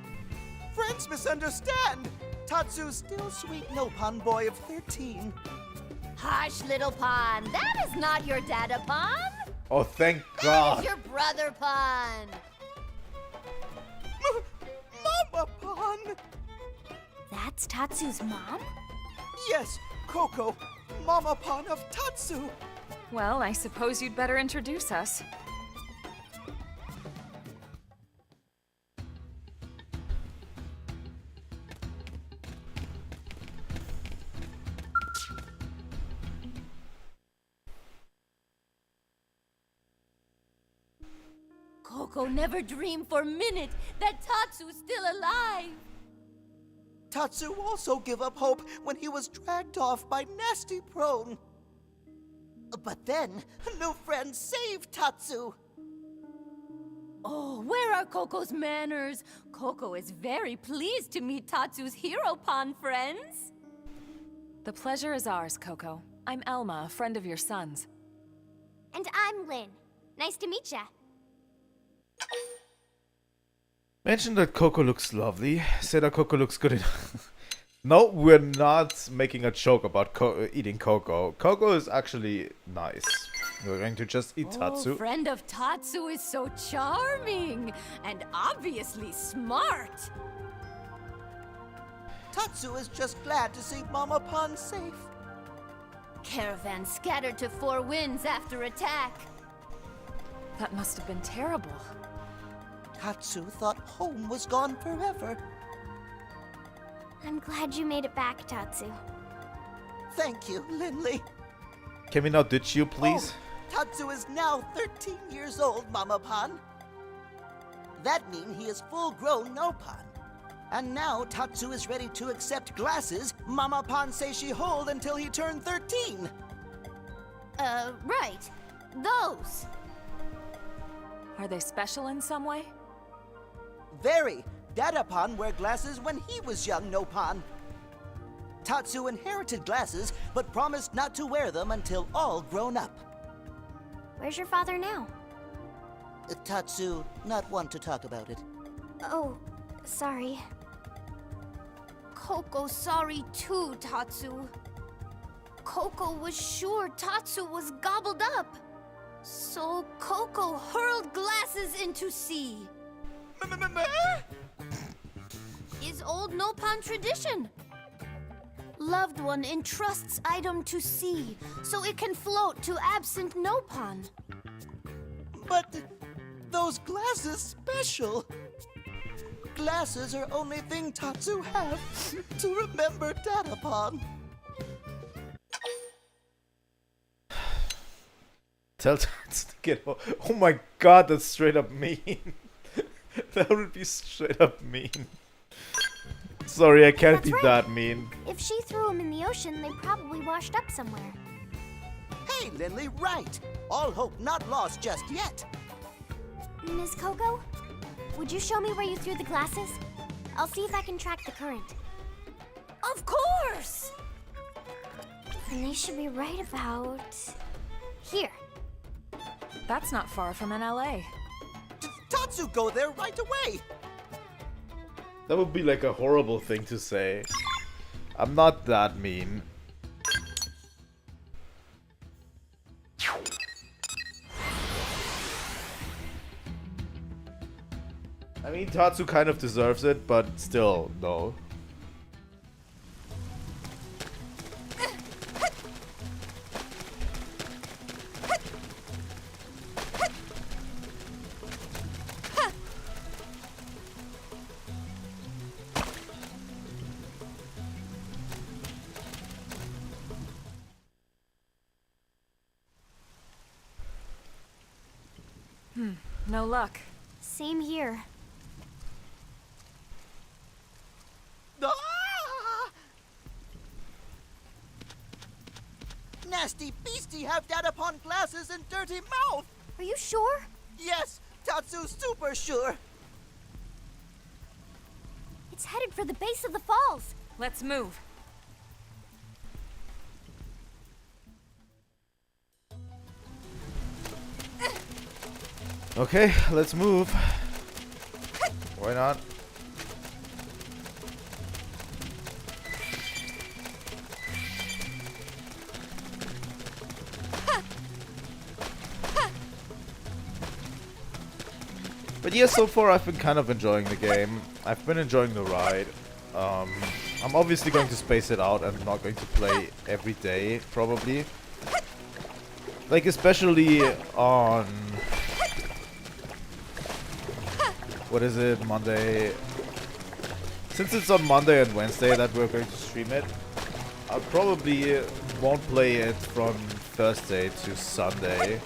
Friends misunderstand. Tatsu's still sweet Nopon boy of 13. Hush, little Pon. That is not your Dada Pon. Oh, thank That God. is your brother Pon. Mama Pon! That's Tatsu's mom? Yes, Coco, Mama Pon of Tatsu. Well, I suppose you'd better introduce us. Coco never dreamed for a minute that Tatsu's still alive. Tatsu also gave up hope when he was dragged off by Nasty Prone. But then, new friends saved Tatsu. Oh, where are Coco's manners? Coco is very pleased to meet Tatsu's hero Pon friends. The pleasure is ours, Coco. I'm Elma, a friend of your son's. And I'm Lynn. Nice to meet ya. Mention that Coco looks lovely. Say that Coco looks good enough. No, we're not making a joke about eating Coco. Coco is actually nice. We're going to just eat Tatsu. Oh, friend of Tatsu is so charming and obviously smart. Tatsu is just glad to see Mama Pon safe. Caravan scattered to 4 winds after attack. That must have been terrible. Tatsu thought home was gone forever. I'm glad you made it back, Tatsu. Thank you, Linley. Can we now ditch you, please? Oh, Tatsu is now 13 years old, Mama Pon. That means he is full-grown Nopon. And now Tatsu is ready to accept glasses Mama Pon says she hold until he turned 13. Right. Those. Are they special in some way? Very. Dadapon wear glasses when he was young Nopon. Tatsu inherited glasses, but promised not to wear them until all grown up. Where's your father now? Tatsu, not one to talk about it. Oh, sorry. Coco's sorry too, Tatsu. Coco was sure Tatsu was gobbled up. So Coco hurled glasses into sea. Is old Nopon tradition. Loved one entrusts item to sea, so it can float to absent Nopon. But those glasses special. Glasses are only thing Tatsu have to remember Dadapon. Tell Tatsu to get home. Oh my God, that's straight up mean. That would be straight up mean. Sorry, I can't be that mean. If she threw him in the ocean, they probably washed up somewhere. Hey, Linley, right. All hope not lost just yet. Ms. Coco, would you show me where you threw the glasses? I'll see if I can track the current. Of course! And they should be right about here. That's not far from NLA. Tatsu go there right away. That would be like a horrible thing to say. I'm not that mean. I mean, Tatsu kind of deserves it, but still, no. No luck. Same here. Ah! Nasty beastie have Dadapon glasses and dirty mouth. Are you sure? Yes, Tatsu's super sure. It's headed for the base of the falls. Let's move. Okay, let's move. Why not? But yeah, so far I've been kind of enjoying the game. I've been enjoying the ride. I'm obviously going to space it out and not going to play every day, probably. Like, especially on... What is it? Monday. Since it's on Monday and Wednesday that we're going to stream it, I probably won't play it from Thursday to Sunday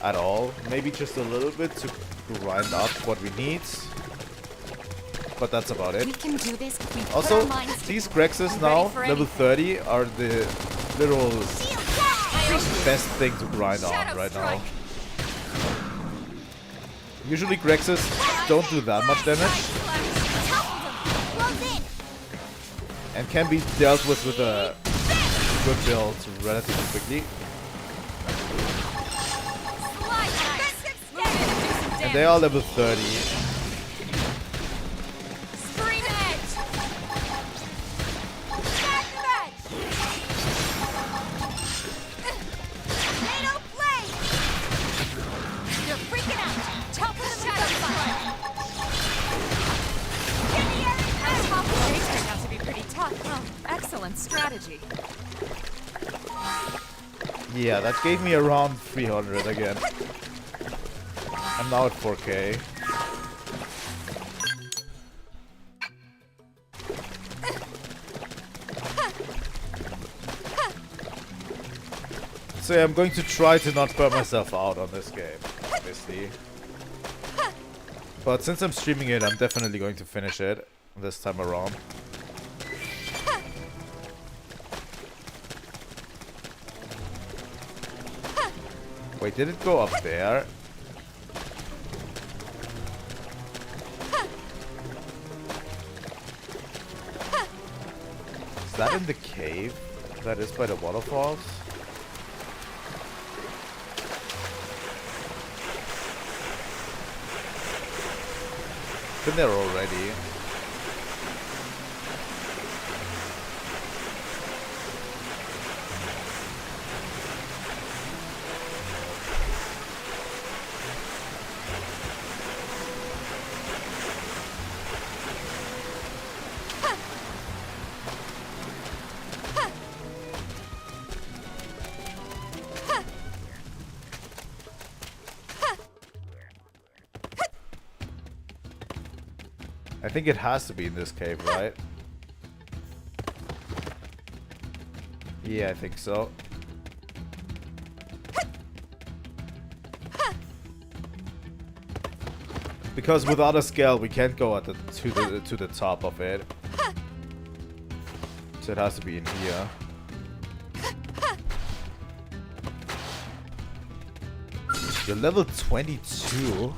at all. Maybe just a little bit to grind up what we need. But that's about it. We can do this if we put Also, our minds these Grexes now, level 30, are the literal best thing to grind on right now. Usually Grexes don't do that much damage and can be dealt with a good build relatively quickly. And they are level 30. Excellent strategy. Yeah, that gave me around 300 again. I'm now at 4K. So yeah, I'm going to try to not burn myself out on this game, obviously. But since I'm streaming it, I'm definitely going to finish it this time around. Wait, did it go up there? Is that in the cave? That is by the waterfalls? Been there already. I think it has to be in this cave, right? Yeah, I think so. Because without a Skell, we can't go at the to the top of it. So it has to be in here. You're level 22.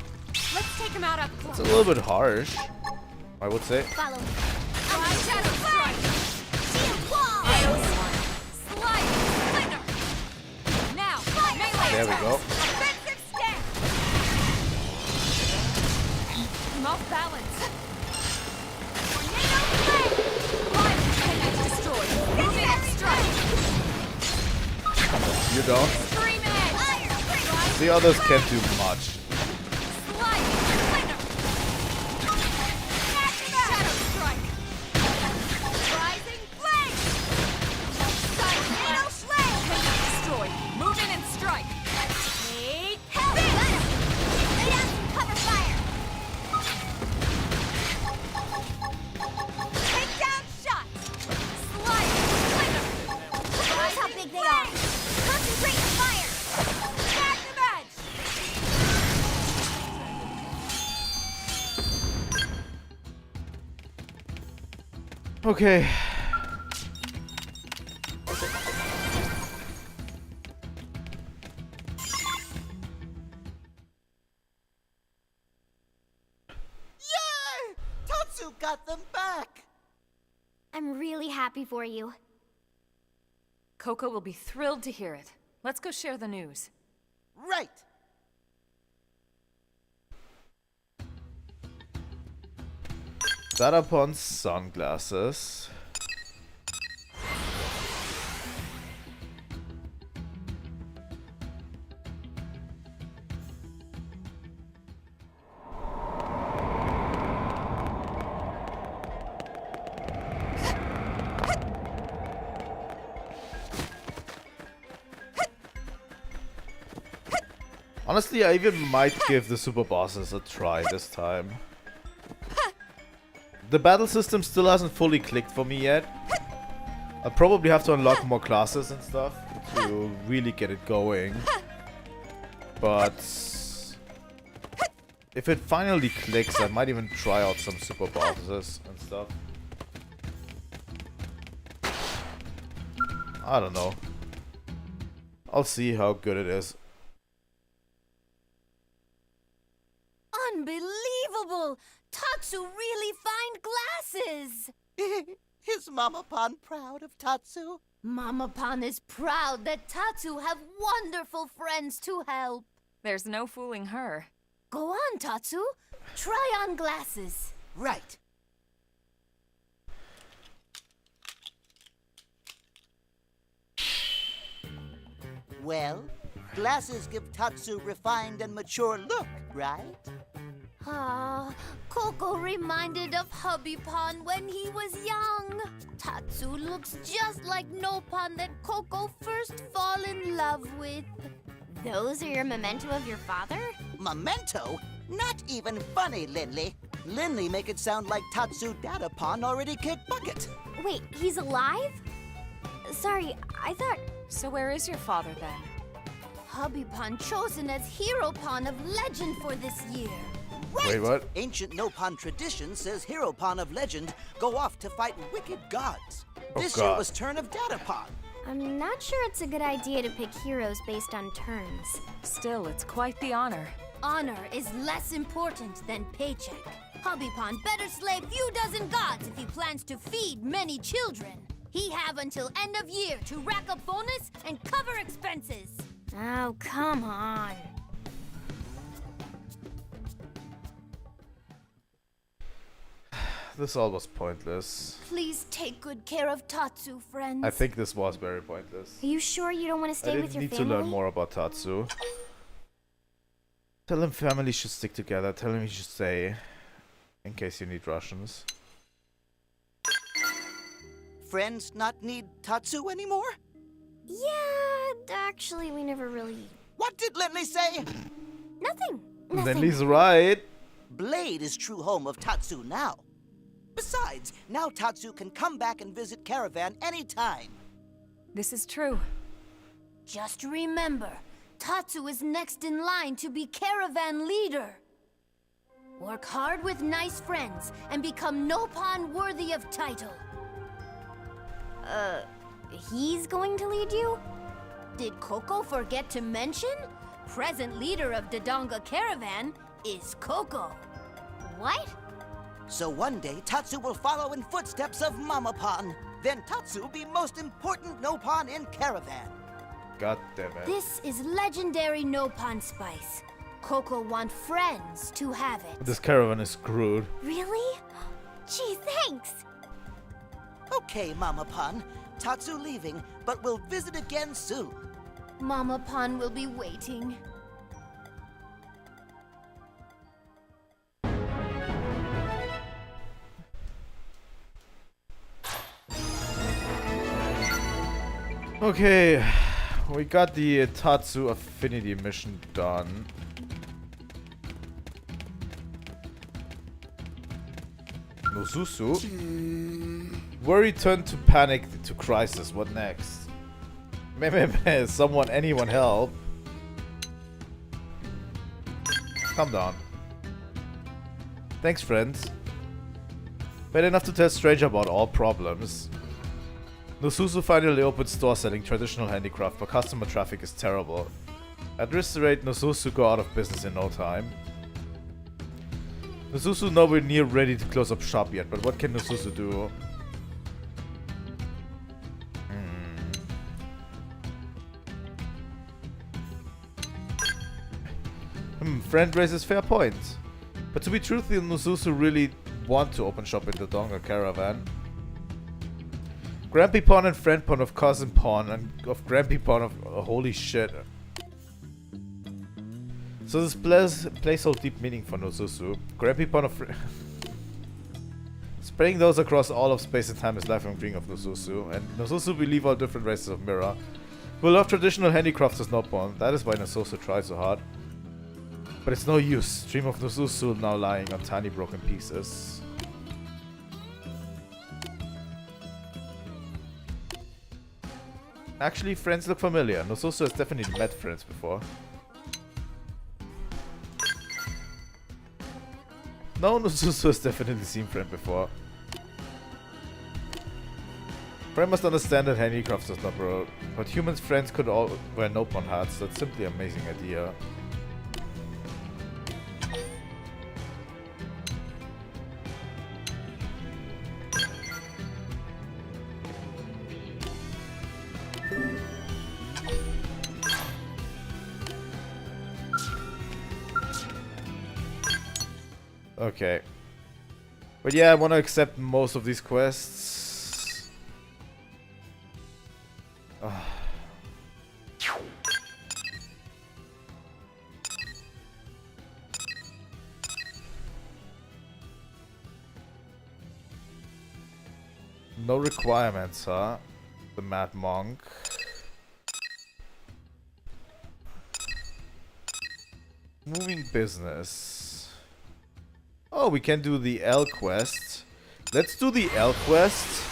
Let's take him out up It's close. a little bit harsh, I would say. Follow me. Shadow strike. Shield wall. Slide. Splinter. Now, melee There we go. Offensive stance. I'm off balance. Tornado flame. Live connect destroy. Moving and strike. You don't. Scream edge. The others can't do much. Slide. Splinter. Shadow strike. Rising flame. Tornado flame. Connect destroy. Move in and strike. Take help. Lay down some cover fire. Take down shot. Slide. Splinter. Here's how big they are. Concentrate your fire. Magnum edge. Okay. Yay! Tatsu Tatsu got them back! I'm really happy for you. Coco will be thrilled to hear it. Let's go share the news. Right! That upon sunglasses. Honestly, I even might give the super bosses a try this time. The battle system still hasn't fully clicked for me yet. I'll probably have to unlock more classes and stuff to really get it going. But if it finally clicks, I might even try out some super bosses and stuff. I don't know. I'll see how good it is. Unbelievable! Tatsu really find glasses! Is Mama Pan proud of Tatsu? Mama Pan is proud that Tatsu have wonderful friends to help. There's no fooling her. Go on, Tatsu. Try on glasses. Right. Well, glasses give Tatsu refined and mature look, right? Ah, Coco reminded of Hubby Pan when he was young. Tatsu looks just like Nopan that Coco first fall in love with. Those are your memento of your father? Memento? Not even funny, Linley. Linley make it sound like Tatsu Datapan already kicked bucket. Wait, he's alive? Sorry, I thought... So where is your father then? Hubby Pan chosen as Hero Pan of Legend for this year. Right! Wait, what? Ancient Nopan tradition says Hero Pan of Legend go off to fight wicked gods. This year was turn of Datapan. I'm not sure it's a good idea to pick heroes based on turns. Still, it's quite the honor. Honor is less important than paycheck. Hubby Pan better slay few dozen gods if he plans to feed many children. He have until end of year to rack up bonus and cover expenses. Oh, come on. This all was pointless. Please take good care of Tatsu, friends. I think this was very pointless. Are you sure you don't want to stay with your I need family? to learn more about Tatsu. Tell him family should stick together. Tell him he should stay. In case you need Russians. Friends not need Tatsu anymore? Yeah, actually, we never really... What did Linley say? Nothing. Linley's right. Blade is true home of Tatsu now. Besides, now Tatsu can come back and visit Caravan anytime. This is true. Just remember, Tatsu is next in line to be Caravan leader. Work hard with nice friends and become Nopan worthy of title. He's going to lead you? Did Coco forget to mention? Present leader of Dodonga Caravan is Coco. What? So one day, Tatsu will follow in footsteps of Mama Pan. Then Tatsu will be most important Nopan in Caravan. God damn it. This is legendary Nopan spice. Coco want friends to have it. This caravan is screwed. Really? Gee, thanks. Okay, Mama Pan. Tatsu leaving, but we'll visit again soon. Mama Pan will be waiting. Okay, we got the Tatsu Affinity mission done. Nosusu? Worry turned to panic to crisis. What next? Someone, anyone help. Calm down. Thanks, friends. Bad enough to tell stranger about all problems. Nosusu finally opened store selling traditional handicraft, but customer traffic is terrible. At this rate, Nosusu go out of business in no time. Nosusu nowhere near ready to close up shop yet, but what can Nosusu do? Friend raises fair point. But to be truthful, Nosusu really want to open shop in the Donga Caravan. Grampy Pawn and Friend Pawn of Cousin Pawn and of Grampy Pawn of... holy shit. So this plays hold deep meaning for Nosusu. Grampy Pawn of... Spreading those across all of space and time is lifelong dream of Nosusu. And Nosusu believe all different races of Mirror. We love traditional handicrafts as no pawn. That is why Nosusu tries so hard. But it's no use. Dream of Nosusu now lying on tiny broken pieces. Actually, friends look familiar. Nosusu has definitely met friends before. No, Nosusu has definitely seen friend before. Friend must understand that handicrafts does not grow, but humans' friends could all wear no pawn hats. That's simply an amazing idea. Okay. But yeah, I want to accept most of these quests. No requirements, huh? The Mad Monk. Moving business. Oh, we can do the L quest. Let's do the L quest.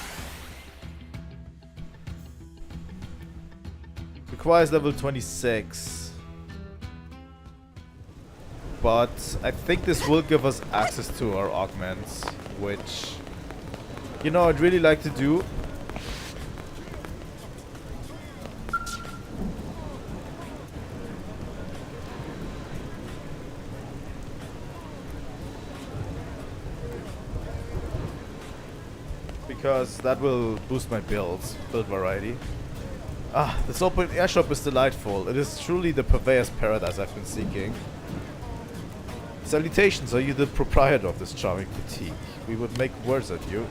Requires level 26. But I think this will give us access to our augments, which, you know, I'd really like to do. Because that will boost my build variety. Ah, this open air shop is delightful. It is truly the purveyor's paradise I've been seeking. Salutations, are you the proprietor of this charming boutique? We would make words at you.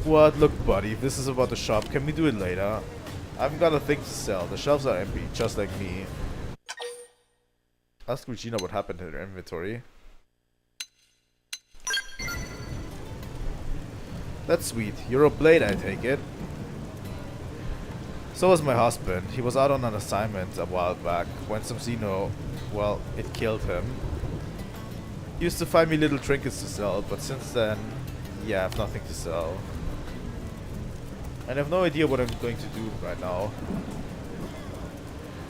What? Look, buddy, this is about the shop. Can we do it later? I haven't got a thing to sell. The shelves are empty, just like me. Ask Regina what happened to her inventory. That's sweet. You're a blade, I take it. So was my husband. He was out on an assignment a while back when some Xeno, well, it killed him. He used to find me little trinkets to sell, but since then, yeah, I have nothing to sell. And I have no idea what I'm going to do right now.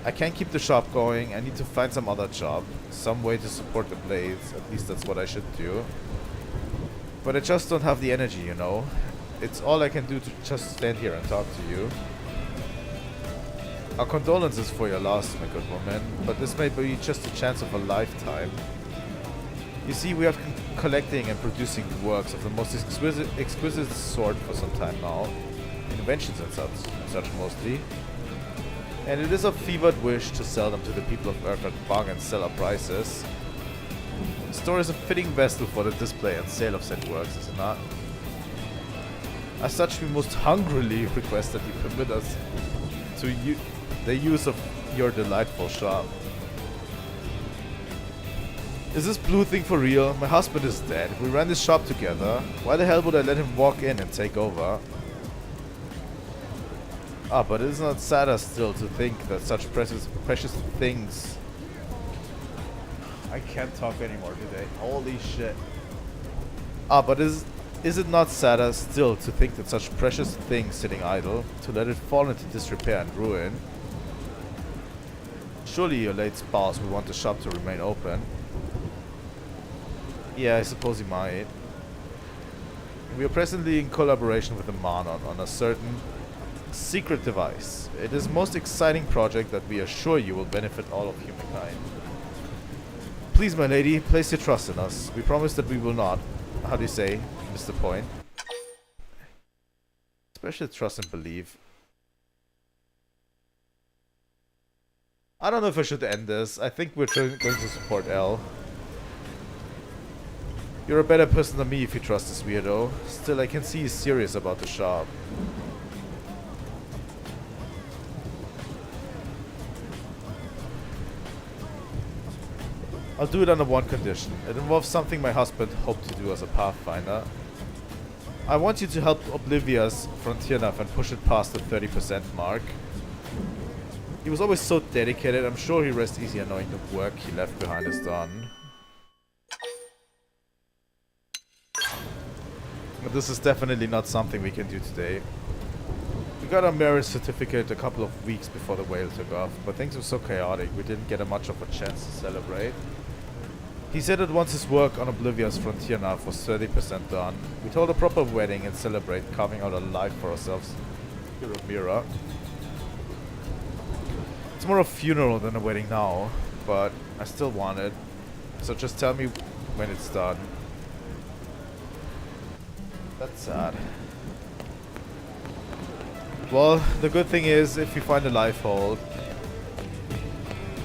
I can't keep the shop going. I need to find some other job. Some way to support the blades. At least that's what I should do. But I just don't have the energy, you know. It's all I can do to just stand here and talk to you. Our condolences for your loss, my good woman, but this may be just a chance of a lifetime. You see, we have been collecting and producing works of the most exquisite sort for some time now. Inventions and such mostly. And it is a fevered wish to sell them to the people of Earth at bargain seller prices. The store is a fitting vessel for the display and sale of said works, is it not? As such, we most hungrily request that you permit us to the use of your delightful shop. Is this blue thing for real? My husband is dead. We ran this shop together. Why the hell would I let him walk in and take over? Ah, but isn't it sadder still to think that such precious things... I can't talk anymore today. Holy shit. Ah, but is it not sadder still to think that such precious things sitting idle, to let it fall into disrepair and ruin? Surely your late spouse would want the shop to remain open. Yeah, I suppose he might. We are presently in collaboration with the Manon on a certain secret device. It is a most exciting project that we assure you will benefit all of humankind. Please, my lady, place your trust in us. We promise that we will not, how do you say, miss the point. Especially trust and believe. I don't know if I should end this. I think we're going to support L. You're a better person than me if you trust this weirdo. Still, I can see he's serious about the shop. I'll do it under one condition. It involves something my husband hoped to do as a pathfinder. I want you to help Oblivia's Frontier Nav and push it past the 30% mark. He was always so dedicated. I'm sure he rests easy knowing the work he left behind is done. But this is definitely not something we can do today. We got our marriage certificate a couple of weeks before the whale took off, but things were so chaotic we didn't get much of a chance to celebrate. He said that once his work on Oblivia's Frontier Nav was 30% done, we'd hold a proper wedding and celebrate carving out a life for ourselves here at Mira. It's more a funeral than a wedding now, but I still want it. So just tell me when it's done. That's sad. Well, the good thing is, if we find a life hold,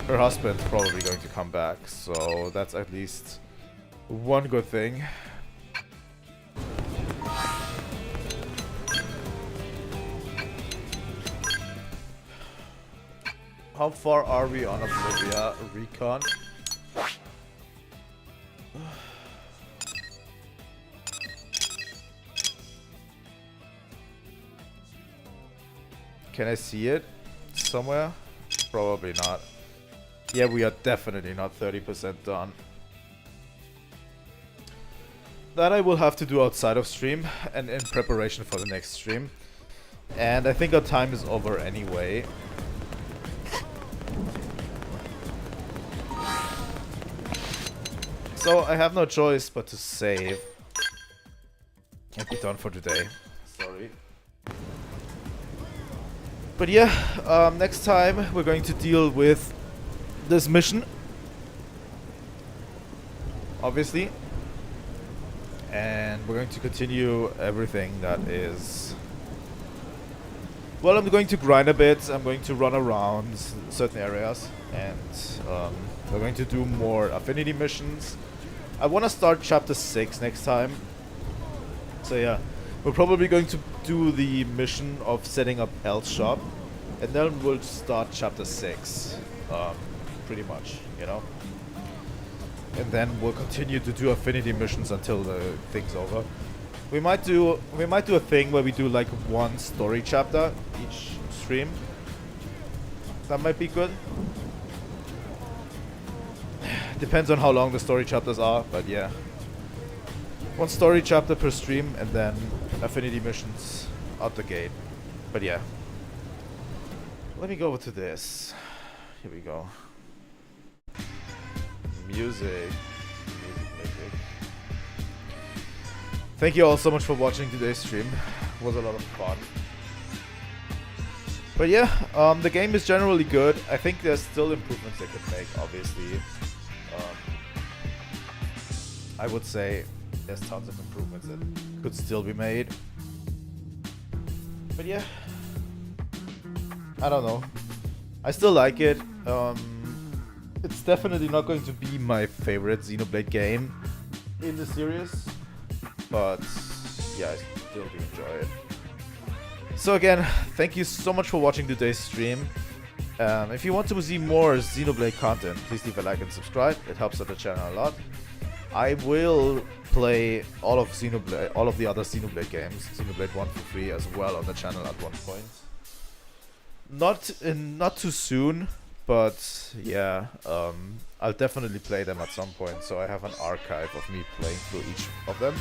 her husband's probably going to come back, so that's at least one good thing. How far are we on Oblivia Recon? Can I see it somewhere? Probably not. Yeah, we are definitely not 30% done. That I will have to do outside of stream and in preparation for the next stream. And I think our time is over anyway. So I have no choice but to save and be done for today. Sorry. But yeah, next time we're going to deal with this mission, obviously, and we're going to continue everything that is... Well, I'm going to grind a bit, I'm going to run around certain areas, and we're going to do more affinity missions. I want to start chapter 6 next time, so yeah, we're probably going to do the mission of setting up L's shop, and then we'll start chapter 6. Pretty much, you know. And then we'll continue to do affinity missions until the thing's over. We might do a thing where we do like one story chapter each stream. That might be good. Depends on how long the story chapters are, but yeah. One story chapter per stream and then affinity missions out the gate. But yeah. Let me go over to this. Here we go. Music. Thank you all so much for watching today's stream. It was a lot of fun. But yeah, the game is generally good. I think there's still improvements they could make, obviously. I would say there's tons of improvements that could still be made. But yeah, I don't know. I still like it. It's definitely not going to be my favorite Xenoblade game in the series, but yeah, I still do enjoy it. So again, thank you so much for watching today's stream. If you want to see more Xenoblade content, please leave a like and subscribe. It helps out the channel a lot. I will play all of the other Xenoblade games, Xenoblade 1 for free as well on the channel at one point. Not too soon. But yeah, I'll definitely play them at some point, so I have an archive of me playing through each of them.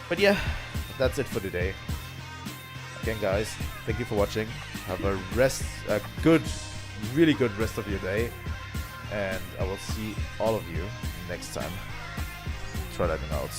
But yeah, that's it for today. Again guys, thank you for watching. Have a really good rest of your day, and I will see all of you next time. Trilightning out.